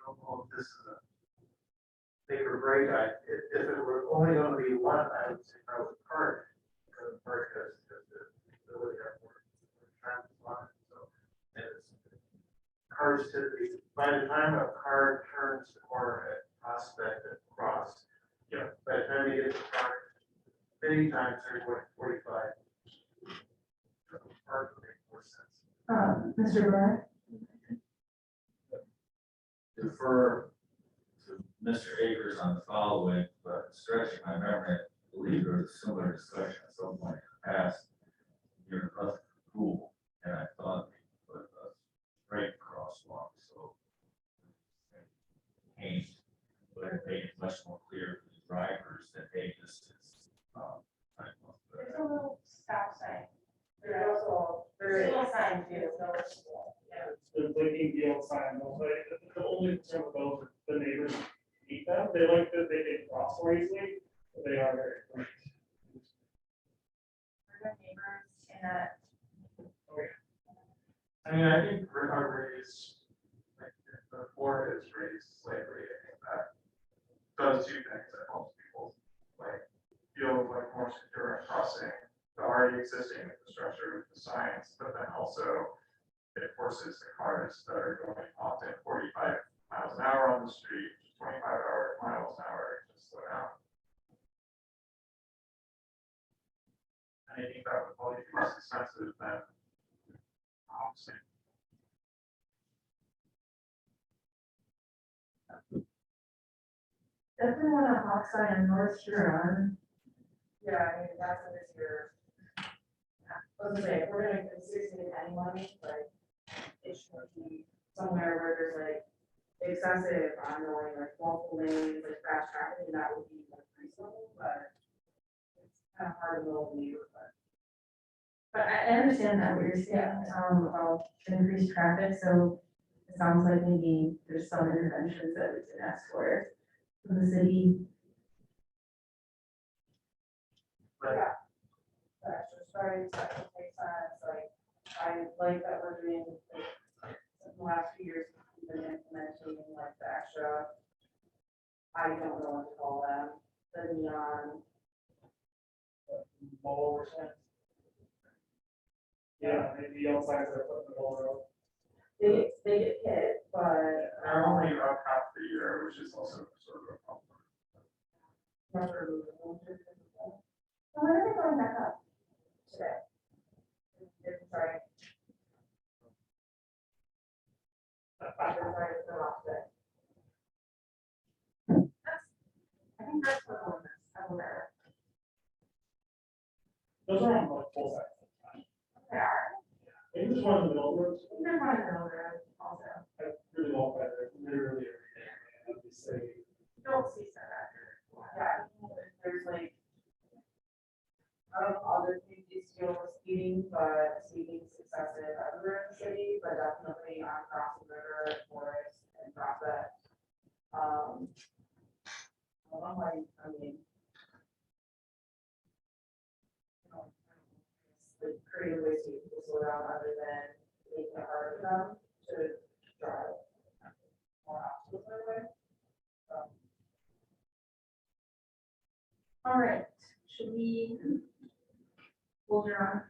don't know if this is a make or break. If it were only gonna be one, I would say I would park, because the park has the ability to have more traffic on it, so. It's cars typically, by the time a car turns the corner at Prospect and Cross, by the time you get to the park, many times there's 45. Park would make more sense. Mr. Burr? Defer to Mr. Akers on the following, but stretching my memory, I believe there was a similar discussion at some point in the past. You're a pool, and I thought we put a straight crosswalk, so. Paint, but it made it much more clear for the drivers that, hey, this is, There's a little stop sign. There's also, There's a there's little sign too. The blinking yield sign, the only concern with those are the neighbors eat them. They like that they can cross more easily, but they are very. bright. We're good neighbors in that. I mean, I think recoveries, like, if the board is raised slightly, I think that does two things, that helps people, like, feel like more secure in crossing the already existing infrastructure with the signs, but then also it forces the cars that are going often 45 miles an hour on the street, 25 miles an hour, to slow down. And I think that would probably be less expensive than housing. Definitely want a hawk sign in North Huron. Yeah, I mean, that's what this year. I was gonna say, if we're gonna seriously get any money, like, it should be somewhere where there's like excessive ongoing, like multiple lanes, like fast traffic, and that would be like reasonable, but it's kind of hard to know the neighborhood. But I understand that what you're saying, about increased traffic, so it sounds like maybe there's some interventions that we can ask for from the city. Yeah. That's just starting to make sense, like, I like that we're doing, like, in the last few years, we've been implementing like the extra. I don't know what to call them, the neon, Mobile percent. Yeah, maybe outside of the whole road. they get hit, but. They're only up half the year, which is also sort of a problem. So when are they going back up today? Sorry. Sorry, it's the last day. I think that's what one is, I'm aware. Those are on like full size. They are. Maybe there's one in the middle roads. They're running over also. I really walk by there literally every day. And I'd be saying, You don't see that after. Yeah, there's like. I don't know, other communities deal with speeding, but speeding's excessive everywhere in the city, but definitely on Crossing River, Forest, and Prospect. I don't know why, I mean. Like creative ways to get people slow down other than making it hard for them to drive. More obstacles their way. All right, should we hold your on?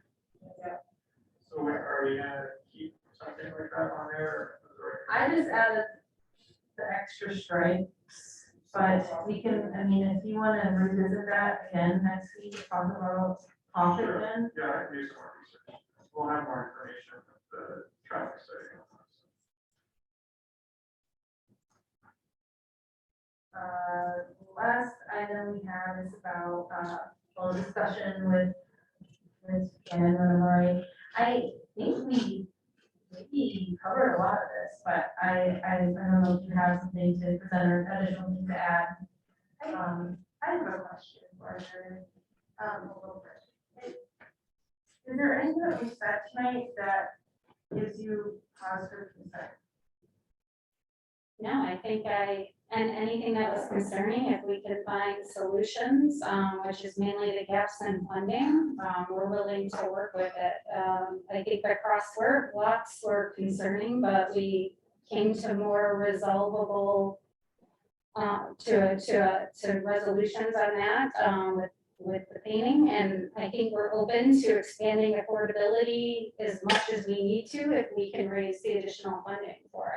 Yeah. So are we gonna keep something like that on there? I just added the extra stripes, but we can, I mean, if you want to revisit that again next week, talk about profit Sure. then. Yeah, I can do some more research. We'll have more information with the traffic study. on this. Last item we have is about, discussion with Ms. Shannon or Lori. I think we covered a lot of this, but I don't know if you have something to present or additional thing to add. I have a question for her. A little bit. Is there anything that we said tonight that gives you positive concern? No, I think and anything that was concerning, if we could find solutions, which is mainly the gaps in funding, we're willing to work with it. I think the crossword blocks were concerning, but we came to more resolvable to resolutions on that, with the painting, and I think we're open to expanding affordability as much as we need to if we can raise the additional funding for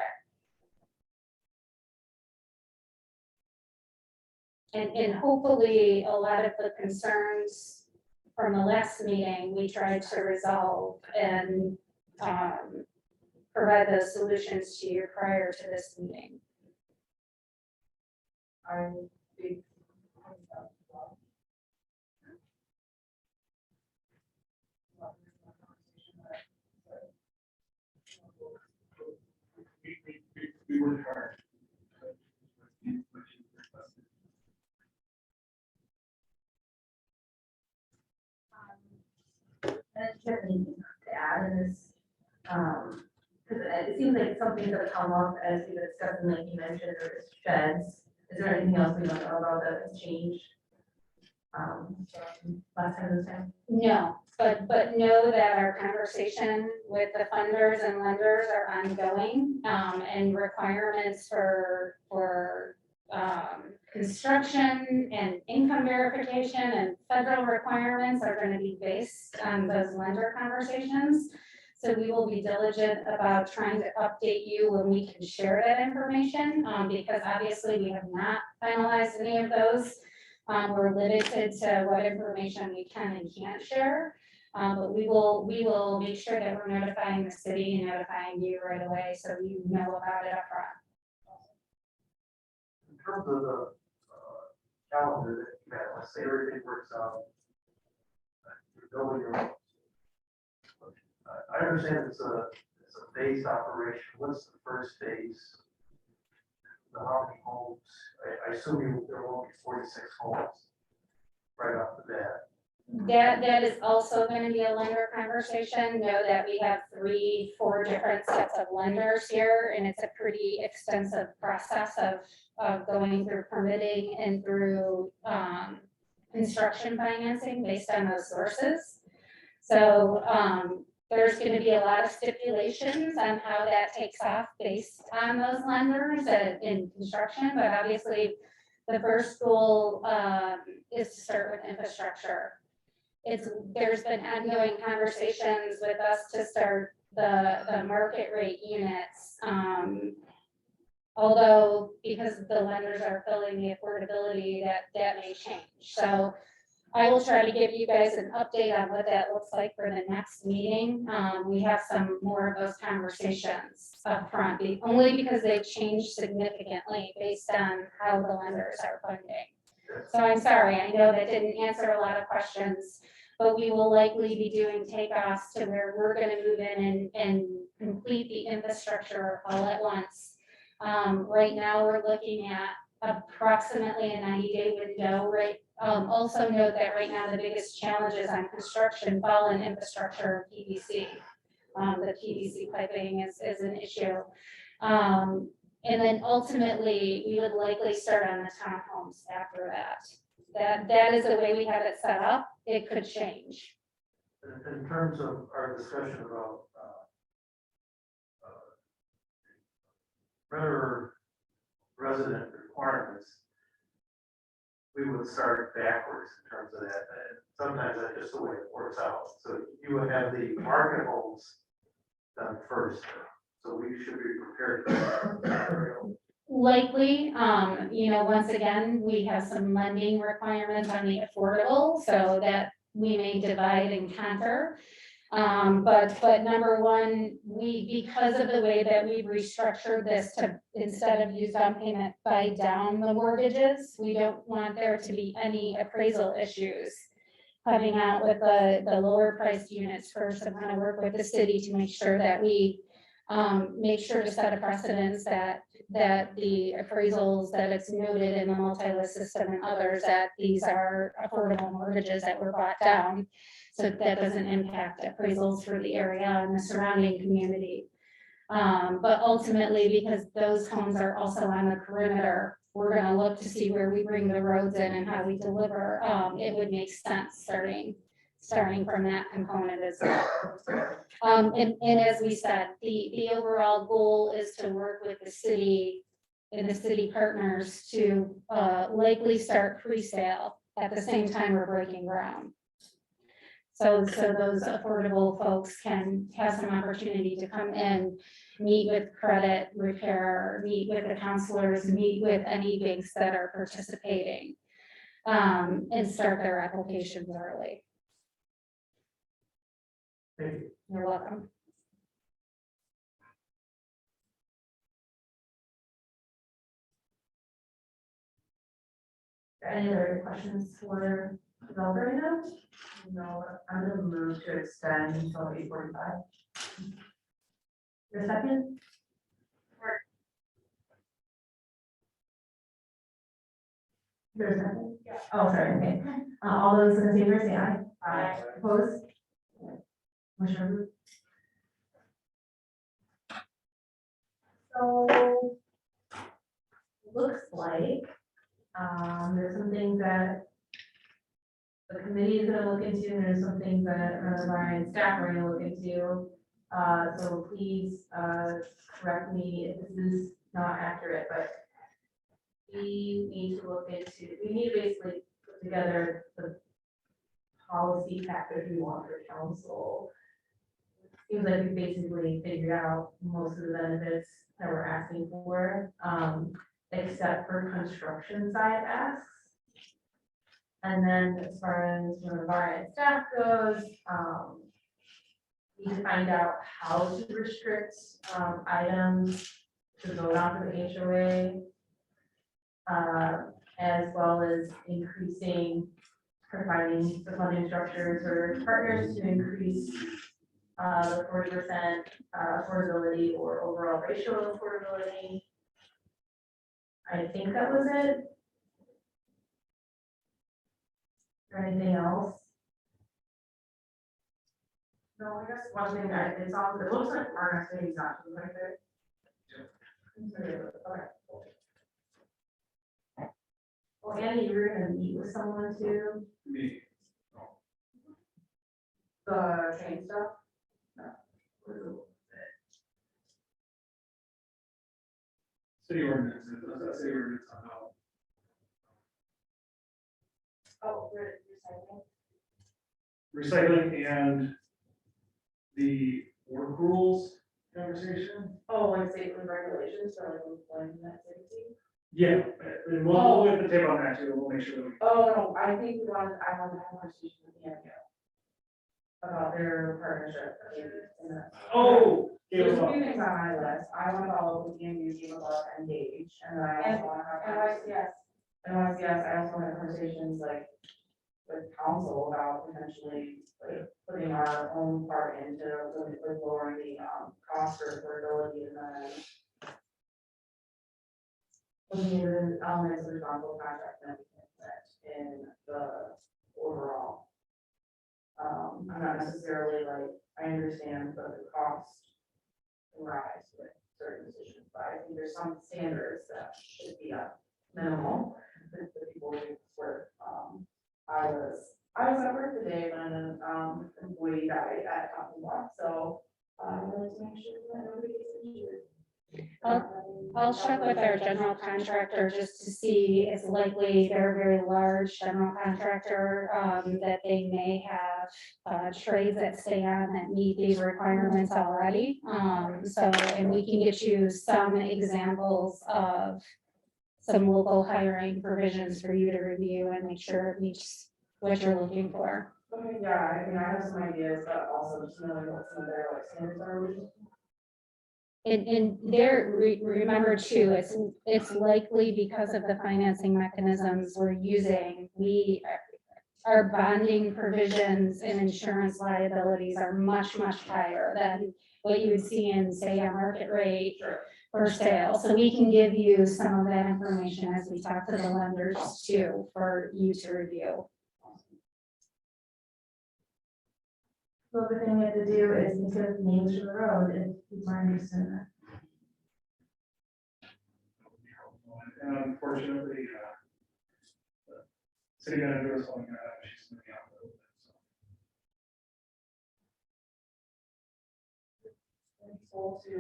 it. And hopefully, a lot of the concerns from the last meeting, we tried to resolve and provide those solutions to you prior to this meeting. I think. We worked hard. And do you have anything to add in this? Because it seems like something that come up as we discussed, and like you mentioned, or sheds. Is there anything else we don't know about that has changed? From last time this time? No, but know that our conversation with the funders and lenders are ongoing, and requirements for construction and income verification and federal requirements are gonna be based on those lender conversations. So we will be diligent about trying to update you when we can share that information, because obviously we have not finalized any of those. We're limited to what information we can and can't share. But we will make sure that we're notifying the city and notifying you right away, so you know about it upfront. In terms of the calendar that you have, let's say everything works out. You're building your house. I understand it's a phased operation. What's the first phase? How many homes? I assume there won't be 46 homes right off the bat. That is also going to be a lender conversation. Know that we have 3-4 different sets of lenders here, and it's a pretty extensive process of going through permitting and through construction financing based on those sources. So there's going to be a lot of stipulations on how that takes off based on those lenders in construction, but obviously the first goal is to start with infrastructure. There's been ongoing conversations with us to start the market rate units. Although because the lenders are filling the affordability, that may change. So I will try to give you guys an update on what that looks like for the next meeting. We have some more of those conversations up front, only because they've changed significantly based on how the lenders are funding. So I'm sorry, I know that didn't answer a lot of questions, but we will likely be doing takeoffs to where we're gonna move in and complete the infrastructure all at once. Right now, we're looking at approximately a 90-day window, right? Also note that right now, the biggest challenges on construction fall in infrastructure and PVC. The PVC piping is an issue. And then ultimately, we would likely start on the townhomes after that. That is the way we have it set up. It could change. In terms of our discussion about renter resident requirements, we would start backwards in terms of that. And sometimes that's just the way it works out. So you would have the market homes done first. So we should be prepared for that. Likely, once again, we have some lending requirements on the affordable, so that we may divide and conquer. But number one, because of the way that we've restructured this to, instead of use down payment, buy down the mortgages, we don't want there to be any appraisal issues coming out with the lower priced units first. I'm gonna work with the city to make sure that we make sure to set a precedence that the appraisals, that it's noted in the multi-list system and others, that these are affordable mortgages that were bought down. So that doesn't impact appraisals for the area and the surrounding community. But ultimately, because those homes are also on the perimeter, we're gonna look to see where we bring the roads in and how we deliver. It would make sense starting from that component as well. And as we said, the overall goal is to work with the city and the city partners to likely start pre-sale at the same time we're breaking ground. So those affordable folks can have some opportunity to come in, meet with credit repair, meet with the counselors, meet with any banks that are participating, and start their applications early. Thank you. You're welcome. Any other questions for developer right now? No, I'm gonna move to extend until 8:45. Your second? There's a second? Yeah. Oh, sorry, okay. All those in favor say aye. Aye. Opposed? Motion approved. So, looks like, there's some things that the committee is gonna look into, and there's some things that Ryan and staff are gonna look into. So please, correct me if this is not accurate, but we need to look into, we need to basically put together the policy package we want for council. Seems like we basically figured out most of the benefits that we're asking for, except for construction side asks. And then as far as the Ryan staff goes, we need to find out how to restrict, items to vote on for the HOA. As well as increasing, providing the funding structures for partners to increase the 40% affordability or overall ratio of affordability. I think that was it. Or anything else? No, I guess one thing it looks like our next meeting's not too like that. Okay. Well, Annie, you were gonna meet with someone too. Me. The chain stuff. City ordinances, that's a city ordinance on how. Oh, we're recycling. Recycling and the work rules conversation. Oh, like safety regulations for like employment safety. Yeah, and we'll at the table on that too, we'll make sure that we. Oh, no, I think I want to have a conversation with the about their partnership. Oh. There's a few things on my list. I want to follow up with the MU about engage, and then I also want to have. NYCS, I also want to have conversations like with council about potentially like putting our own part into like lowering the cost for affordability, and then looking at the elements of responsible contract that we can put in the overall. I'm not necessarily like, I understand that the cost can rise with certain decisions, but I think there's some standards that should be a minimal. The people who work, I was at work today when an employee died at Compton Block, so I wanted to make sure that nobody gets injured. I'll check with our general contractor just to see, it's likely they're a very large general contractor, that they may have trades that stay on that meet these requirements already. So, and we can get you some examples of some local hiring provisions for you to review and make sure it meets what you're looking for. Okay, yeah, I mean, I have some ideas, but also just knowing what some of their like standards are. And there, remember too, it's likely because of the financing mechanisms we're using, our bonding provisions and insurance liabilities are much, much higher than what you would see in, say, a market rate for sale. So we can give you some of that information as we talk to the lenders too, for you to review. The other thing we have to do is think of names for the road and people are interested in that. And unfortunately, the city manager is only gonna have, she's moving out a little bit, so. It'd be cool to,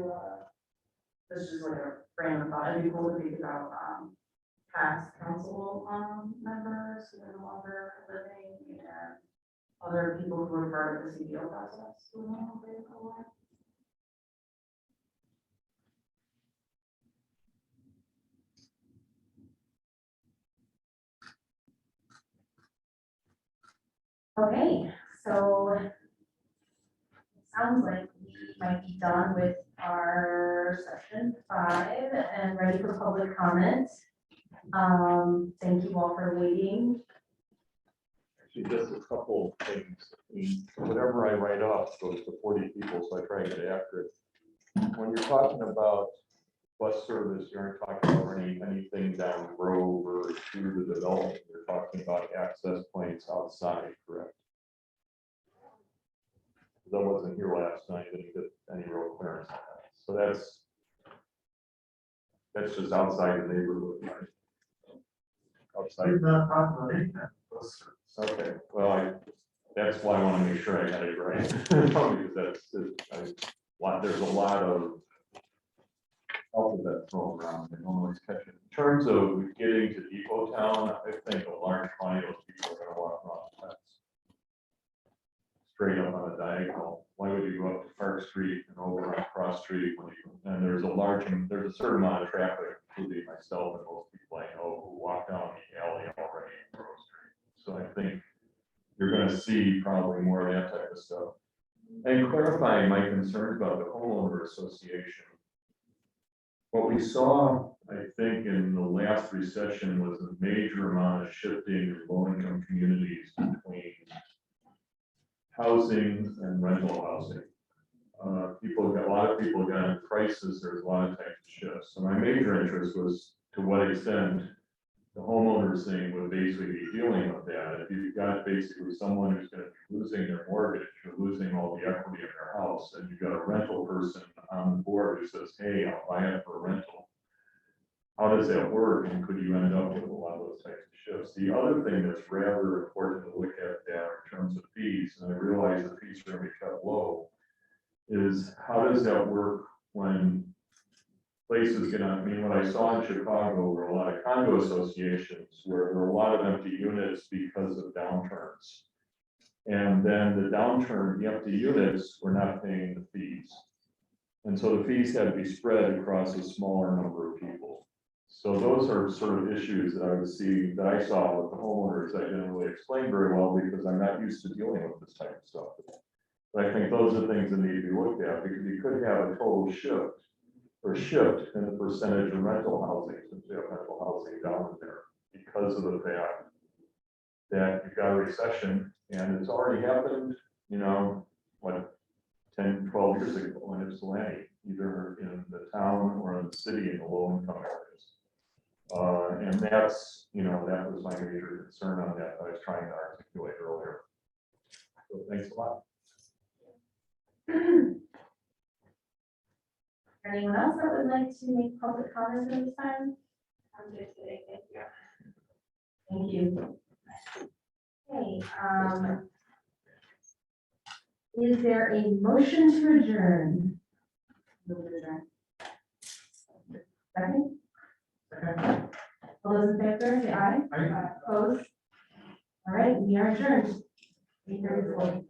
this is just like a random thought, it'd be cool to think about, past council, members who are no longer living and other people who were part of the CBO process. Who are no longer alive. Okay, so it sounds like we might be done with our session 5 and ready for public comment. Thank you all for waiting. Actually, just a couple things. I mean, whatever I write off goes to 40 people, so I try and get accurate. When you're talking about bus service, you aren't talking about anything down Grove or through the development. You're talking about access points outside, correct? That wasn't here last night, didn't get any real clearance on that. So that's just outside the neighborhood, right? Outside. We've not talked about any kind of bus service. Okay, well, that's why I want to make sure I had it right. Because there's a lot of alphabet thrown around, they don't always catch it. In terms of getting to Depot Town, I think a large quantity of people are gonna walk around the fence. Straight up on a diagonal. Why would you go up to Park Street and over on Cross Street and there's a certain amount of traffic, including myself and most people I know who walk down the alley already in Grove Street. So I think you're gonna see probably more of that type of stuff. And clarifying my concerns about the homeowner association. What we saw, I think, in the last recession was a major amount of shifting in low-income communities between housing and rental housing. A lot of people got in crisis, there's a lot of types of shifts. So my major interest was to what extent the homeowners thing would basically be dealing with that. If you've got basically someone who's going to be losing their mortgage or losing all the equity in their house, and you've got a rental person on the board who says, hey, I'll buy it for a rental. How does that work? And could you end up with a lot of those types of shifts? The other thing that's rather important to look at that in terms of fees, and I realize the fees are going to be kept low, is how does that work when places get on? I mean, what I saw in Chicago were a lot of condo associations where there were a lot of empty units because of downturns. And then the empty units were not paying the fees. And so the fees had to be spread across a smaller number of people. So those are sort of issues that I saw with the homeowners. I didn't really explain very well because I'm not used to dealing with this type of stuff. But I think those are things that need to be looked at, because you could have a total shift in the percentage of rental housing, since we have rental housing down there, because of the fact that you've got a recession, and it's already happened, 10, 12 years ago in Ypsilanti, either in the town or in the city in the low income areas. And that's, that was my major concern on that I was trying to articulate earlier. So thanks a lot. Anyone else that would like to make public comments at this time? I'm good today, thank you. Thank you. Okay, is there a motion to adjourn? Second? All those in favor, say aye. Aye. Opposed? All right, we are adjourned. 8:34.